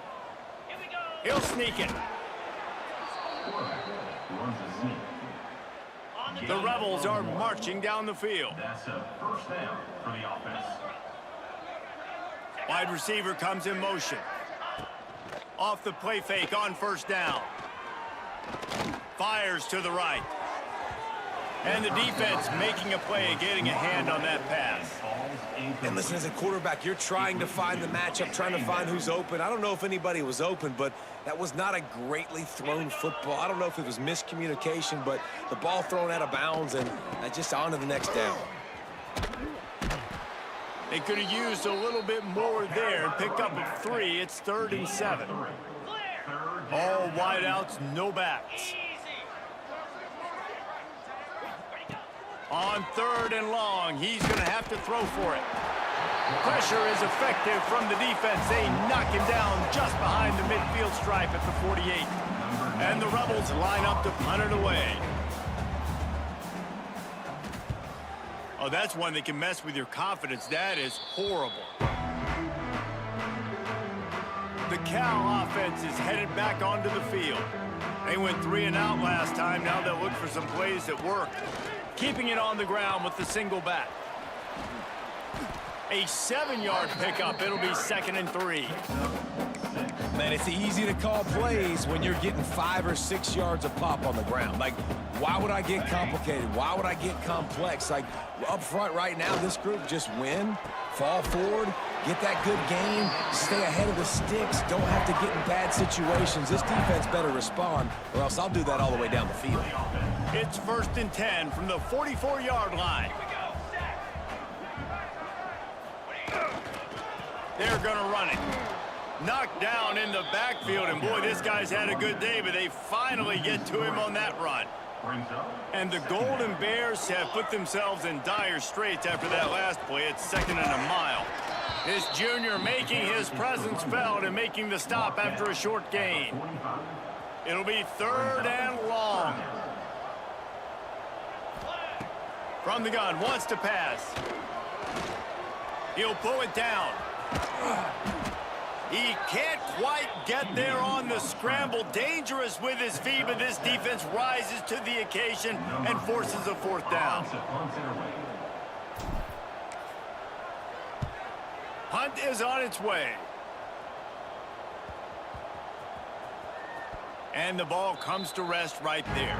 He'll sneak it. The Rebels are marching down the field. That's a 1st down for the offense. Wide receiver comes in motion. Off the play fake on 1st down. Fires to the right. And the defense making a play, getting a hand on that pass. And listen, as a quarterback, you're trying to find the matchup, trying to find who's open. I don't know if anybody was open, but that was not a greatly thrown football. I don't know if it was miscommunication, but the ball thrown out of bounds and just on to the next down. They could have used a little bit more there and picked up a 3. It's 3rd and 7. All wideouts, no backs. On 3rd and long, he's going to have to throw for it. Pressure is effective from the defense. They knock him down just behind the midfield stripe at the 48. And the Rebels line up to punt it away. Oh, that's one that can mess with your confidence. That is horrible. The Cal offense is headed back onto the field. They went 3 and out last time. Now they'll look for some plays that work. Keeping it on the ground with the single back. A 7-yard pickup. It'll be 2nd and 3. Man, it's easy to call plays when you're getting 5 or 6 yards a pop on the ground. Like, why would I get complicated? Why would I get complex? Like, up front right now, this group just win, fall forward, get that good game, stay ahead of the sticks, don't have to get in bad situations. This defense better respond, or else I'll do that all the way down the field. It's 1st and 10 from the 44-yard line. They're going to run it. Knocked down in the backfield, and boy, this guy's had a good day, but they finally get to him on that run. And the Golden Bears have put themselves in dire straits after that last play. It's 2nd and a mile. This junior making his presence felt and making the stop after a short gain. It'll be 3rd and long. From the gun, wants to pass. He'll pull it down. He can't quite get there on the scramble. Dangerous with his feet, but this defense rises to the occasion and forces a 4th down. Punt is on its way. And the ball comes to rest right there.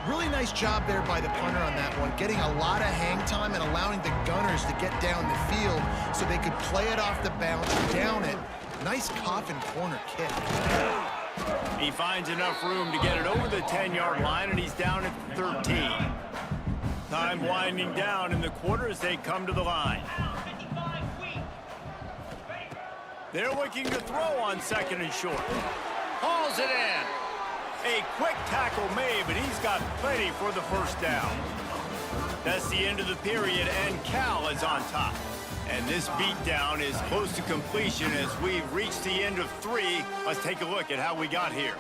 Really nice job there by the punter on that one, getting a lot of hang time and allowing the gunners to get down the field so they could play it off the bounce, down it. Nice coffin corner kick. He finds enough room to get it over the 10-yard line, and he's down at 13. Time winding down in the quarter as they come to the line. They're looking to throw on 2nd and short. Hauls it in. A quick tackle made, but he's got plenty for the first down. That's the end of the period, and Cal is on top. And this beatdown is close to completion as we've reached the end of 3. Let's take a look at how we got here.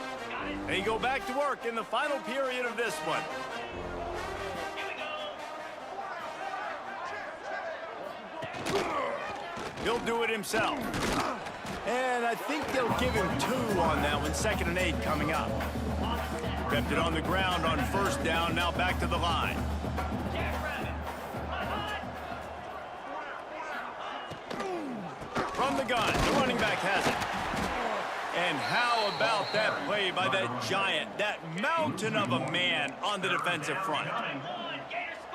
They go back to work in the final period of this one. He'll do it himself. And I think they'll give him 2 on that one. 2nd and 8 coming up. Kept it on the ground on 1st down. Now back to the line. From the gun, the running back has it. And how about that play by that giant, that mountain of a man on the defensive front?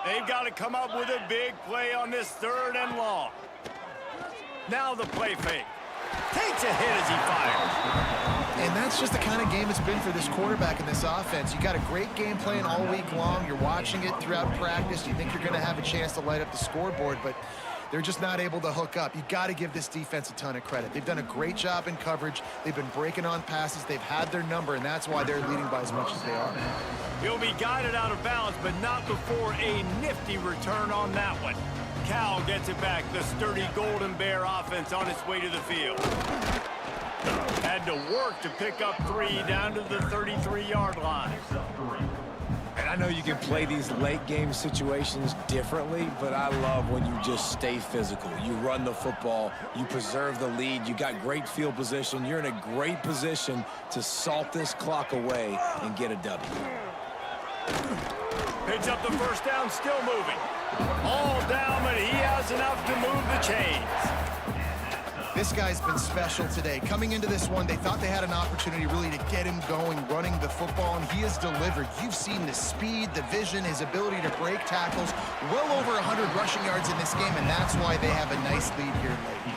They've got to come up with a big play on this 3rd and long. Now the play fake. Takes a hit as he fires. And that's just the kind of game it's been for this quarterback in this offense. You got a great game plan all week long. You're watching it throughout practice. You think you're going to have a chance to light up the scoreboard, but they're just not able to hook up. You got to give this defense a ton of credit. They've done a great job in coverage. They've been breaking on passes. They've had their number, and that's why they're leading by as much as they are. He'll be guided out of bounds, but not before a nifty return on that one. Cal gets it back. The sturdy Golden Bear offense on its way to the field. Had to work to pick up 3 down to the 33-yard line. And I know you can play these late game situations differently, but I love when you just stay physical. You run the football, you preserve the lead, you got great field position, you're in a great position to salt this clock away and get a W. Picks up the 1st down, still moving. All down, but he has enough to move the chains. This guy's been special today. Coming into this one, they thought they had an opportunity really to get him going, running the football, and he has delivered. You've seen the speed, the vision, his ability to break tackles. Well over 100 rushing yards in this game, and that's why they have a nice lead here late.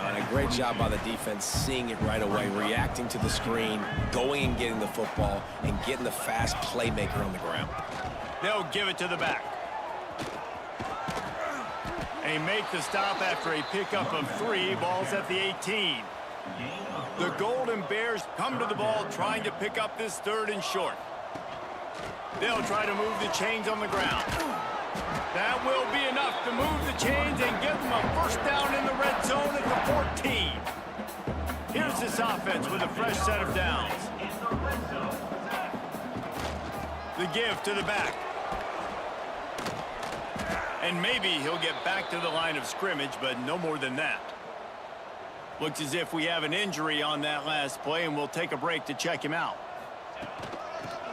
And a great job by the defense seeing it right away, reacting to the screen, going and getting the football, and getting the fast playmaker on the ground. They'll give it to the back. They make the stop after a pickup of 3. Ball's at the 18. The Golden Bears come to the ball trying to pick up this 3rd and short. They'll try to move the chains on the ground. That will be enough to move the chains and give them a 1st down in the red zone at the 14. Here's this offense with a fresh set of downs. The give to the back. And maybe he'll get back to the line of scrimmage, but no more than that. Looks as if we have an injury on that last play, and we'll take a break to check him out.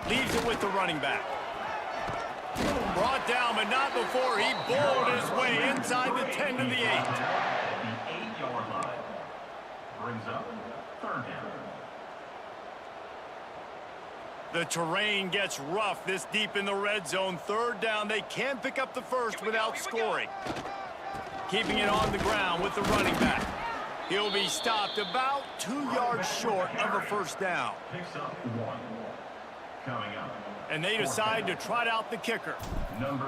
Leaves it with the running back. Brought down, but not before he bowled his way inside the 10 to the 8. The 8-yard line. Brings up 3rd down. The terrain gets rough this deep in the red zone. 3rd down. They can pick up the 1st without scoring. Keeping it on the ground with the running back. He'll be stopped about 2 yards short of a 1st down. Picks up 1. Coming up. And they decide to trot out the kicker.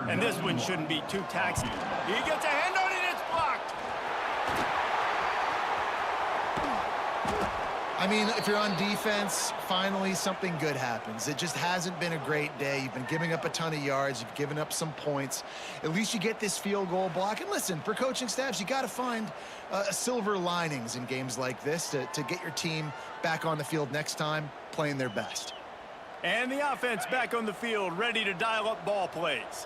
And this one shouldn't be too taxing. He gets a hand on it. It's blocked. I mean, if you're on defense, finally something good happens. It just hasn't been a great day. You've been giving up a ton of yards. You've given up some points. At least you get this field goal block. And listen, for coaching staffs, you got to find silver linings in games like this to get your team back on the field next time playing their best. And the offense back on the field, ready to dial up ball plays.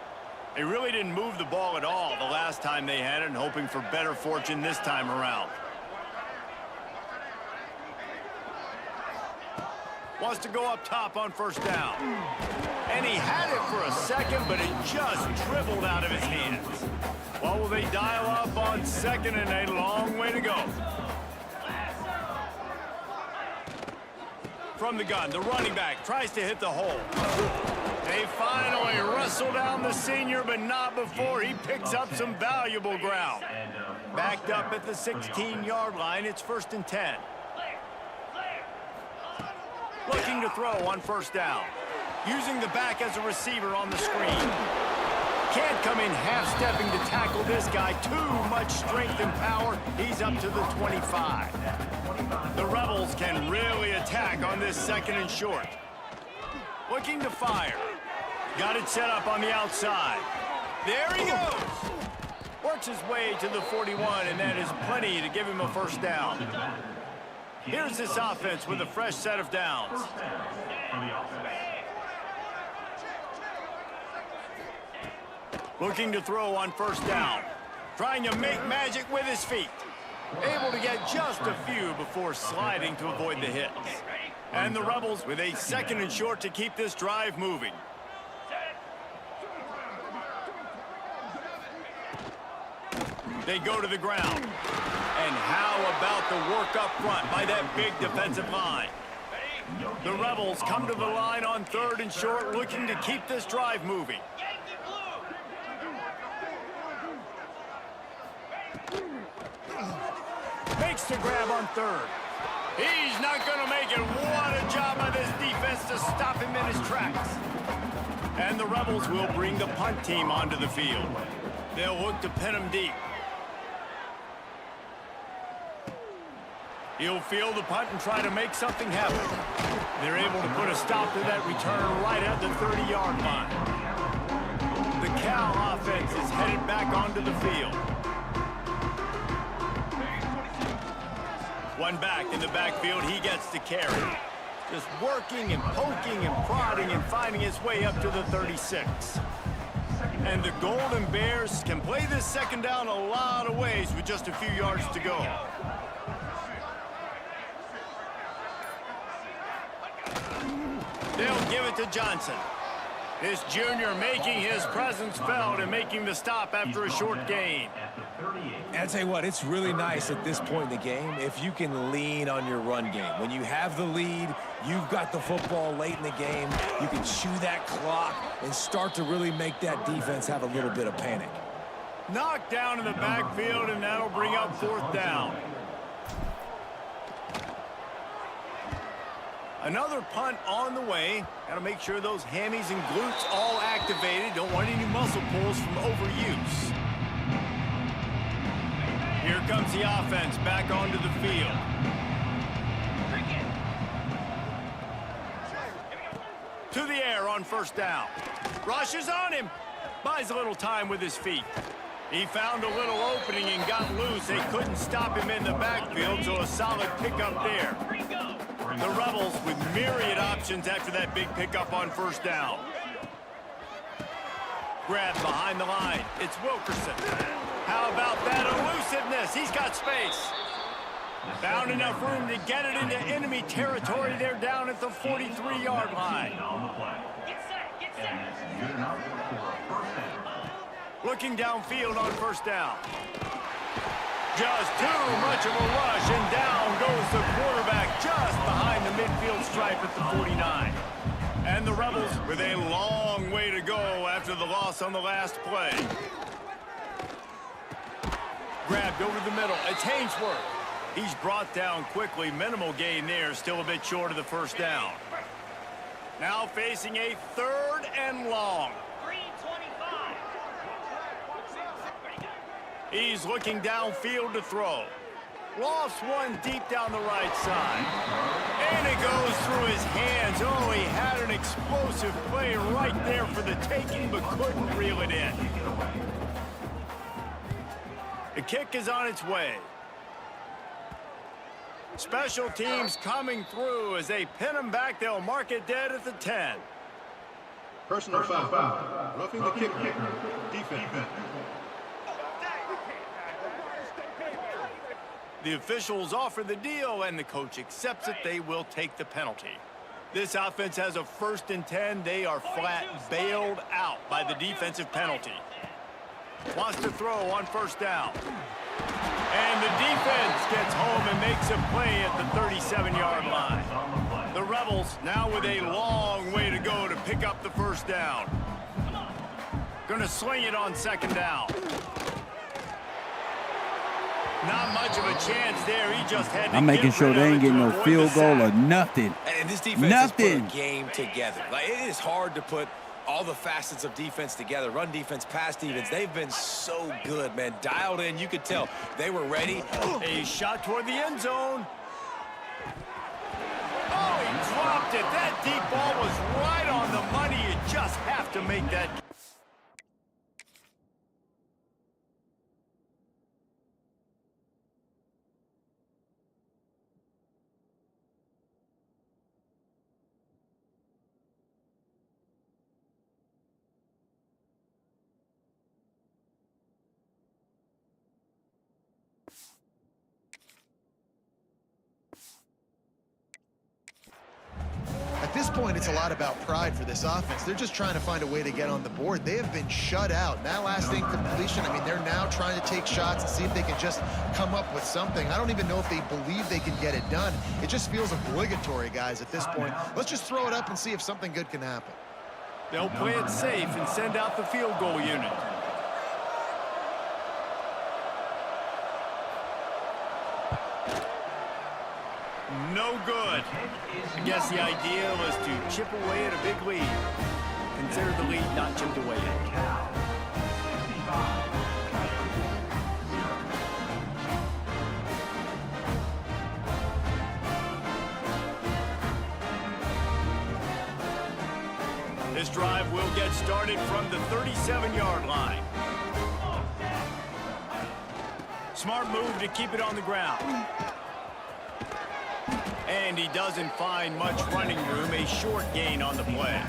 They really didn't move the ball at all the last time they had it, and hoping for better fortune this time around. Wants to go up top on 1st down. And he had it for a second, but it just dribbled out of his hands. Well, will they dial up on 2nd and 8? Long way to go. From the gun, the running back tries to hit the hole. They finally wrestle down the senior, but not before he picks up some valuable ground. Backed up at the 16-yard line, it's 1st and 10. Looking to throw on 1st down. Using the back as a receiver on the screen. Can't come in half-stepping to tackle this guy. Too much strength and power. He's up to the 25. The Rebels can really attack on this 2nd and short. Looking to fire. Got it set up on the outside. There he goes. Works his way to the 41, and that is plenty to give him a 1st down. Here's this offense with a fresh set of downs. Looking to throw on 1st down. Trying to make magic with his feet. Able to get just a few before sliding to avoid the hits. And the Rebels with a 2nd and short to keep this drive moving. They go to the ground. And how about the work up front by that big defensive line? The Rebels come to the line on 3rd and short, looking to keep this drive moving. Makes the grab on 3rd. He's not going to make it. What a job by this defense to stop him in his tracks. And the Rebels will bring the punt team onto the field. They'll look to pin him deep. He'll field the punt and try to make something happen. They're able to put a stop to that return right at the 30-yard line. The Cal offense is headed back onto the field. One back in the backfield, he gets to carry. Just working and poking and prodding and finding his way up to the 36. And the Golden Bears can play this 2nd down a lot of ways with just a few yards to go. They'll give it to Johnson. This junior making his presence felt and making the stop after a short gain. And I'll tell you what, it's really nice at this point in the game if you can lean on your run game. When you have the lead, you've got the football late in the game, you can chew that clock and start to really make that defense have a little bit of panic. Knocked down in the backfield, and that'll bring up 4th down. Another punt on the way. Got to make sure those hammies and glutes all activated. Don't want any muscle pulls from overuse. Here comes the offense back onto the field. To the air on 1st down. Rushes on him. Buys a little time with his feet. He found a little opening and got loose. They couldn't stop him in the backfield, so a solid pickup there. The Rebels with myriad options after that big pickup on 1st down. Grab behind the line. It's Wilkerson. How about that elusiveness? He's got space. Found enough room to get it into enemy territory. They're down at the 43-yard line. Looking downfield on 1st down. Just too much of a rush, and down goes the quarterback just behind the midfield stripe at the 49. And the Rebels with a long way to go after the loss on the last play. Grabbed over the middle. It's Hainsworth. He's brought down quickly. Minimal gain there, still a bit short of the 1st down. Now facing a 3rd and long. He's looking downfield to throw. Lofts one deep down the right side. And it goes through his hands. Oh, he had an explosive play right there for the taking, but couldn't reel it in. The kick is on its way. Special teams coming through as they pin him back. They'll mark it dead at the 10. Personal foul. Roughing the kicker. Defense. The officials offer the deal, and the coach accepts it. They will take the penalty. This offense has a 1st and 10. They are flat bailed out by the defensive penalty. Wants to throw on 1st down. And the defense gets home and makes a play at the 37-yard line. The Rebels Rebels now with a long way to go to pick up the first down. Gonna sling it on second down. Not much of a chance there. He just had to I'm making sure they ain't getting no field goal or nothing. And this defense has put a game together. Like, it is hard to put all the facets of defense together. Run defense, pass defense. They've been so good, man. Dialed in. You could tell they were ready. A shot toward the end zone. Oh, he dropped it. That deep ball was right on the money. You just have to make that. At this point, it's a lot about pride for this offense. They're just trying to find a way to get on the board. They have been shut out. And that last incompletion, I mean, they're now trying to take shots and see if they can just come up with something. I don't even know if they believe they can get it done. It just feels obligatory, guys, at this point. Let's just throw it up and see if something good can happen. They'll play it safe and send out the field goal unit. No good. I guess the idea was to chip away at a big lead. Consider the lead not chipped away yet. This drive will get started from the 37-yard line. Smart move to keep it on the ground. And he doesn't find much running room, a short gain on the play.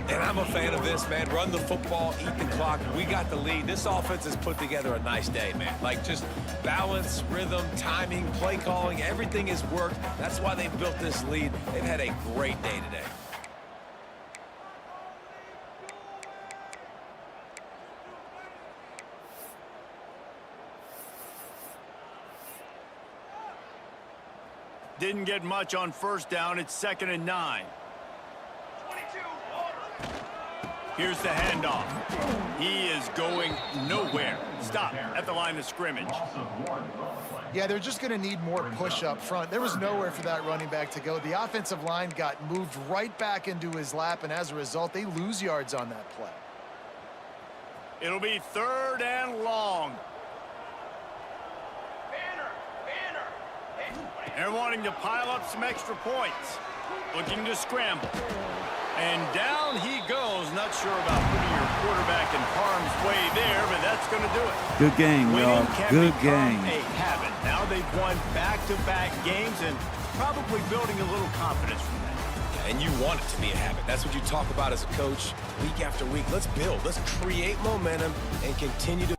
And I'm a fan of this, man. Run the football, eat the clock. We got the lead. This offense has put together a nice day, man. Like, just balance, rhythm, timing, play calling, everything has worked. That's why they built this lead. They've had a great day today. Didn't get much on first down. It's 2nd and 9. Here's the handoff. He is going nowhere. Stop at the line of scrimmage. Yeah, they're just going to need more push up front. There was nowhere for that running back to go. The offensive line got moved right back into his lap, and as a result, they lose yards on that play. It'll be 3rd and long. They're wanting to pile up some extra points. Looking to scramble. And down he goes. Not sure about putting your quarterback in harm's way there, but that's going to do it. Good game, y'all. Good game. A habit. Now they've won back-to-back games and probably building a little confidence from that. And you want it to be a habit. That's what you talk about as a coach week after week. Let's build. Let's create momentum and continue to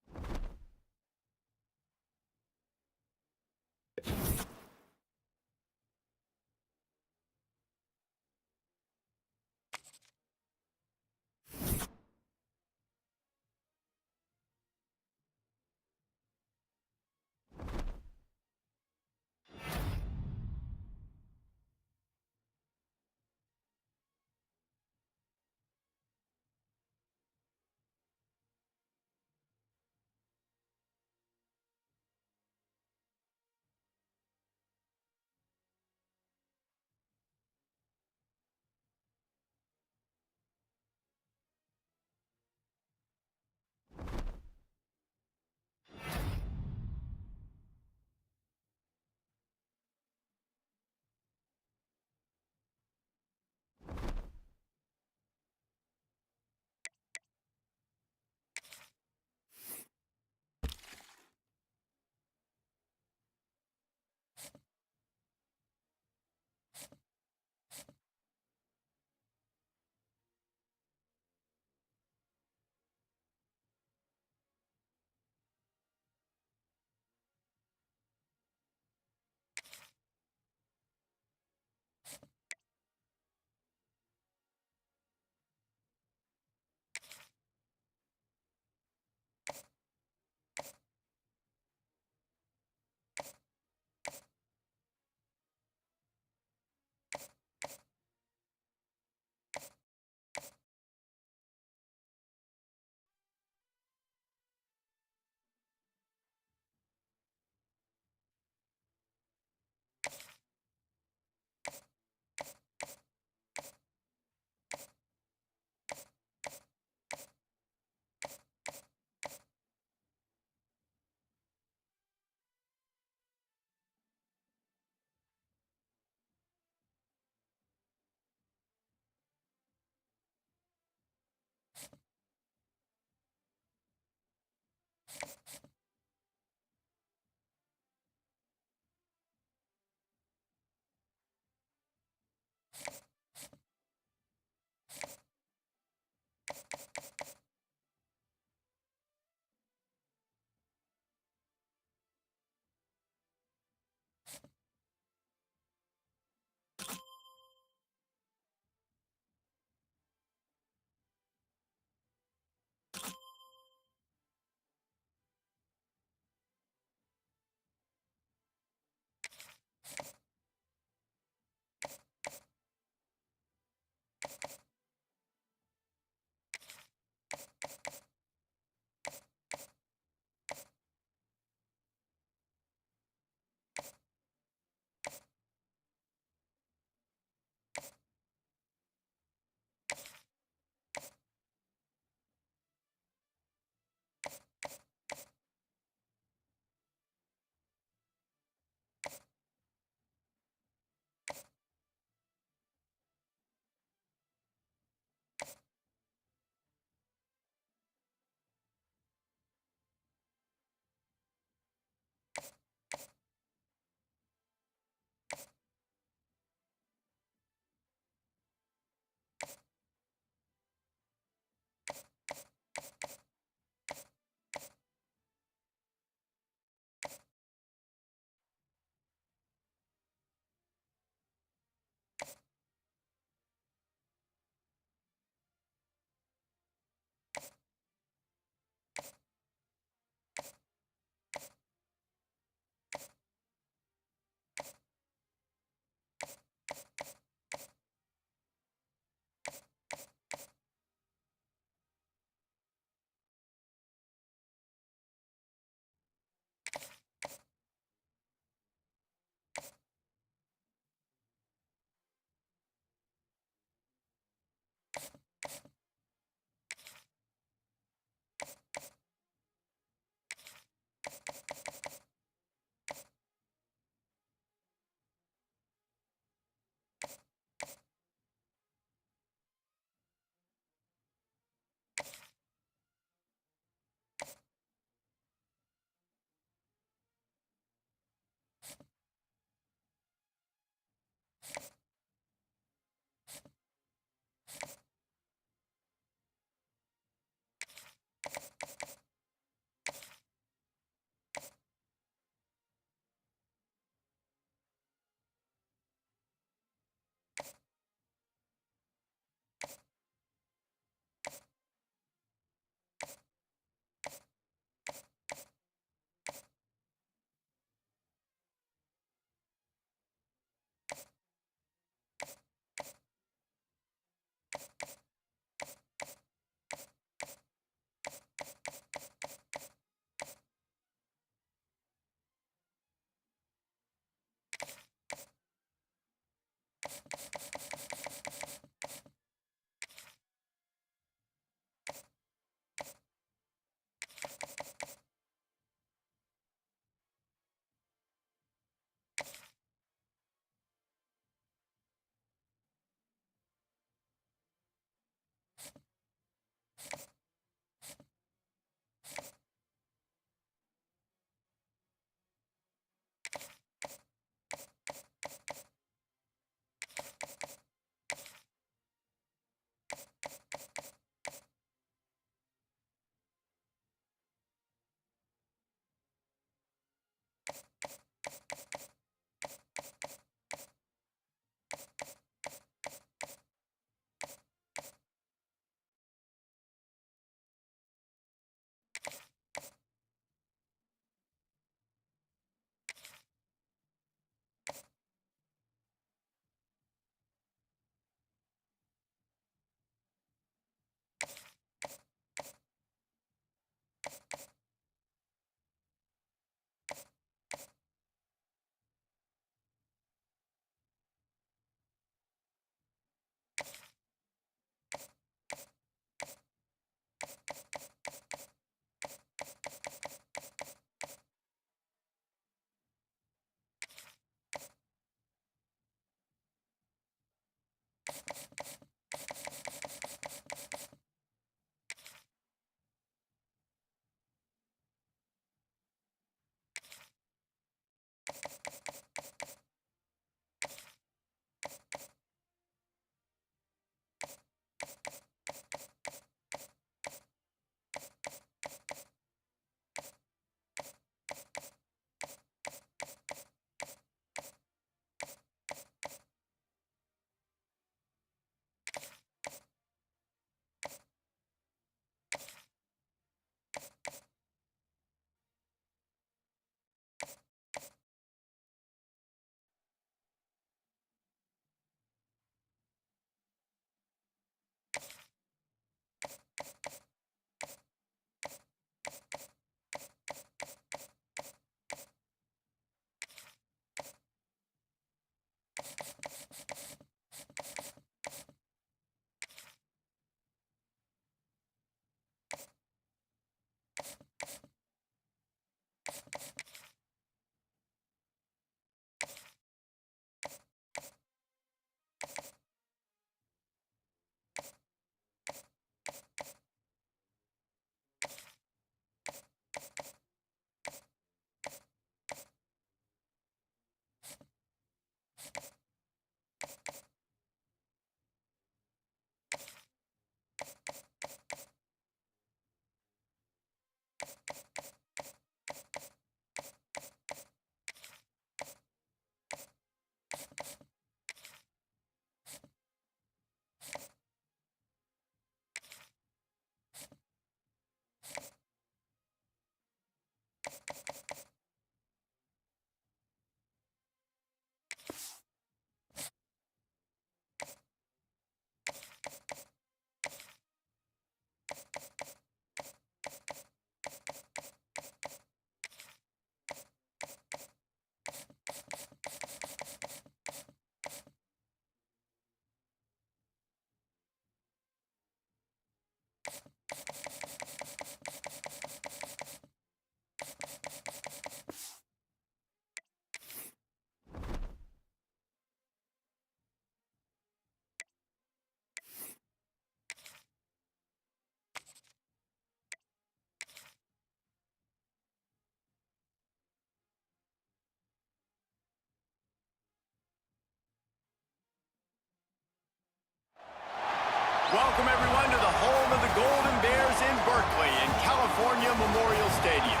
Welcome, everyone, to the home of the Golden Bears in Berkeley in California Memorial Stadium.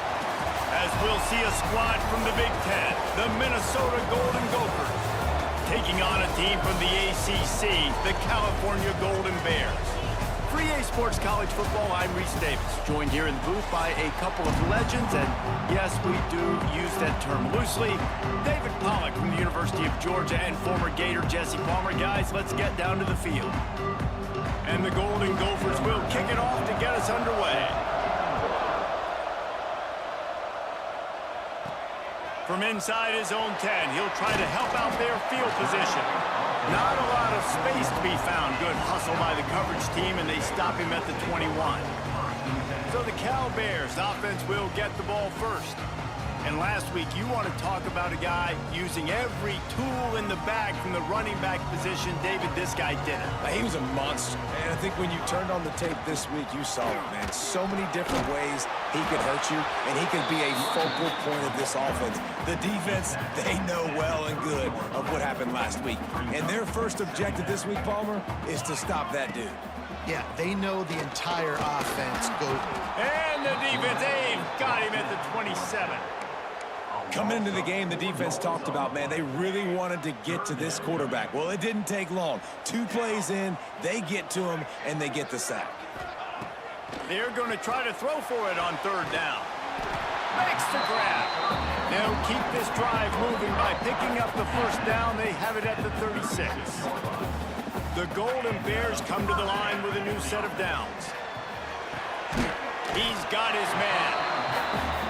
As we'll see a squad from the Big Ten, the Minnesota Golden Gophers, taking on a team from the ACC, the California Golden Bears. For EA Sports College Football, I'm Reese Davis, joined here in the booth by a couple of legends, and yes, we do use that term loosely. David Pollack from the University of Georgia and former Gator Jesse Palmer. Guys, let's get down to the field. And the Golden Gophers will kick it off to get us underway. From inside his own 10, he'll try to help out their field position. Not a lot of space to be found. Good hustle by the coverage team, and they stop him at the 21. So the Cal Bears offense will get the ball first. And last week, you want to talk about a guy using every tool in the bag from the running back position. David, this guy did it. He was a monster. And I think when you turned on the tape this week, you saw it, man. So many different ways he could hurt you, and he could be a focal point of this offense. The defense, they know well and good of what happened last week. And their first objective this week, Palmer, is to stop that dude. Yeah, they know the entire offense goes. And the defense, they've got him at the 27. Coming into the game, the defense talked about, man, they really wanted to get to this quarterback. Well, it didn't take long. 2 plays in, they get to him, and they get the sack. They're going to try to throw for it on 3rd down. Makes the grab. They'll keep this drive moving by picking up the 1st down. They have it at the 36. The Golden Bears come to the line with a new set of downs. He's got his man.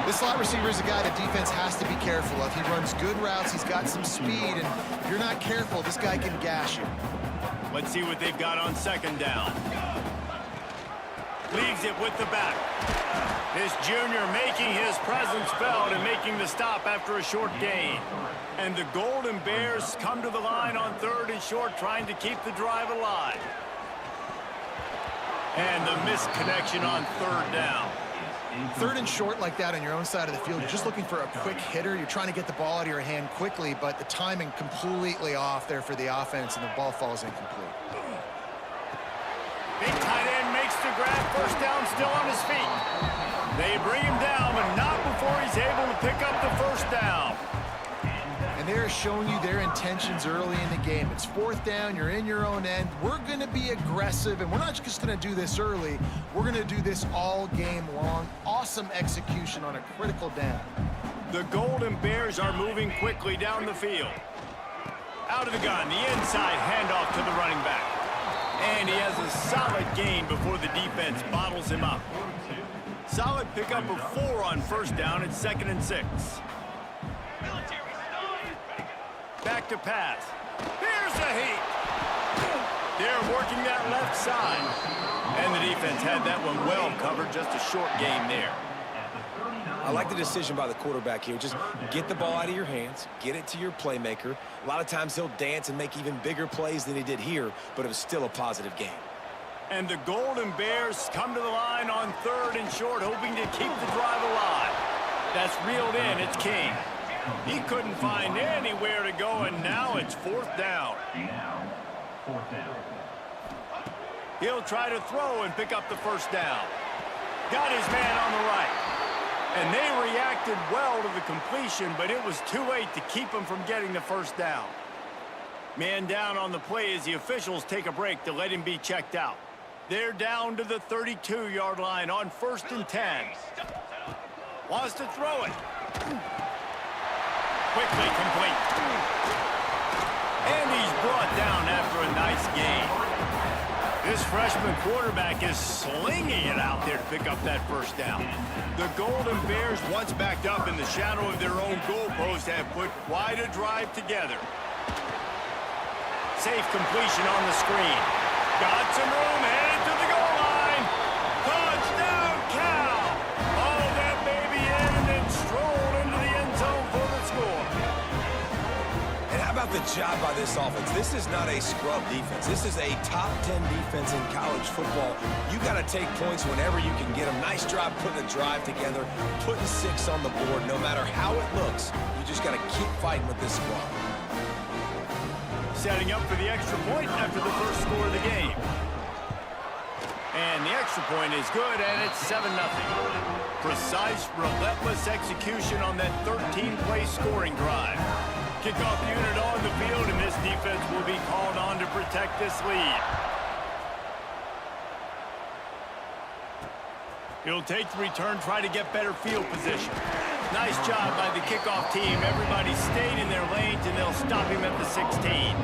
This slot receiver is a guy the defense has to be careful of. He runs good routes. He's got some speed, and if you're not careful, this guy can gash you. Let's see what they've got on 2nd down. Leaves it with the back. This junior making his presence felt and making the stop after a short gain. And the Golden Bears come to the line on 3rd and short, trying to keep the drive alive. And the missed connection on 3rd down. 3rd and short like that on your own side of the field, you're just looking for a quick hitter. You're trying to get the ball out of your hand quickly, but the timing completely off there for the offense, and the ball falls incomplete. Big tight end makes the grab. 1st down, still on his feet. They bring him down, but not before he's able to pick up the 1st down. And they're showing you their intentions early in the game. It's 4th down, you're in your own end. We're going to be aggressive, and we're not just going to do this early. We're going to do this all game long. Awesome execution on a critical down. The Golden Bears are moving quickly down the field. Out of the gun, the inside handoff to the running back. And he has a solid gain before the defense bottles him up. Solid pickup of 4 on 1st down at 2nd and 6. Back to pass. Here's the heat. They're working that left side. And the defense had that one well covered. Just a short gain there. I like the decision by the quarterback here. Just get the ball out of your hands, get it to your playmaker. A lot of times he'll dance and make even bigger plays than he did here, but it was still a positive game. And the Golden Bears come to the line on 3rd and short, hoping to keep the drive alive. That's reeled in. It's King. He couldn't find anywhere to go, and now it's 4th down. Now, 4th down. He'll try to throw and pick up the 1st down. Got his man on the right. And they reacted well to the completion, but it was too late to keep him from getting the 1st down. Man down on the play as the officials take a break to let him be checked out. They're down to the 32-yard line on 1st and 10. Wants to throw it. Quickly complete. And he's brought down after a nice gain. This freshman quarterback is slinging it out there to pick up that 1st down. The Golden Bears, once backed up in the shadow of their own goalpost, have put quite a drive together. Safe completion on the screen. Got some room, headed to the goal line. Touchdown, Cal! Hauled that baby in and then strolled into the end zone for the score. And how about the job by this offense? This is not a scrub defense. This is a top 10 defense in college football. You got to take points whenever you can get them. Nice job putting a drive together, putting 6 on the board. No matter how it looks, you just got to keep fighting with this squad. Setting up for the extra point after the first score of the game. And the extra point is good, and it's 7-0. Precise, relentless execution on that 13-play scoring drive. Kickoff unit on the field, and this defense will be called on to protect this lead. He'll take the return, try to get better field position. Nice job by the kickoff team. Everybody stayed in their lanes, and they'll stop him at the 16.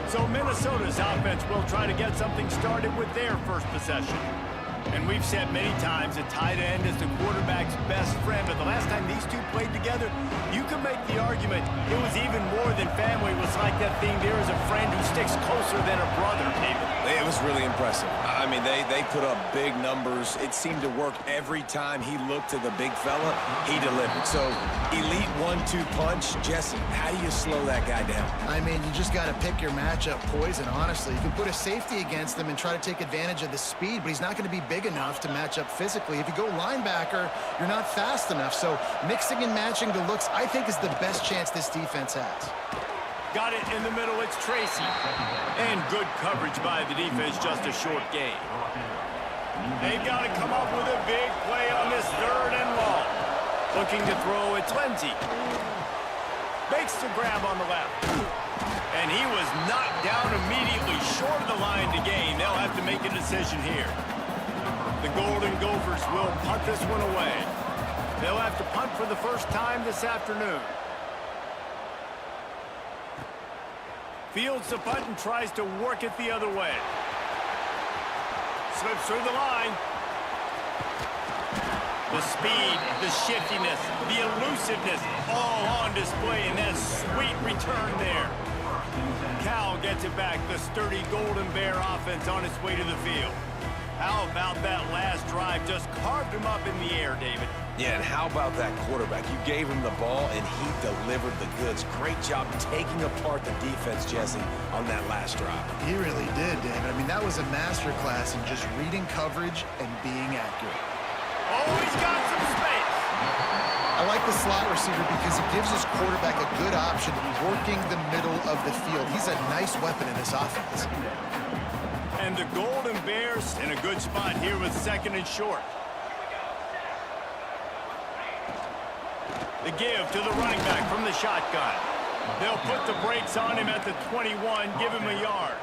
So Minnesota's offense will try to get something started with their first possession. And we've said many times a tight end is the quarterback's best friend, but the last time these two played together, you can make the argument it was even more than family. It was like that thing there is a friend who sticks closer than a brother, David. It was really impressive. I mean, they put up big numbers. It seemed to work every time he looked to the big fella. He delivered. So, elite 1-2 punch. Jesse, how do you slow that guy down? I mean, you just got to pick your matchup poison, honestly. You can put a safety against him and try to take advantage of the speed, but he's not going to be big enough to match up physically. If you go linebacker, you're not fast enough. So, mixing and matching the looks, I think, is the best chance this defense has. Got it in the middle, it's Tracy. And good coverage by the defense, just a short gain. They've got to come up with a big play on this 3rd and long. Looking to throw, it's Lindsey. Makes the grab on the left. And he was knocked down immediately short of the line to gain. They'll have to make a decision here. The Golden Gophers will punt this one away. They'll have to punt for the first time this afternoon. Fields the punt and tries to work it the other way. Slips through the line. The speed, the shiftiness, the elusiveness, all on display in that sweet return there. Cal gets it back. The sturdy Golden Bear offense on its way to the field. How about that last drive? Just carved him up in the air, David. Yeah, and how about that quarterback? You gave him the ball, and he delivered the goods. Great job taking apart the defense, Jesse, on that last drive. He really did, David. I mean, that was a masterclass in just reading coverage and being accurate. Oh, he's got some space. I like the slot receiver because it gives his quarterback a good option working the middle of the field. He's a nice weapon in this offense. And the Golden Bears in a good spot here with 2nd and short. The give to the running back from the shotgun. They'll put the brakes on him at the 21, give him a yard.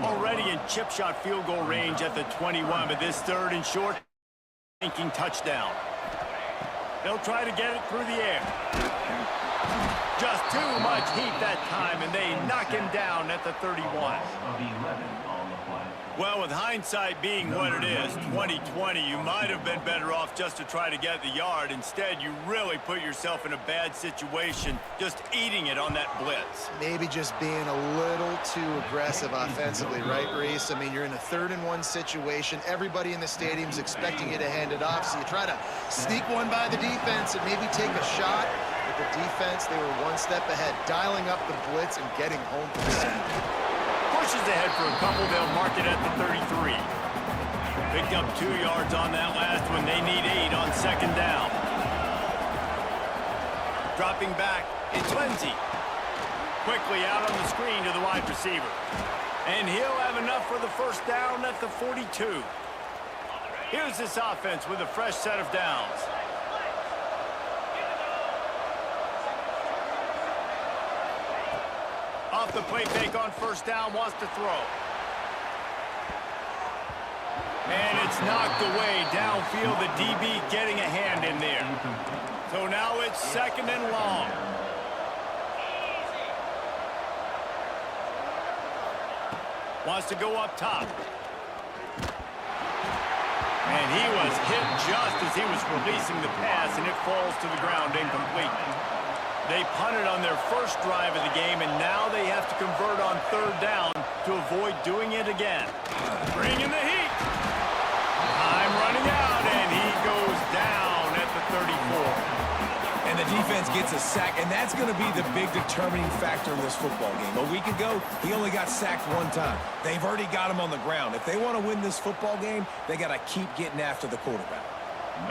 Already in chip shot field goal range at the 21, but this 3rd and short, thinking touchdown. They'll try to get it through the air. Just too much heat that time, and they knock him down at the 31. Well, with hindsight being what it is, 2020, you might have been better off just to try to get the yard. Instead, you really put yourself in a bad situation just eating it on that blitz. Maybe just being a little too aggressive offensively, right, Reese? I mean, you're in a 3rd and 1 situation. Everybody in the stadium's expecting you to hand it off, so you try to sneak one by the defense and maybe take a shot. But the defense, they were one step ahead, dialing up the blitz and getting home for the sack. Pushes ahead for a couple, they'll mark it at the 33. Picked up 2 yards on that last one. They need 8 on 2nd down. Dropping back, it's Lindsey. Quickly out on the screen to the wide receiver. And he'll have enough for the 1st down at the 42. Here's this offense with a fresh set of downs. Off the play fake on 1st down, wants to throw. And it's knocked away downfield. The DB getting a hand in there. So now it's 2nd and long. Wants to go up top. And he was hit just as he was releasing the pass, and it falls to the ground incomplete. They punted on their first drive of the game, and now they have to convert on 3rd down to avoid doing it again. Bringing the heat. Time running out, and he goes down at the 34. And the defense gets a sack, and that's going to be the big determining factor in this football game. A week ago, he only got sacked 1 time. They've already got him on the ground. If they want to win this football game, they got to keep getting after the quarterback.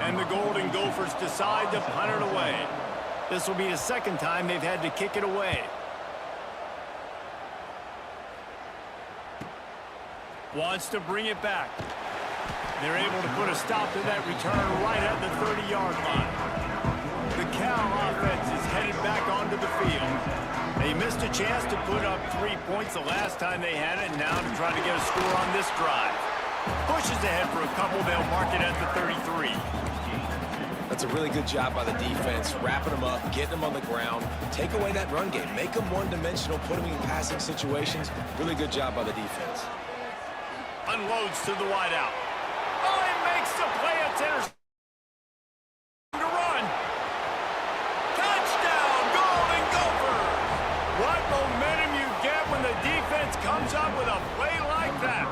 And the Golden Gophers decide to punt it away. This will be the 2nd time they've had to kick it away. Wants to bring it back. They're able to put a stop to that return right at the 30-yard line. The Cal offense is headed back onto the field. They missed a chance to put up 3 points the last time they had it, and now to try to get a score on this drive. Pushes ahead for a couple. They'll mark it at the 33. That's a really good job by the defense, wrapping them up, getting them on the ground, take away that run game, make them one-dimensional, put them in passing situations. Really good job by the defense. Unloads to the wideout. Oh, he makes the play. It's intercepted. To run. Touchdown, Golden Gophers. What momentum you get when the defense comes up with a play like that.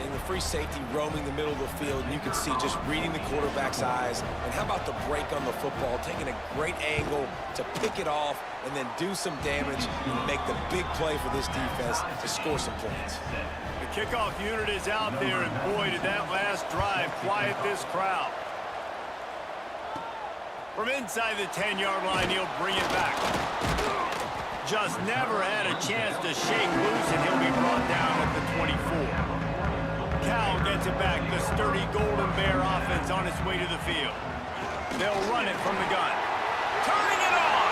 And the free safety roaming the middle of the field, and you can see just reading the quarterback's eyes. And how about the break on the football, taking a great angle to pick it off and then do some damage and make the big play for this defense to score some points. The kickoff unit is out there, and boy, did that last drive quiet this crowd. From inside the 10-yard line, he'll bring it back. Just never had a chance to shake loose, and he'll be brought down at the 24. Cal gets it back. The sturdy Golden Bear offense on its way to the field. They'll run it from the gun. Turning it on.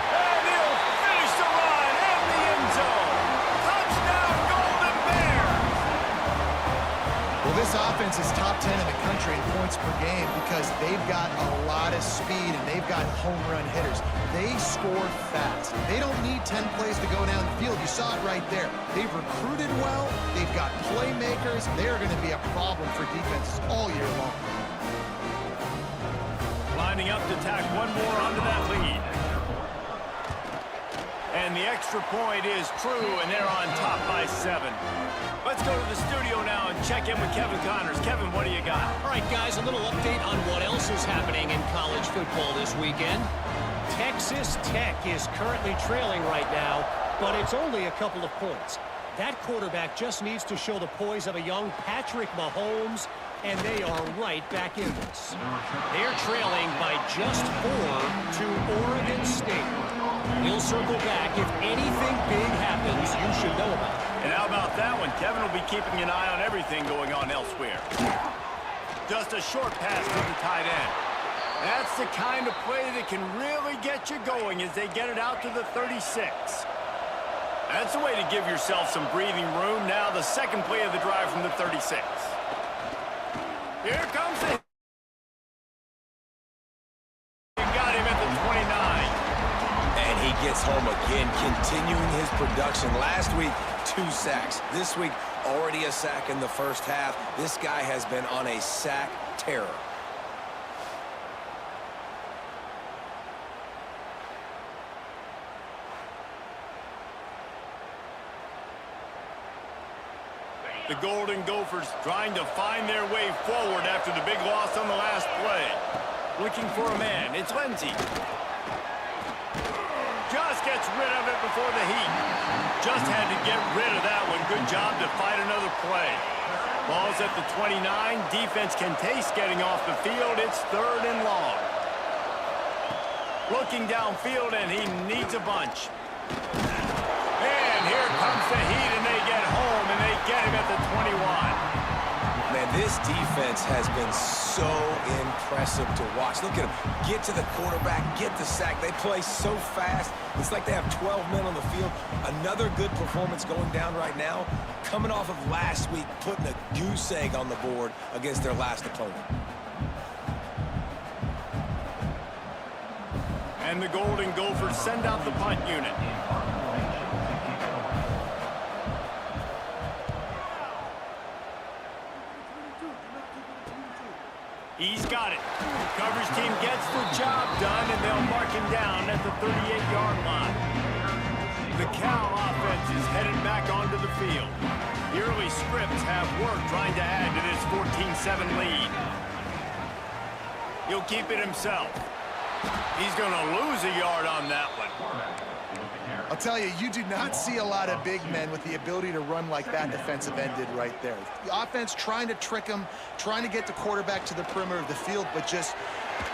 And he'll finish the run in the end zone. Touchdown, Golden Bears. Well, this offense is top 10 in the country in points per game because they've got a lot of speed and they've got home run hitters. They score fast. They don't need 10 plays to go down the field. You saw it right there. They've recruited well. They've got playmakers. They're going to be a problem for defenses all year long. Lining up to tack one more onto that lead. And the extra point is true, and they're on top by 7. Let's go to the studio now and check in with Kevin Connors. Kevin, what do you got? All right, guys, a little update on what else is happening in college football this weekend. Texas Tech is currently trailing right now, but it's only a couple of points. That quarterback just needs to show the poise of a young Patrick Mahomes, and they are right back in this. They're trailing by just 4 to Oregon State. We'll circle back. If anything big happens, you should know about it. And how about that one? Kevin will be keeping an eye on everything going on elsewhere. Just a short pass to the tight end. That's the kind of play that can really get you going as they get it out to the 36. That's the way to give yourself some breathing room. Now the second play of the drive from the 36. Here comes it. Got him at the 29. And he gets home again, continuing his production. Last week, 2 sacks. This week, already a sack in the first half. This guy has been on a sack terror. The Golden Gophers trying to find their way forward after the big loss on the last play. Looking for a man. It's Lindsey. Just gets rid of it before the heat. Just had to get rid of that one. Good job to fight another play. Ball's at the 29. Defense can taste getting off the field. It's 3rd and long. Looking downfield, and he needs a bunch. And here comes the heat, and they get home, and they get him at the 21. Man, this defense has been so impressive to watch. Look at them get to the quarterback, get the sack. They play so fast. It's like they have 12 men on the field. Another good performance going down right now. Coming off of last week, putting a goose egg on the board against their last opponent. And the Golden Gophers send out the punt unit. He's got it. The coverage team gets the job done, and they'll mark him down at the 38-yard line. The Cal offense is headed back onto the field. The early scripts have work trying to add to this 14-7 lead. He'll keep it himself. He's going to lose a yard on that one. I'll tell you, you do not see a lot of big men with the ability to run like that defensive end did right there. The offense trying to trick him, trying to get the quarterback to the perimeter of the field, but just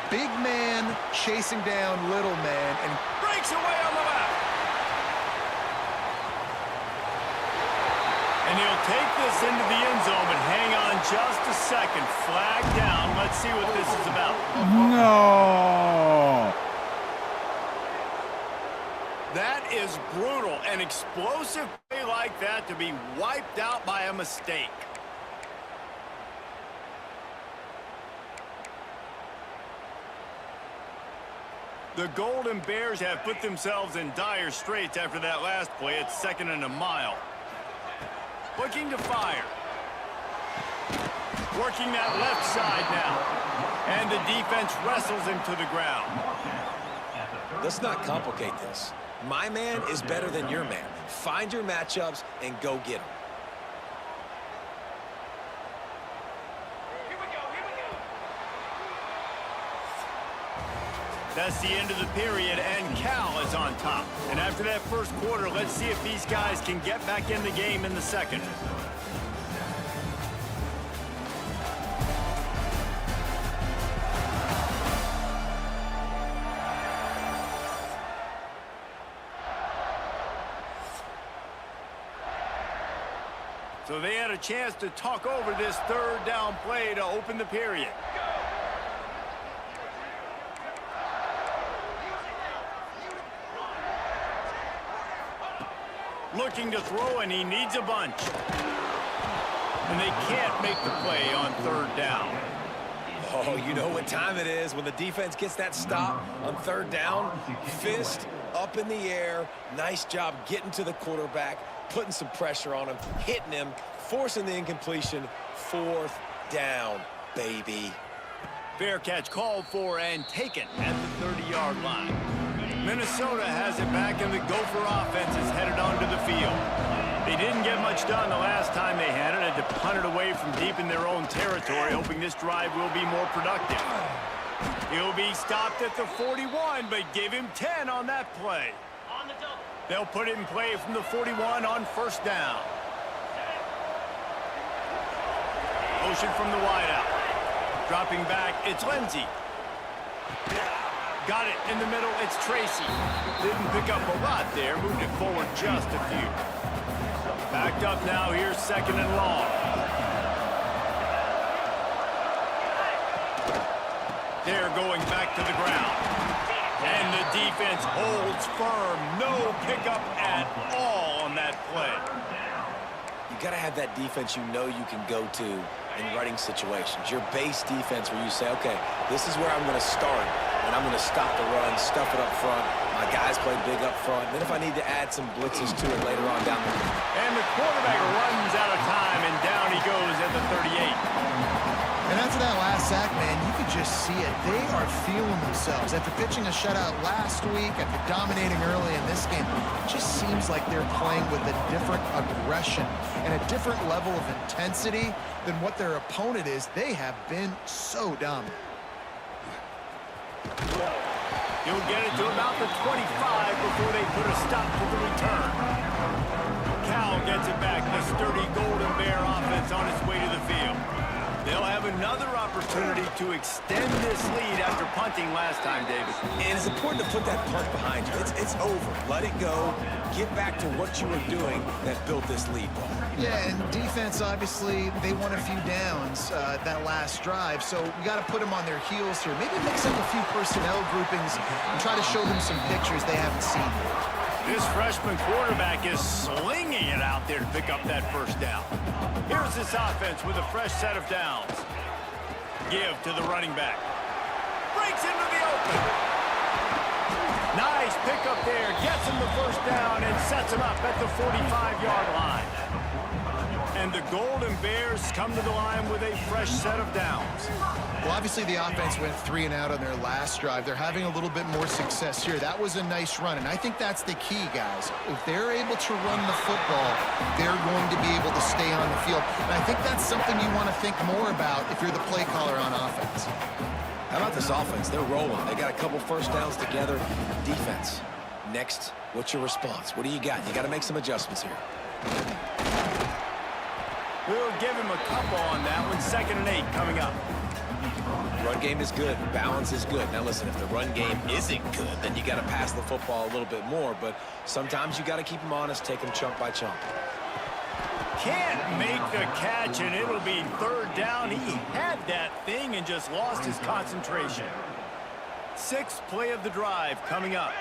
Big man chasing down little man and breaks away on the left. And he'll take this into the end zone, but hang on just a second. Flag down. Let's see what this is about. No. That is brutal. An explosive play like that to be wiped out by a mistake. The Golden Bears have put themselves in dire straits after that last play. It's 2nd and a mile. Looking to fire. Working that left side now. And the defense wrestles him to the ground. Let's not complicate this. My man is better than your man. Find your matchups and go get them. That's the end of the period, and Cal is on top. And after that first quarter, let's see if these guys can get back in the game in the second. So they had a chance to talk over this 3rd down play to open the period. Looking to throw, and he needs a bunch. And they can't make the play on 3rd down. Oh, you know what time it is when the defense gets that stop on 3rd down. Fist up in the air. Nice job getting to the quarterback, putting some pressure on him, hitting him, forcing the incompletion. 4th down, baby. Fair catch called for and taken at the 30-yard line. Minnesota has it back, and the Gopher offense is headed onto the field. They didn't get much done the last time they had it. Had to punt it away from deep in their own territory, hoping this drive will be more productive. He'll be stopped at the 41, but give him 10 on that play. They'll put it in play from the 41 on 1st down. Motion from the wideout. Dropping back, it's Lindsey. Got it in the middle, it's Tracy. Didn't pick up a lot there, moved it forward just a few. Backed up now, here's 2nd and long. They're going back to the ground. And the defense holds firm. No pickup at all on that play. You got to have that defense you know you can go to in running situations. Your base defense where you say, okay, this is where I'm going to start. And I'm going to stop the run, stuff it up front. My guys play big up front. And then if I need to add some blitzes to it later on down the road. And the quarterback runs out of time, and down he goes at the 38. And after that last sack, man, you could just see it. They are feeling themselves. After pitching a shutout last week, after dominating early in this game, it just seems like they're playing with a different aggression and a different level of intensity than what their opponent is. They have been so dominant. He'll get it to about the 25 before they put a stop to the return. Cal gets it back. The sturdy Golden Bear offense on its way to the field. They'll have another opportunity to extend this lead after punting last time, David. And it's important to put that punt behind you. It's over. Let it go. Get back to what you were doing that built this lead ball. Yeah, and defense, obviously, they won a few downs that last drive, so we got to put them on their heels here. Maybe mix up a few personnel groupings and try to show them some pictures they haven't seen yet. This freshman quarterback is slinging it out there to pick up that 1st down. Here's this offense with a fresh set of downs. Give to the running back. Breaks into the open. Nice pickup there. Gets him the 1st down and sets him up at the 45-yard line. And the Golden Bears come to the line with a fresh set of downs. Well, obviously the offense went 3 and out on their last drive. They're having a little bit more success here. That was a nice run, and I think that's the key, guys. If they're able to run the football, they're going to be able to stay on the field. And I think that's something you want to think more about if you're the play caller on offense. How about this offense? They're rolling. They got a couple 1st downs together. Defense. Next, what's your response? What do you got? You got to make some adjustments here. We'll give him a couple on that one. 2nd and 8 coming up. Run game is good. Balance is good. Now, listen, if the run game isn't good, then you got to pass the football a little bit more. But sometimes you got to keep them honest, take them chunk by chunk. Can't make the catch, and it'll be third down. He had that thing and just lost his concentration. Sixth play of the drive coming up.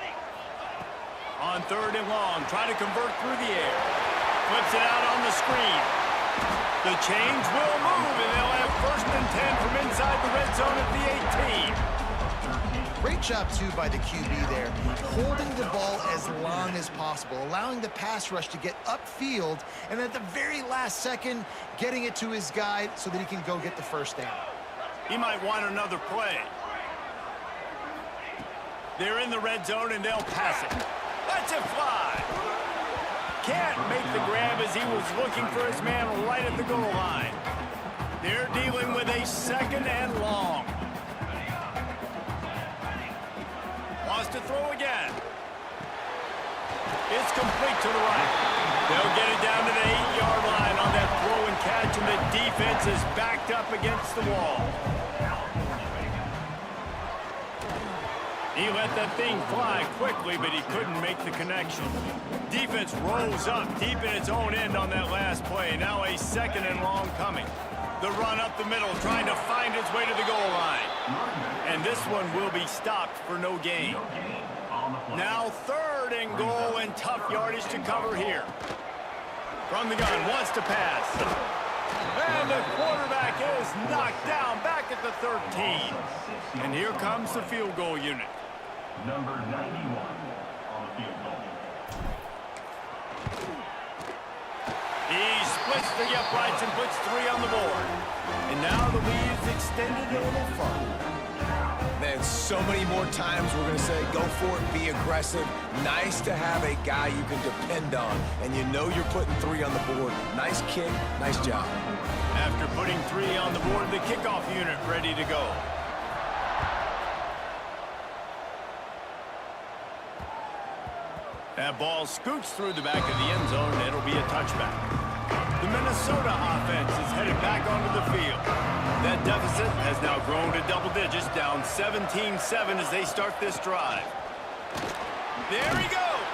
On third and long, try to convert through the air. Flips it out on the screen. The change will move, and they'll have first and 10 from inside the red zone at the 18. Great job, too, by the QB there, holding the ball as long as possible, allowing the pass rush to get upfield, and at the very last second, getting it to his guy so that he can go get the first down. He might want another play. They're in the red zone, and they'll pass it. Let's it fly. Can't make the grab as he was looking for his man right at the goal line. They're dealing with a second and long. Wants to throw again. It's complete to the right. They'll get it down to the 8-yard line on that throw and catch, and the defense is backed up against the wall. He let that thing fly quickly, but he couldn't make the connection. Defense rose up deep in its own end on that last play. Now a second and long coming. The run up the middle, trying to find its way to the goal line. And this one will be stopped for no gain. Now third and goal, and tough yardage to cover here. From the gun, wants to pass. And the quarterback is knocked down back at the 13. And here comes the field goal unit. Number 91 on the field goal. He splits the uprights and puts 3 on the board. And now the lead is extended a little further. Man, so many more times we're going to say, go for it, be aggressive. Nice to have a guy you can depend on, and you know you're putting 3 on the board. Nice kick, nice job. After putting 3 on the board, the kickoff unit ready to go. That ball scoots through the back of the end zone, and it'll be a touchback. The Minnesota offense is headed back onto the field. That deficit has now grown to double digits, down 17-7 as they start this drive. There he goes!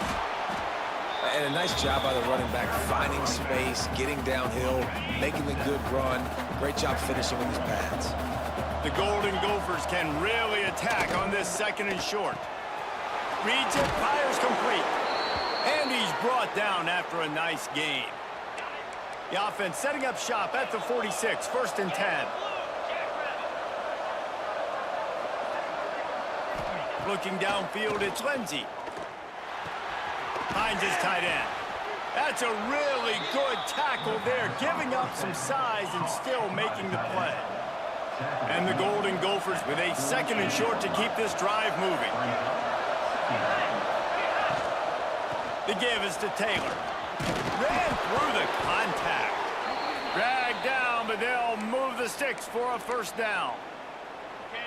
And a nice job by the running back, finding space, getting downhill, making a good run. Great job finishing with his pads. The Golden Gophers can really attack on this second and short. Reads it, fires complete. And he's brought down after a nice gain. The offense setting up shop at the 46, first and 10. Looking downfield, it's Lindsey. Finds his tight end. That's a really good tackle there, giving up some size and still making the play. And the Golden Gophers with a second and short to keep this drive moving. The give is to Taylor. Ran through the contact. Dragged down, but they'll move the sticks for a first down.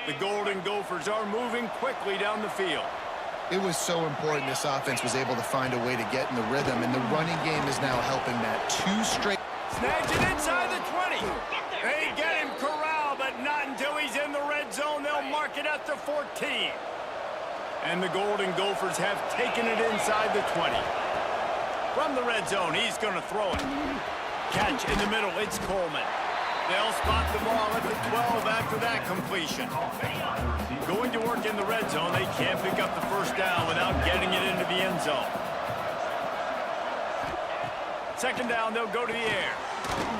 The Golden Gophers are moving quickly down the field. It was so important this offense was able to find a way to get in the rhythm, and the running game is now helping that. 2 straight. Snags it inside the 20. They get him corralled, but not until he's in the red zone. They'll mark it at the 14. And the Golden Gophers have taken it inside the 20. From the red zone, he's going to throw it. Catch in the middle, it's Coleman. They'll spot the ball at the 12 after that completion. Going to work in the red zone, they can't pick up the first down without getting it into the end zone. Second down, they'll go to the air.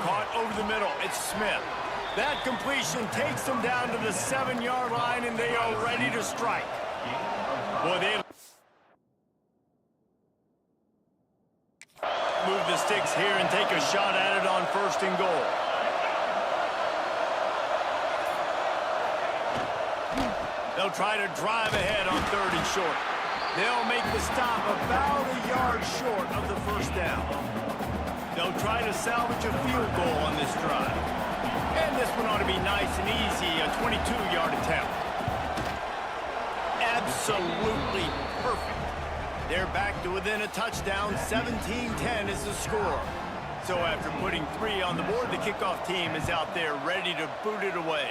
Caught over the middle, it's Smith. That completion takes them down to the 7-yard line, and they are ready to strike. Boy, they move the sticks here and take a shot at it on first and goal. They'll try to drive ahead on third and short. They'll make the stop about a yard short of the first down. They'll try to salvage a field goal on this drive. And this one ought to be nice and easy, a 22-yard attempt. Absolutely perfect. They're back to within a touchdown. 17-10 is the score. So after putting 3 on the board, the kickoff team is out there ready to boot it away.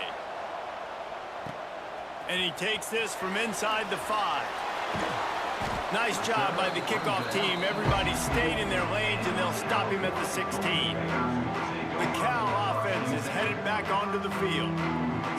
And he takes this from inside the 5. Nice job by the kickoff team. Everybody stayed in their lanes, and they'll stop him at the 16. The Cal offense is headed back onto the field.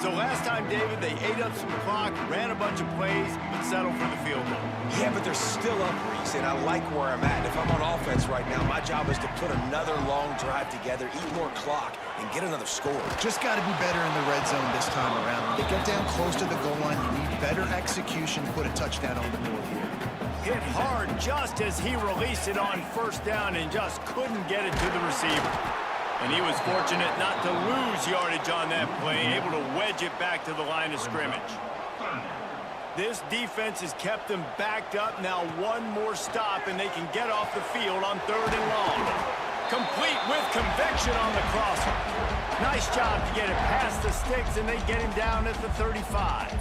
So last time, David, they ate up some clock, ran a bunch of plays, but settled for the field goal. Yeah, but they're still up, Reese, and I like where I'm at. If I'm on offense right now, my job is to put another long drive together, eat more clock, and get another score. Just got to be better in the red zone this time around. When they get down close to the goal line, you need better execution to put a touchdown on the board here. Hit hard just as he released it on first down and just couldn't get it to the receiver. And he was fortunate not to lose yardage on that play, able to wedge it back to the line of scrimmage. This defense has kept them backed up. Now one more stop, and they can get off the field on 3rd and long. Complete with conviction on the crosser. Nice job to get it past the sticks, and they get him down at the 35.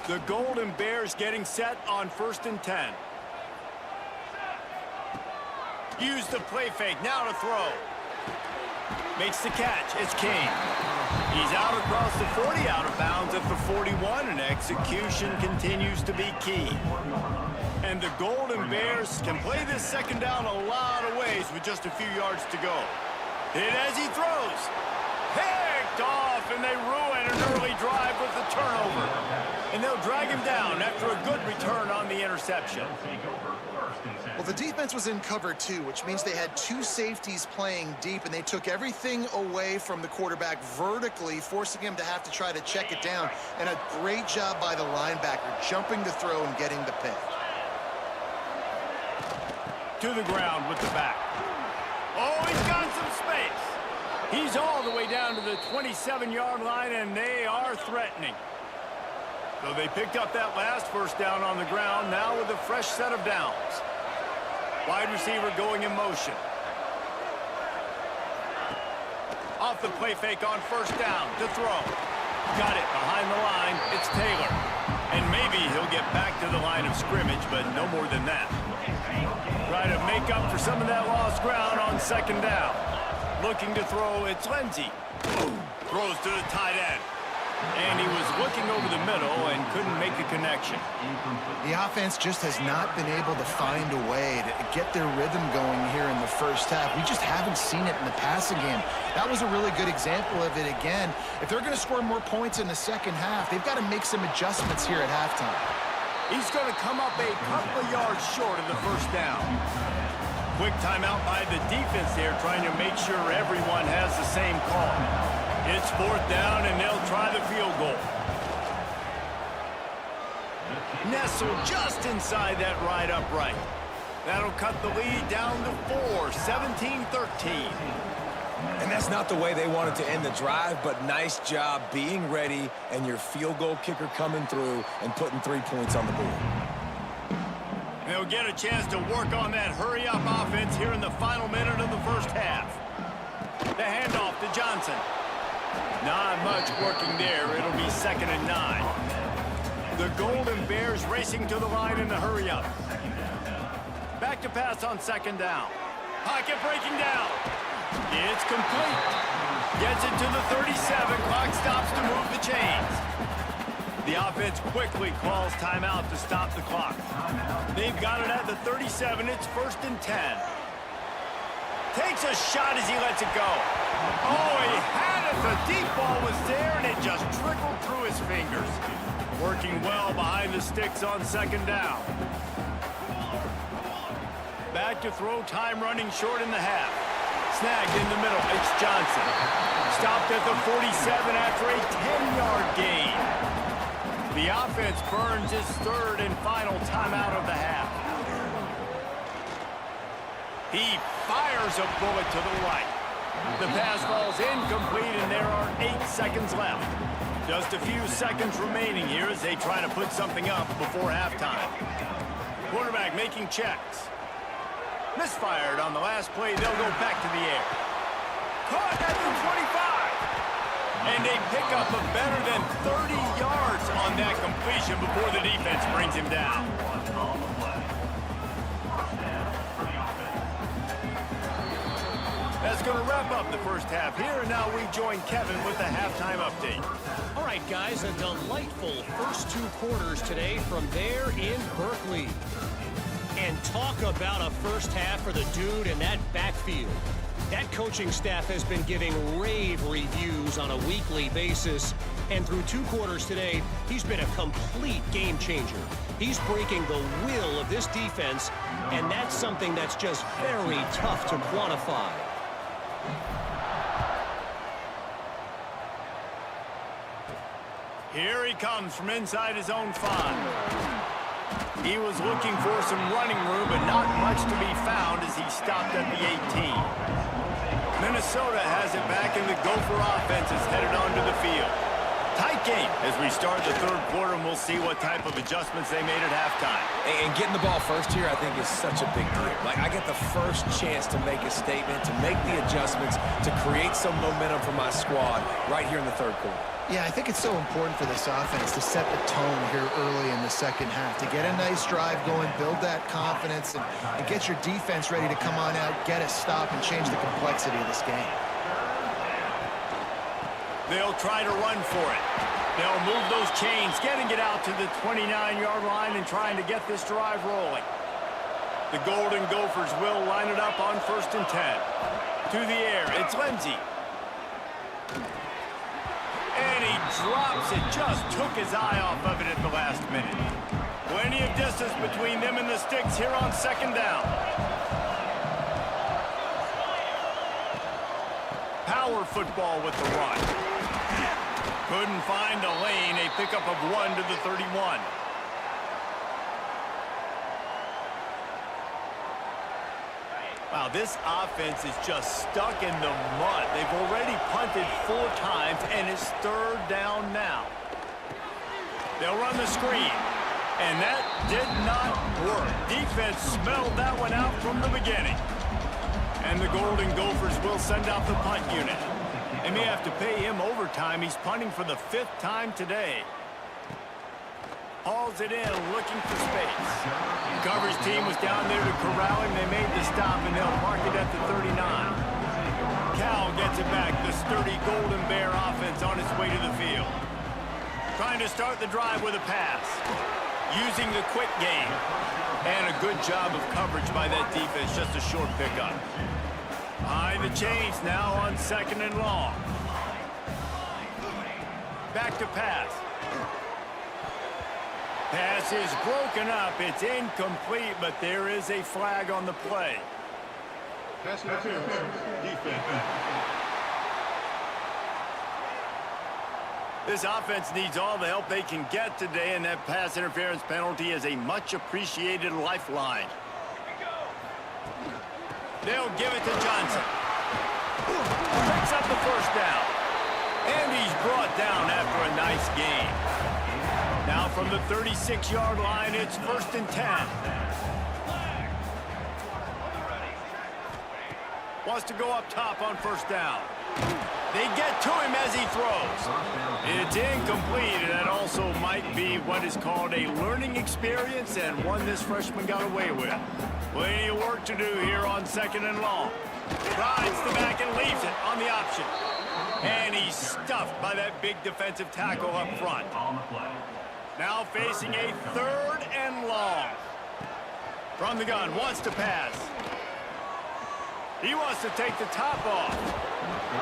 The Golden Bears getting set on 1st and 10. Use the play fake, now to throw. Makes the catch, it's King. He's out across the 40, out of bounds at the 41, and execution continues to be key. And the Golden Bears can play this second down a lot of ways with just a few yards to go. Hit as he throws. Picked off, and they ruin an early drive with the turnover. And they'll drag him down after a good return on the interception. Well, the defense was in cover 2, which means they had 2 safeties playing deep, and they took everything away from the quarterback vertically, forcing him to have to try to check it down. And a great job by the linebacker, jumping the throw and getting the pick. To the ground with the back. Oh, he's got some space. He's all the way down to the 27-yard line, and they are threatening. So they picked up that last first down on the ground, now with a fresh set of downs. Wide receiver going in motion. Off the play fake on first down to throw. Got it behind the line. It's Taylor. And maybe he'll get back to the line of scrimmage, but no more than that. Try to make up for some of that lost ground on second down. Looking to throw, it's Lindsey. Throws to the tight end. And he was looking over the middle and couldn't make a connection. The offense just has not been able to find a way to get their rhythm going here in the first half. We just haven't seen it in the passing game. That was a really good example of it again. If they're going to score more points in the second half, they've got to make some adjustments here at halftime. He's going to come up a couple of yards short of the first down. Quick timeout by the defense there, trying to make sure everyone has the same call. It's 4th down, and they'll try the field goal. Nestled just inside that right upright. That'll cut the lead down to 4, 17-13. And that's not the way they wanted to end the drive, but nice job being ready and your field goal kicker coming through and putting 3 points on the board. They'll get a chance to work on that hurry-up offense here in the final minute of the first half. The handoff to Johnson. Not much working there. It'll be 2nd and 9. The Golden Bears racing to the line in the hurry-up. Back to pass on 2nd down. Pocket breaking down. It's complete. Gets it to the 37. Clock stops to move the chains. The offense quickly calls timeout to stop the clock. They've got it at the 37. It's 1st and 10. Takes a shot as he lets it go. Oh, he had it. The deep ball was there, and it just trickled through his fingers. Working well behind the sticks on 2nd down. Back to throw, time running short in the half. Snagged in the middle. It's Johnson. Stopped at the 47 after a 10-yard gain. The offense burns his 3rd and final timeout of the half. He fires a bullet to the right. The pass falls incomplete, and there are 8 seconds left. Just a few seconds remaining here as they try to put something up before halftime. Quarterback making checks. Misfired on the last play. They'll go back to the air. Caught at the 25. And they pick up a better than 30 yards on that completion before the defense brings him down. That's going to wrap up the first half here, and now we join Kevin with the halftime update. All right, guys, a delightful first 2 quarters today from there in Berkeley. And talk about a first half for the dude in that backfield. That coaching staff has been giving rave reviews on a weekly basis. And through 2 quarters today, he's been a complete game changer. He's breaking the will of this defense, and that's something that's just very tough to quantify. Here he comes from inside his own 5. He was looking for some running room, but not much to be found as he stopped at the 18. Minnesota has it back, and the Gopher offense is headed onto the field. Tight game as we start the 3rd quarter, and we'll see what type of adjustments they made at halftime. And getting the ball first here, I think, is such a big deal. Like, I get the first chance to make a statement, to make the adjustments, to create some momentum for my squad right here in the 3rd quarter. Yeah, I think it's so important for this offense to set the tone here early in the second half, to get a nice drive going, build that confidence, and get your defense ready to come on out, get a stop, and change the complexity of this game. They'll try to run for it. They'll move those chains, getting it out to the 29-yard line and trying to get this drive rolling. The Golden Gophers will line it up on 1st and 10. To the air, it's Lindsey. And he drops it, just took his eye off of it at the last minute. Plenty of distance between them and the sticks here on 2nd down. Power football with the run. Couldn't find a lane, a pickup of 1 to the 31. Wow, this offense is just stuck in the mud. They've already punted 4 times, and it's 3rd down now. They'll run the screen, and that did not work. Defense smelled that one out from the beginning. And the Golden Gophers will send out the punt unit. They may have to pay him overtime. He's punting for the 5th time today. Hauls it in, looking for space. Coverage team was down there to corral him. They made the stop, and they'll mark it at the 39. Cal gets it back. The sturdy Golden Bear offense on its way to the field. Trying to start the drive with a pass. Using the quick game. And a good job of coverage by that defense. Just a short pickup. Behind the chains now on 2nd and long. Back to pass. Pass is broken up. It's incomplete, but there is a flag on the play. Pass interference. Defense. This offense needs all the help they can get today, and that pass interference penalty is a much-appreciated lifeline. They'll give it to Johnson. Picks up the 1st down. And he's brought down after a nice game. Now from the 36-yard line, it's 1st and 10. Wants to go up top on 1st down. They get to him as he throws. It's incomplete, and that also might be what is called a learning experience, and one this freshman got away with. Plenty of work to do here on 2nd and long. Rides the back and leaves it on the option. And he's stuffed by that big defensive tackle up front. Now facing a 3rd and long. From the gun, wants to pass. He wants to take the top off.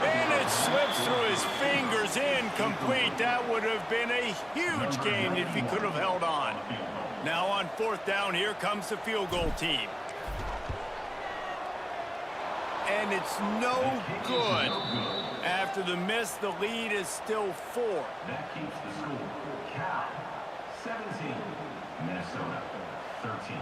And it slips through his fingers, incomplete. That would have been a huge gain if he could have held on. Now on 4th down, here comes the field goal team. And it's no good. After the miss, the lead is still 4. That keeps the score. Cal 17, Minnesota 13.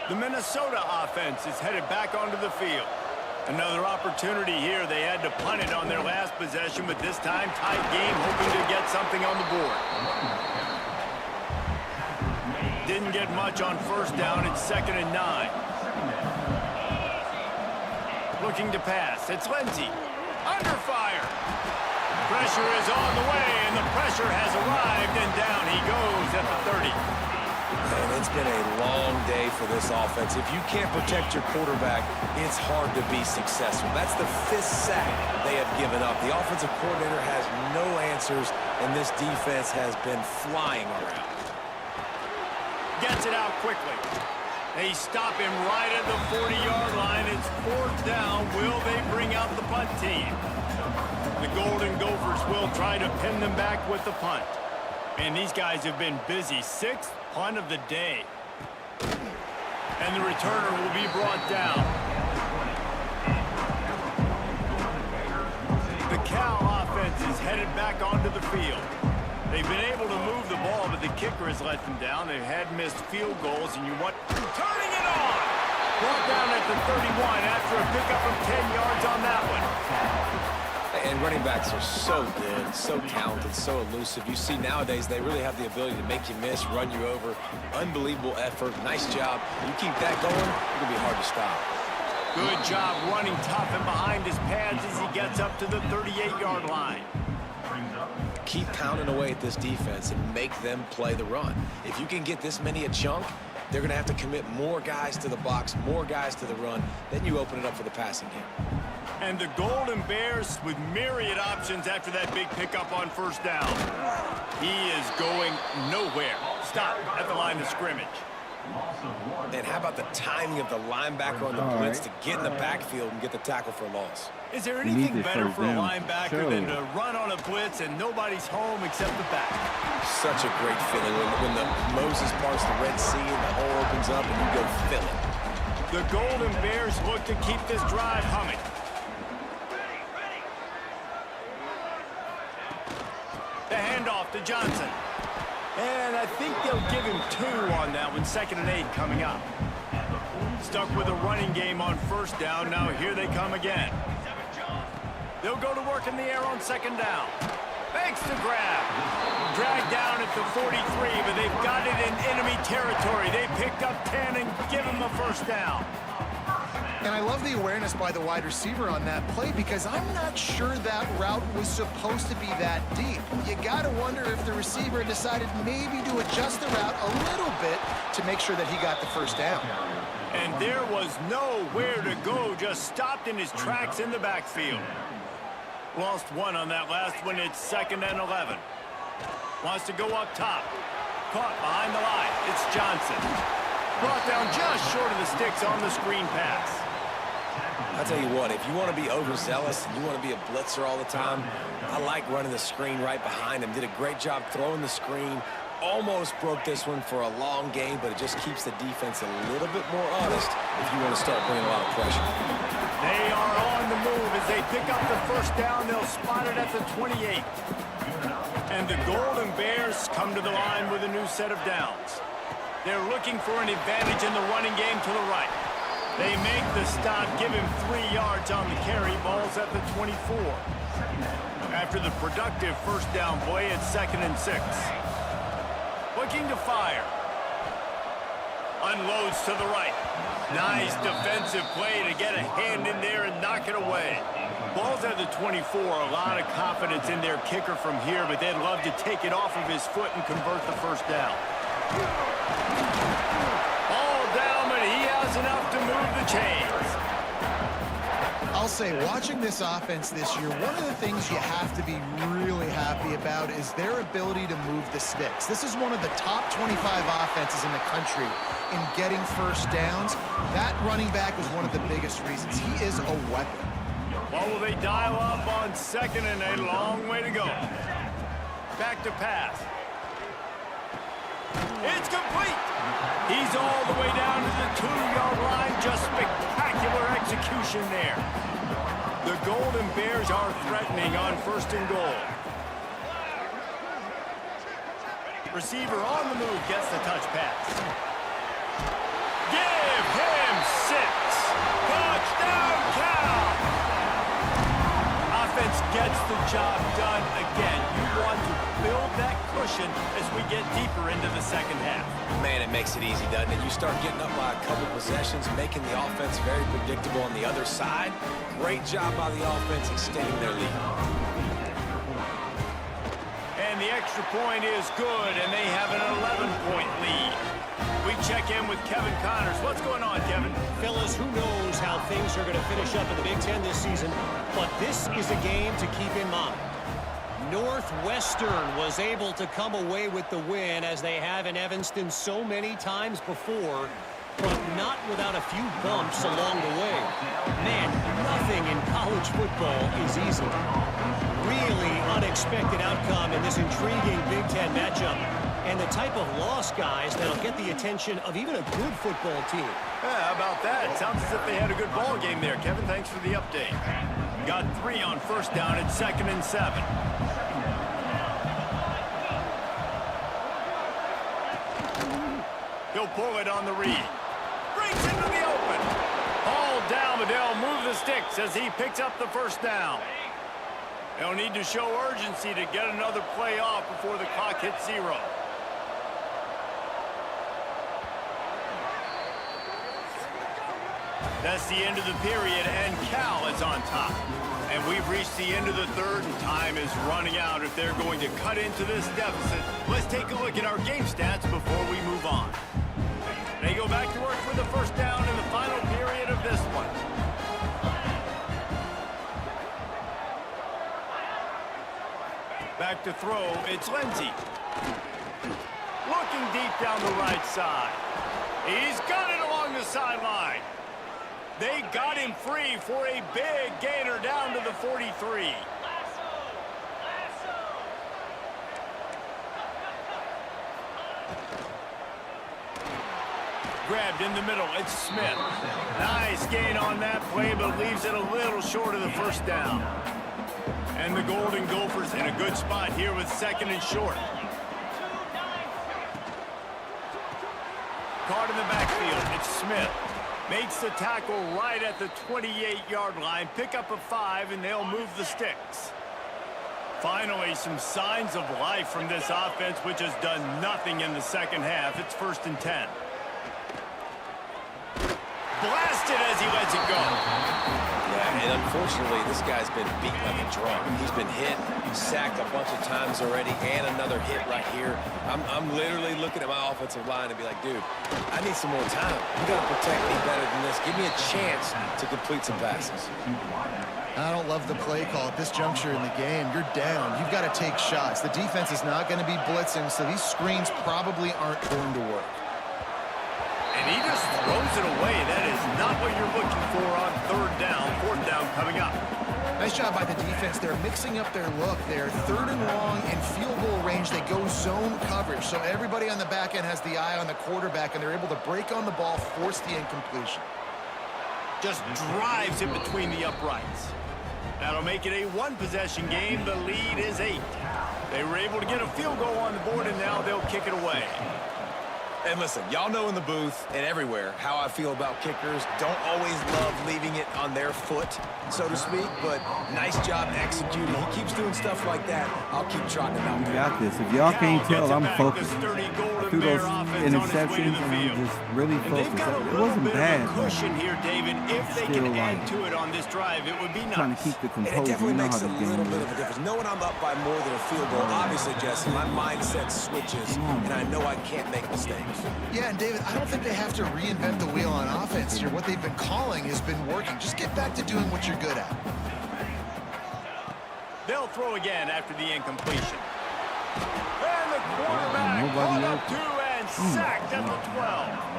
The Minnesota offense is headed back onto the field. Another opportunity here. They had to punt it on their last possession, but this time tight game, hoping to get something on the board. Didn't get much on 1st down. It's 2nd and 9. Looking to pass. It's Lindsey. Under fire. Pressure is on the way, and the pressure has arrived, and down he goes at the 30. And it's been a long day for this offense. If you can't protect your quarterback, it's hard to be successful. That's the 5th sack they have given up. The offensive coordinator has no answers, and this defense has been flying around. Gets it out quickly. They stop him right at the 40-yard line. It's 4th down. Will they bring out the punt team? The Golden Gophers will try to pin them back with the punt. And these guys have been busy. 6th punt of the day. And the returner will be brought down. The Cal offense is headed back onto the field. They've been able to move the ball, but the kicker has let them down. They've had missed field goals, and you want... Turning it on! Brought down at the 31 after a pickup of 10 yards on that one. And running backs are so good, so talented, so elusive. You see nowadays they really have the ability to make you miss, run you over. Unbelievable effort. Nice job. You keep that going, it's going to be hard to stop. Good job running tough and behind his pads as he gets up to the 38-yard line. Keep pounding away at this defense and make them play the run. If you can get this many a chunk, they're going to have to commit more guys to the box, more guys to the run. Then you open it up for the passing game. And the Golden Bears with myriad options after that big pickup on 1st down. He is going nowhere. Stop at the line of scrimmage. And how about the timing of the linebacker on the blitz to get in the backfield and get the tackle for a loss? Is there anything better for a linebacker than to run on a blitz and nobody's home except the back? Such a great feeling when the Moses parts the Red Sea and the hole opens up and you go fill it. The Golden Bears look to keep this drive humming. The handoff to Johnson. And I think they'll give him 2 on that one. 2nd and 8 coming up. Stuck with a running game on 1st down. Now here they come again. They'll go to work in the air on 2nd down. Thanks to grab. Dragged down at the 43, but they've got it in enemy territory. They picked up 10 and give him the 1st down. And I love the awareness by the wide receiver on that play because I'm not sure that route was supposed to be that deep. You got to wonder if the receiver decided maybe to adjust the route a little bit to make sure that he got the 1st down. And there was nowhere to go, just stopped in his tracks in the backfield. Lost 1 on that last one. It's 2nd and 11. Wants to go up top. Caught behind the line. It's Johnson. Brought down just short of the sticks on the screen pass. I'll tell you what, if you want to be overzealous and you want to be a blitzer all the time, I like running the screen right behind him. Did a great job throwing the screen. Almost broke this one for a long game, but it just keeps the defense a little bit more honest if you want to start bringing a lot of pressure. They are on the move as they pick up the 1st down. They'll spot it at the 28. And the Golden Bears come to the line with a new set of downs. They're looking for an advantage in the running game to the right. They make the stop, give him 3 yards on the carry. Ball's at the 24. After the productive 1st down play, it's 2nd and 6. Looking to fire. Unloads to the right. Nice defensive play to get a hand in there and knock it away. Ball's at the 24. A lot of confidence in their kicker from here, but they'd love to take it off of his foot and convert the 1st down. All down, but he has enough to move the chains. I'll say, watching this offense this year, one of the things you have to be really happy about is their ability to move the sticks. This is one of the top 25 offenses in the country in getting 1st downs. That running back was one of the biggest reasons. He is a weapon. Well, will they dial up on 2nd and a long way to go? Back to pass. It's complete. He's all the way down to the 2-yard line. Just spectacular execution there. The Golden Bears are threatening on 1st and goal. Receiver on the move gets the touch pass. Give him 6. Touchdown, Cal. Offense gets the job done again. You want to build that cushion as we get deeper into the 2nd half. Man, it makes it easy, doesn't it? You start getting up by a couple possessions, making the offense very predictable on the other side. Great job by the offense extending their lead. extra point is good, and they have an 11-point lead. We check in with Kevin Connors. What's going on, Kevin? Fellas, who knows how things are going to finish up in the Big Ten this season, but this is a game to keep in mind. Northwestern was able to come away with the win, as they have in Evanston so many times before, but not without a few bumps along the way. Man, nothing in college football is easy. Really unexpected outcome in this intriguing Big Ten matchup, and the type of loss, guys, that'll get the attention of even a good football team. Yeah, how about that? Sounds as if they had a good ball game there, Kevin. Thanks for the update. Got 3 on first down at 2nd and 7. He'll pull it on the read. Breaks into the open. All down, but they'll move the sticks as he picks up the first down. They'll need to show urgency to get another play off before the clock hits 0. That's the end of the period, and Cal is on top. And we've reached the end of the third, and time is running out if they're going to cut into this deficit. Let's take a look at our game stats before we move on. They go back to work with the first down in the final period of this one. Back to throw, it's Lindsey. Looking deep down the right side. He's got it along the sideline. They got him free for a big gainer down to the 43. Grabbed in the middle, it's Smith. Nice gain on that play, but leaves it a little short of the first down. And the Golden Gophers in a good spot here with 2nd and short. Caught in the backfield, it's Smith. Makes the tackle right at the 28-yard line. Pick up a 5, and they'll move the sticks. Finally, some signs of life from this offense, which has done nothing in the second half. It's 1st and 10. Blasted as he lets it go. Yeah, and unfortunately, this guy's been beat like a drum. He's been hit, sacked a bunch of times already, and another hit right here. I'm literally looking at my offensive line and be like, dude, I need some more time. You got to protect me better than this. Give me a chance to complete some passes. I don't love the play call at this juncture in the game. You're down. You've got to take shots. The defense is not going to be blitzing, so these screens probably aren't going to work. And he just throws it away. That is not what you're looking for on 3rd down. 4th down coming up. Nice job by the defense. They're mixing up their look. They're 3rd and long in field goal range. They go zone coverage. So everybody on the back end has the eye on the quarterback, and they're able to break on the ball, force the incompletion. Just drives it between the uprights. That'll make it a 1-possession game. The lead is 8. They were able to get a field goal on the board, and now they'll kick it away. And listen, y'all know in the booth and everywhere how I feel about kickers. Don't always love leaving it on their foot, so to speak, but nice job executing. He keeps doing stuff like that. I'll keep trotting him out You there. got this. If y'all can't tell, I'm focused. Through those interceptions, I'm just really focused. It wasn't bad. Cushion here, David. If they can add to it on this drive, it would be nice. Trying to keep the And it composure. definitely You know makes how a the little game bit of a is. difference. Knowing I'm up by more than a field goal, obviously, Jesse, my mindset switches, and I know I can't make mistakes. Yeah, and David, I don't think they have to reinvent the wheel on offense here. What they've been calling has been working. Just get back to doing what you're good at. They'll throw again after the incompletion. And the quarterback caught up to and sacked at the 12.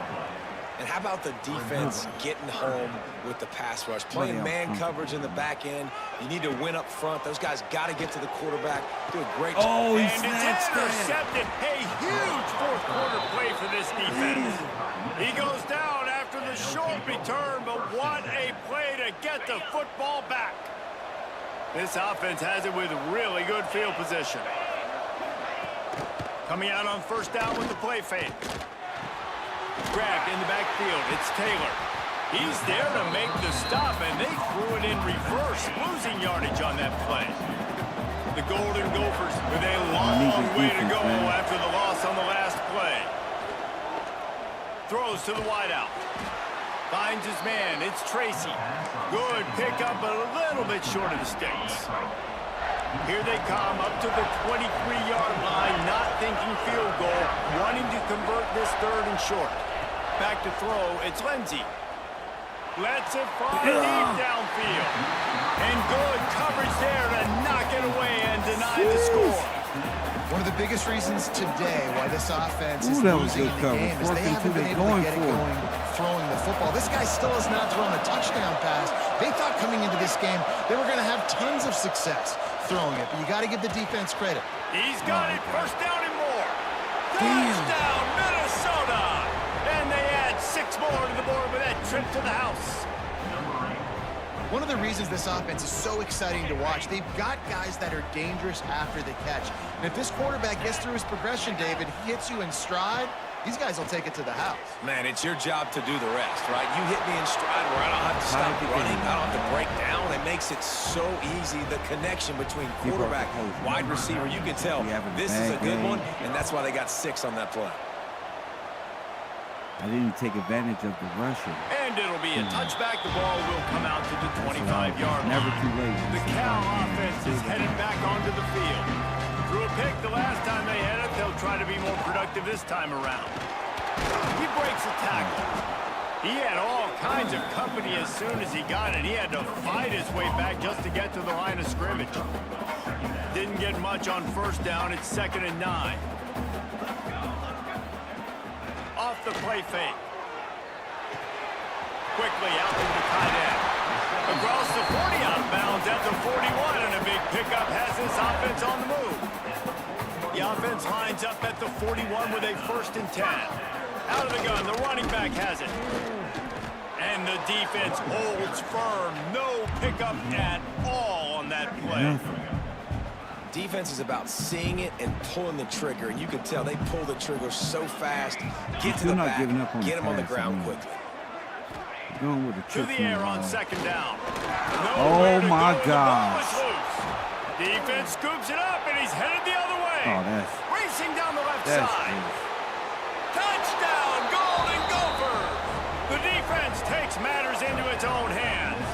And how about the defense getting home with the pass rush? Playing man coverage in the back end. You need to win up front. Those guys got to get to the quarterback. Do a great job. Oh, he And it's snatched that. intercepted. A huge fourth-quarter play for this defense. He goes down after the short return, but what a play to get the football back. This offense has it with really good field position. Coming out on 1st down with the play fake. Grabbed in the backfield. It's Taylor. He's there to make the stop, and they threw it in reverse, losing yardage on that play. The Golden Gophers with a long way to go after the loss on the last play. Throws to the wideout. Finds his man. It's Tracy. Good pickup, but a little bit short of the sticks. Here they come up to the 23-yard line, not thinking field goal, wanting to convert this third and short. Back to throw, it's Lindsey. Lets it fly deep downfield. And good coverage there to knock it away and deny the score. One of the biggest reasons today why this offense is losing in the game is they haven't been able to get it going throwing the football. This guy still has not thrown a touchdown pass. They thought coming into this game they were going to have tons of success throwing it, but you got to give the defense credit. He's got it, first down and more. Touchdown, Minnesota! And they add 6 more to the board with that trip to the house. One of the reasons this offense is so exciting to watch, they've got guys that are dangerous after the catch. And if this quarterback gets through his progression, David, he hits you in stride, these guys will take it to the house. Man, it's your job to do the rest, right? You hit me in stride where I don't have to stop running, I don't have to break down. It makes it so easy, the connection between quarterback and wide receiver. You can tell this is a good one, and that's why they got 6 on that play. I didn't take advantage of the rushing. And it'll be a touchback. The ball will come out to the 25-yard line. Never too late. The Cal offense is headed back onto the field. Threw a pick the last time they had it. They'll try to be more productive this time around. He breaks a tackle. He had all kinds of company as soon as he got it. He had to fight his way back just to get to the line of scrimmage. Didn't get much on first down. It's 2nd and 9. Off the play fake. Quickly out to the tight end. Across the 40, out of bounds at the 41, and a big pickup has this offense on the move. The offense lines up at the 41 with a 1st and 10. Out of the gun, the running back has it. And the defense holds firm. No pickup at all on that play. Defense is about seeing it and pulling the trigger, and you can tell they pull the trigger so fast. Get to the back, get him on the ground quickly. Going with to the air on 2nd down. Oh my gosh. Defense scoops it up, and he's headed the other way. Oh, that's racing down the left side. Touchdown, Golden Gophers! The defense takes matters into its own hands.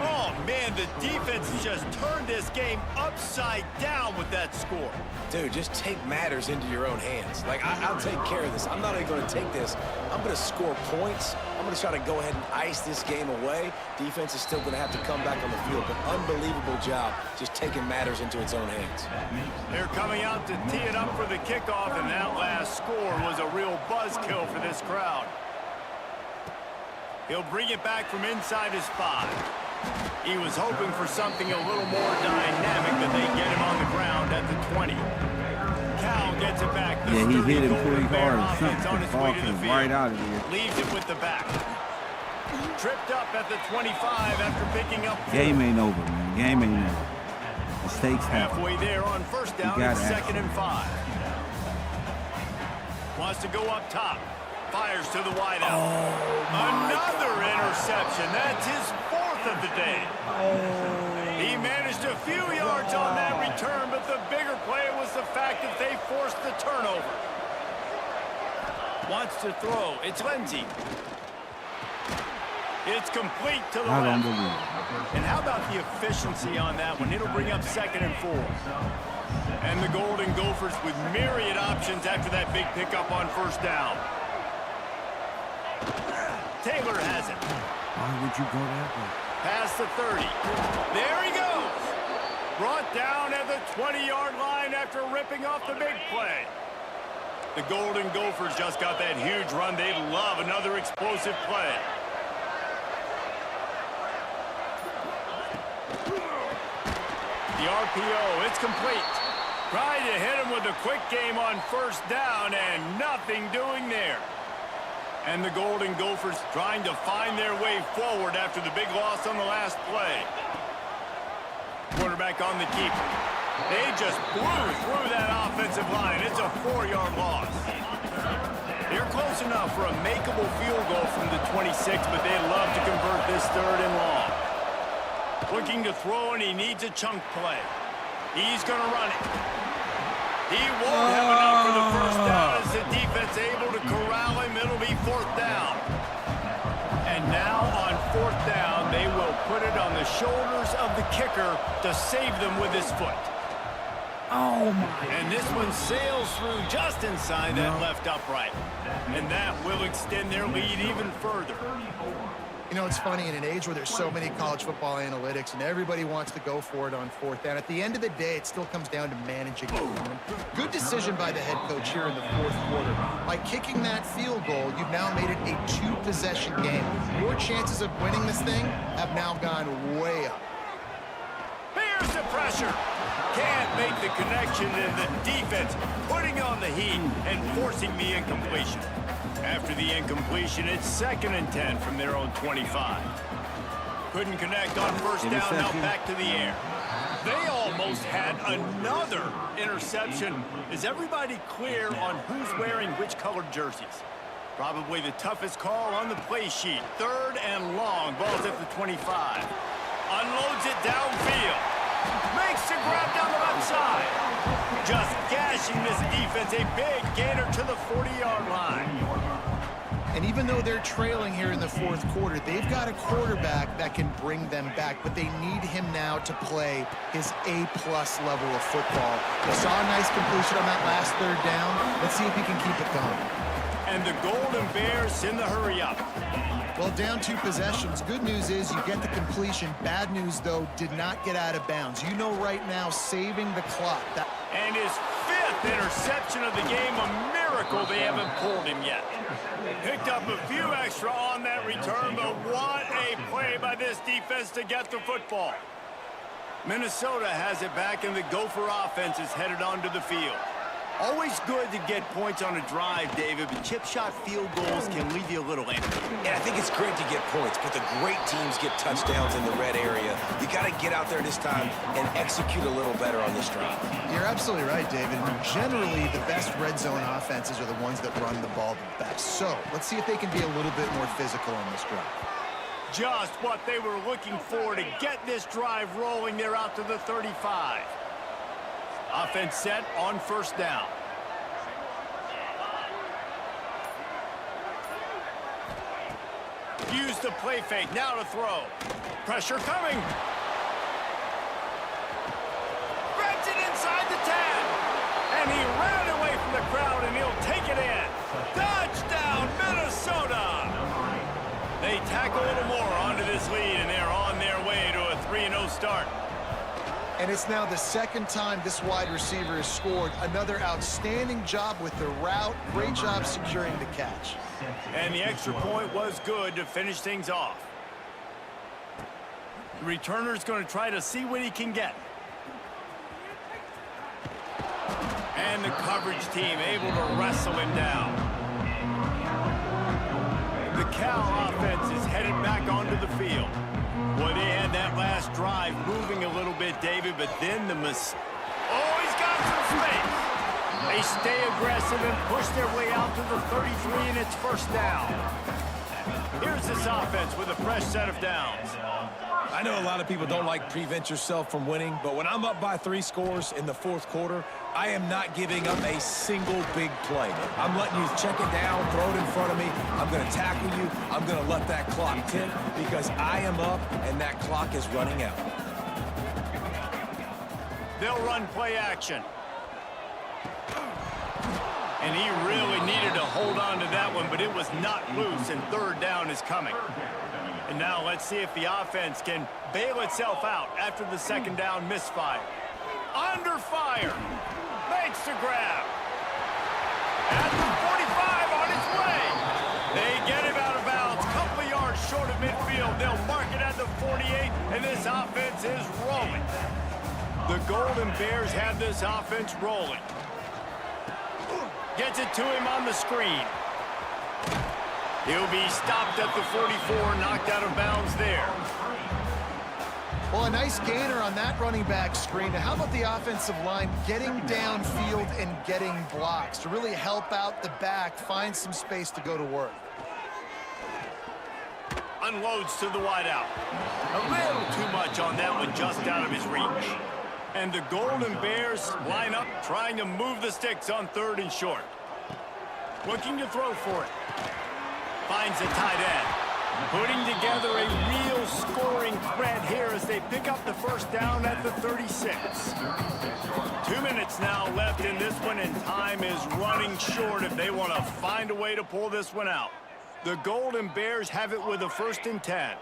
Oh, man, the defense just turned this game upside down with that score. Dude, just take matters into your own hands. Like, I'll take care of this. I'm not even going to take this. I'm going to score points. I'm going to try to go ahead and ice this game away. Defense is still going to have to come back on the field, but unbelievable job just taking matters into its own hands. They're coming out to tee it up for the kickoff, and that last score was a real buzzkill for this crowd. He'll bring it back from inside his 5. He was hoping for something a little more dynamic, but they get him on the ground at the 20. Cal gets it back. Yeah, he hit him pretty hard. Something, the ball came right out of here. Leaves it with the back. Tripped up at the 25 after picking up 4. Game ain't over, man. Game ain't over. Mistakes happen. Halfway there on first down, it's 2nd and 5. Wants to go up top. Fires to the wideout. Another interception. That's his 4th of the day. He managed a few yards on that return, but the bigger play was the fact that they forced the turnover. Wants to throw. It's Lindsey. It's complete to the left. And how about the efficiency on that one? It'll bring up 2nd and 4. And the Golden Gophers with myriad options after that big pickup on first down. Taylor has it. Why would you go that way? Past the 30. There he goes. Brought down at the 20-yard line after ripping off the big play. The Golden Gophers just got that huge run. They'd love another explosive play. The RPO, it's complete. Tried to hit him with a quick game on first down, and nothing doing there. And the Golden Gophers trying to find their way forward after the big loss on the last play. Quarterback on the keeper. They just blew through that offensive line. It's a 4-yard loss. They're close enough for a makeable field goal from the 26, but they'd love to convert this 3rd and long. Looking to throw, and he needs a chunk play. He's going to run it. He won't have enough for the first down as the defense able to corral him. It'll be 4th down. And now on 4th down, they will put it on the shoulders of the kicker to save them with his foot. Oh, my. And this one sails through just inside that left upright. And that will extend their lead even further. You know, it's funny, in an age where there's so many college football analytics and everybody wants to go for it on fourth down, at the end of the day, it still comes down to managing the moment. Good decision by the head coach here in the fourth quarter. By kicking that field goal, you've now made it a two-possession game. Your chances of winning this thing have now gone way up. Here's the pressure. Can't make the connection, and the defense putting on the heat and forcing the incompletion. After the incompletion, it's 2nd and 10 from their own 25. Couldn't connect on first down, now back to the air. They almost had another interception. Is everybody clear on who's wearing which colored jerseys? Probably the toughest call on the play sheet. 3rd and long, ball's at the 25. Unloads it downfield. Makes the grab down the left side. Just gashing this defense, a big gainer to the 40-yard line. And even though they're trailing here in the fourth quarter, they've got a quarterback that can bring them back, but they need him now to play his A-plus level of football. We saw a nice completion on that last 3rd down. Let's see if he can keep it going. And the Golden Bears in the hurry up. Well, down 2 possessions. Good news is you get the completion. Bad news, though, did not get out of bounds. You know right now, saving the clock. And his 5th interception of the game, a miracle they haven't pulled him yet. Picked up a few extra on that return, but what a play by this defense to get the football. Minnesota has it back, and the Gopher offense is headed onto the field. Always good to get points on a drive, David, but chip shot field goals can leave you a little empty. And I think it's great to get points, but the great teams get touchdowns in the red area. You got to get out there this time and execute a little better on this drive. You're absolutely right, David. Generally, the best red zone offenses are the ones that run the ball the best. So let's see if they can be a little bit more physical on this drive. Just what they were looking for to get this drive rolling. They're out to the 35. Offense set on first down. Use the play fake, now to throw. Pressure coming. Grabs it inside the 10. And he ran away from the crowd, and he'll take it in. Touchdown, Minnesota! They tack a little more onto this lead, and they're on their way to a 3-0 start. And it's now the 2nd time this wide receiver has scored. Another outstanding job with the route. Great job securing the catch. And the extra point was good to finish things off. The returner's going to try to see what he can get. And the coverage team able to wrestle him down. The Cal offense is headed back onto the field. Well, they had that last drive moving a little bit, David, but then the Oh, he's got some space. They stay aggressive and push their way out to the 33, and it's first down. Here's this offense with a fresh set of downs. I know a lot of people don't like prevent yourself from winning, but when I'm up by 3 scores in the fourth quarter, I am not giving up a single big play. I'm letting you check it down, throw it in front of me. I'm going to tackle you. I'm going to let that clock tick because I am up and that clock is running out. They'll run play action. And he really needed to hold on to that one, but it was not loose, and 3rd down is coming. And now let's see if the offense can bail itself out after the 2nd down misfire. Under fire. Makes the grab. At the 45 on its way. They get him out of bounds. Couple of yards short of midfield. They'll mark it at the 48, and this offense is rolling. The Golden Bears have this offense rolling. Gets it to him on the screen. He'll be stopped at the 44, knocked out of bounds there. Well, a nice gainer on that running back screen. Now, how about the offensive line getting downfield and getting blocks to really help out the back, find some space to go to work? Unloads to the wideout. A little too much on that one, just out of his reach. And the Golden Bears line up, trying to move the sticks on 3rd and short. Looking to throw for it. Finds a tight end. Putting together a real scoring threat here as they pick up the first down at the 36. 2 minutes now left in this one, and time is running short if they want to find a way to pull this one out. The Golden Bears have it with a 1st and 10.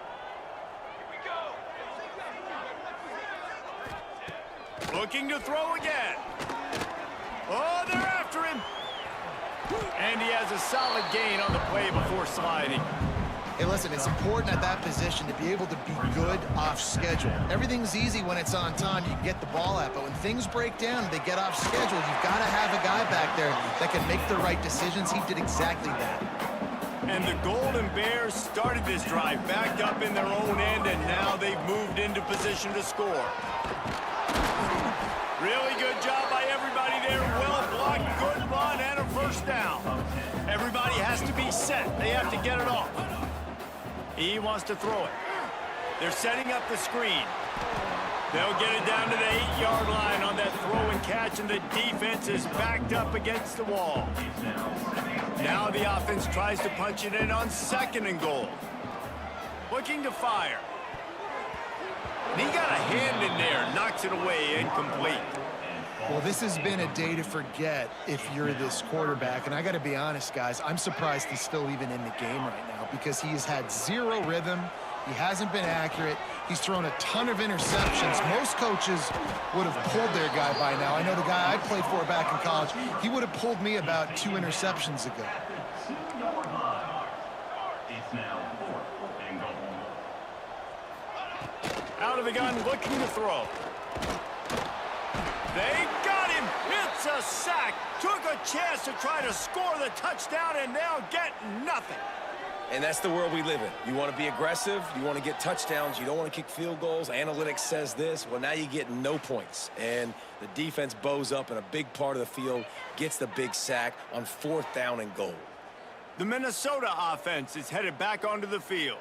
Looking to throw again. Oh, they're after him. And he has a solid gain on the play before sliding. Hey, listen, it's important at that position to be able to be good off schedule. Everything's easy when it's on time. You can get the ball out, but when things break down and they get off schedule, you've got to have a guy back there that can make the right decisions. He did exactly that. And the Golden Bears started this drive backed up in their own end, and now they've moved into position to score. Really good job by everybody there. Well blocked, good run, and a 1st down. Everybody has to be set. They have to get it off. He wants to throw it. They're setting up the screen. They'll get it down to the 8-yard line on that throw and catch, and the defense is backed up against the wall. Now the offense tries to punch it in on 2nd and goal. Looking to fire. And he got a hand in there, knocks it away, incomplete. Well, this has been a day to forget if you're this quarterback. And I got to be honest, guys, I'm surprised he's still even in the game right now because he has had 0 rhythm. He hasn't been accurate. He's thrown a ton of interceptions. Most coaches would have pulled their guy by now. I know the guy I played for back in college, he would have pulled me about 2 interceptions ago. It's now 4th and goal. Out of the gun, looking to throw. They got him. It's a sack. Took a chance to try to score the touchdown and now get nothing. And that's the world we live in. You want to be aggressive. You want to get touchdowns. You don't want to kick field goals. Analytics says this. Well, now you get no points. And the defense bows up in a big part of the field, gets the big sack on 4th down and goal. The Minnesota offense is headed back onto the field.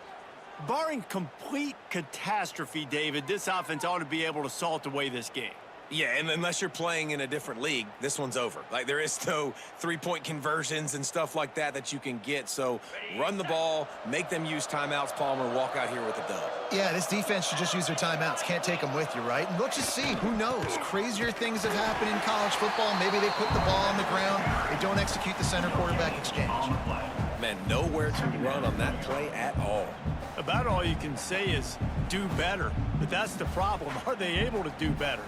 Barring complete catastrophe, David, this offense ought to be able to salt away this game. Yeah, and unless you're playing in a different league, this one's over. Like, there is no 3-point conversions and stuff like that you can get. So run the ball, make them use timeouts, Palmer, walk out here with a dub. Yeah, this defense should just use their timeouts. Can't take them with you, right? And we'll just see. Who knows? Crazier things have happened in college football. Maybe they put the ball on the ground. They don't execute the center quarterback exchange. Man, nowhere to run on that play at all. About all you can say is do better. But that's the problem. Are they able to do better?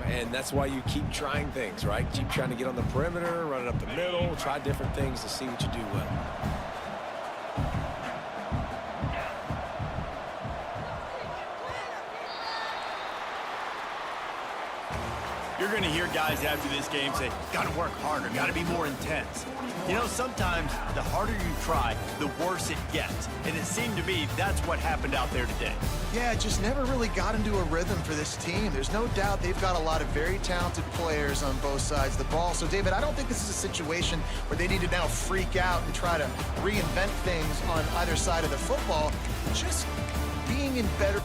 And that's why you keep trying things, right? Keep trying to get on the perimeter, run it up the middle, try different things to see what you do well. You're going to hear guys after this game say, got to work harder, got to be more intense. You know, sometimes the harder you try, the worse it gets. And it seemed to me that's what happened out there today. Yeah, it just never really got into a rhythm for this team. There's no doubt they've got a lot of very talented players on both sides of the ball. So, David, I don't think this is a situation where they need to now freak out and try to reinvent things on either side of the football. Just being in better...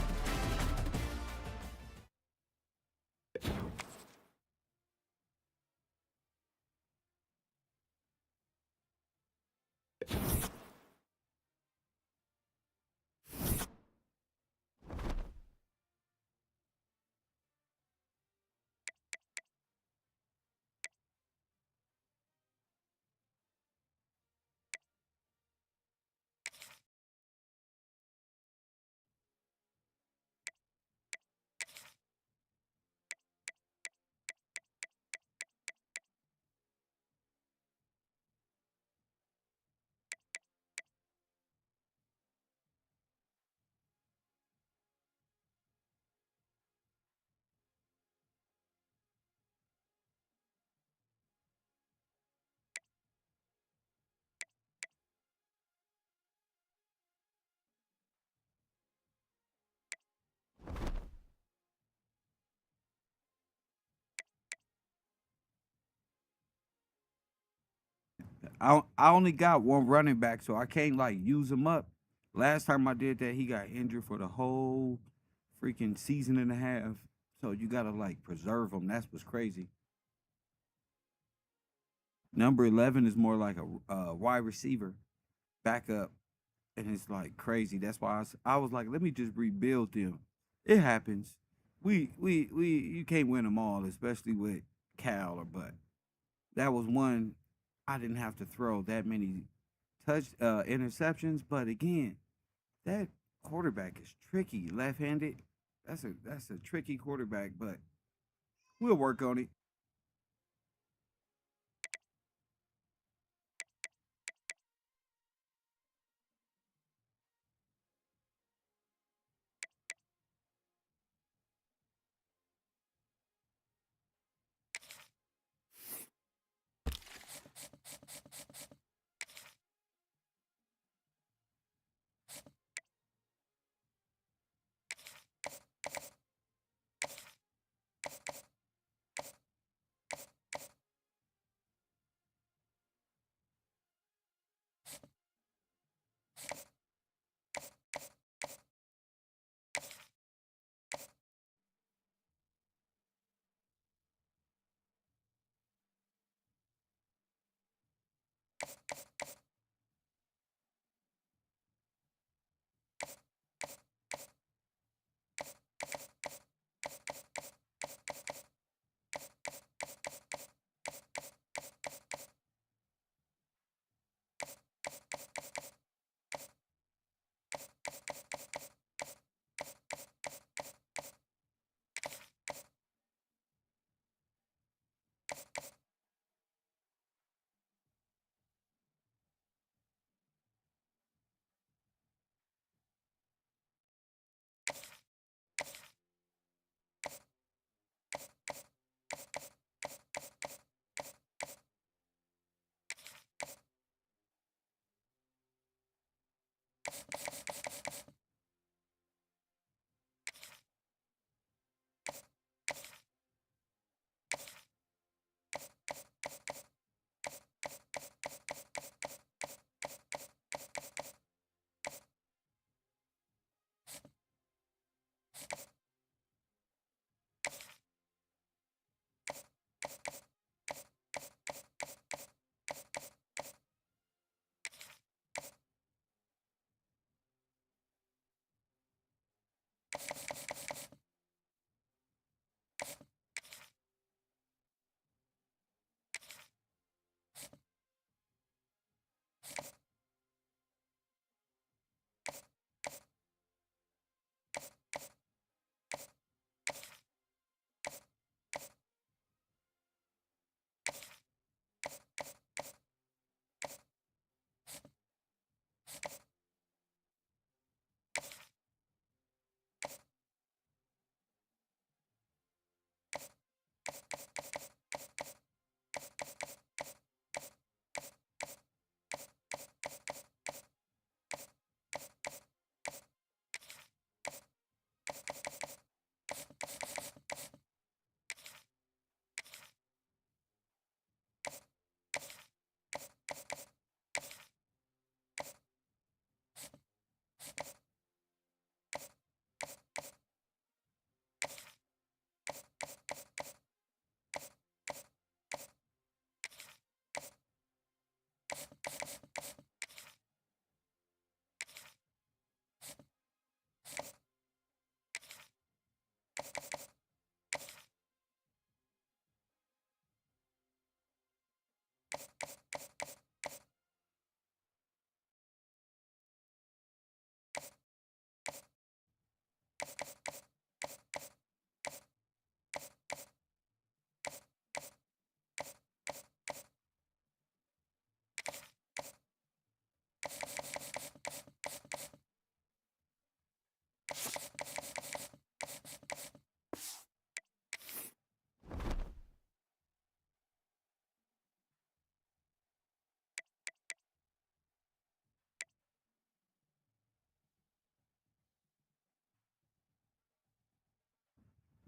I only got one running back, so I can't like use him up. Last time I did that, he got injured for the whole freaking season and a half. So you gotta like preserve him. That's what's crazy. Number 11 is more like a wide receiver, backup. and it's like crazy. That's why I was like, let me just rebuild them. It happens. You can't win them all, especially with Cal or Butt. That was one I didn't have to throw that many interceptions, but again, that quarterback is tricky, left-handed. That's a tricky quarterback, but we'll work on it.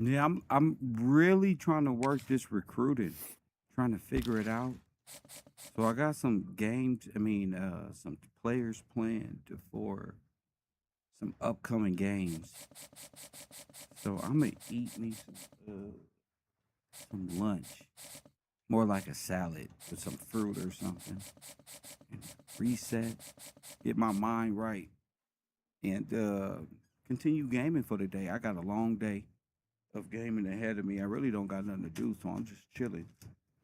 Yeah, I'm really trying to work this recruiting, trying to figure it out. So I got some games, some players planned for some upcoming games. So I'm gonna eat me some lunch, more like a salad with some fruit or something. And reset. get my mind right, and continue gaming for the day. I got a long day of gaming ahead of me. I really don't got nothing to do, so I'm just chilling.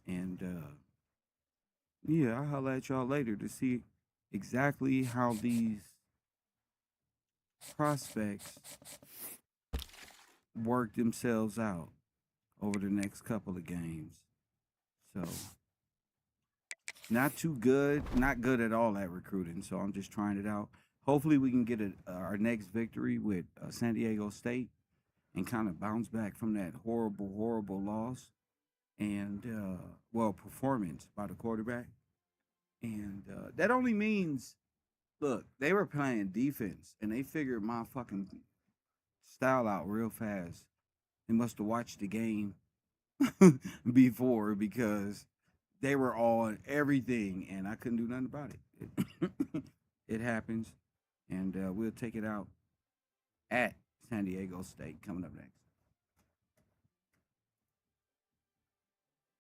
And yeah, I'll holler at y'all later to see exactly how these prospects work themselves out over the next couple of games. So, not too good, not good at all at recruiting. So I'm just trying it out. Hopefully, we can get our next victory with San Diego State and kind of bounce back from that horrible, horrible loss and performance by the quarterback. And that only means, look, they were playing defense and they figured my fucking style out real fast. They must have watched the game before because they were on everything and I couldn't do nothing about it. It happens, and we'll take it out at San Diego State coming up next.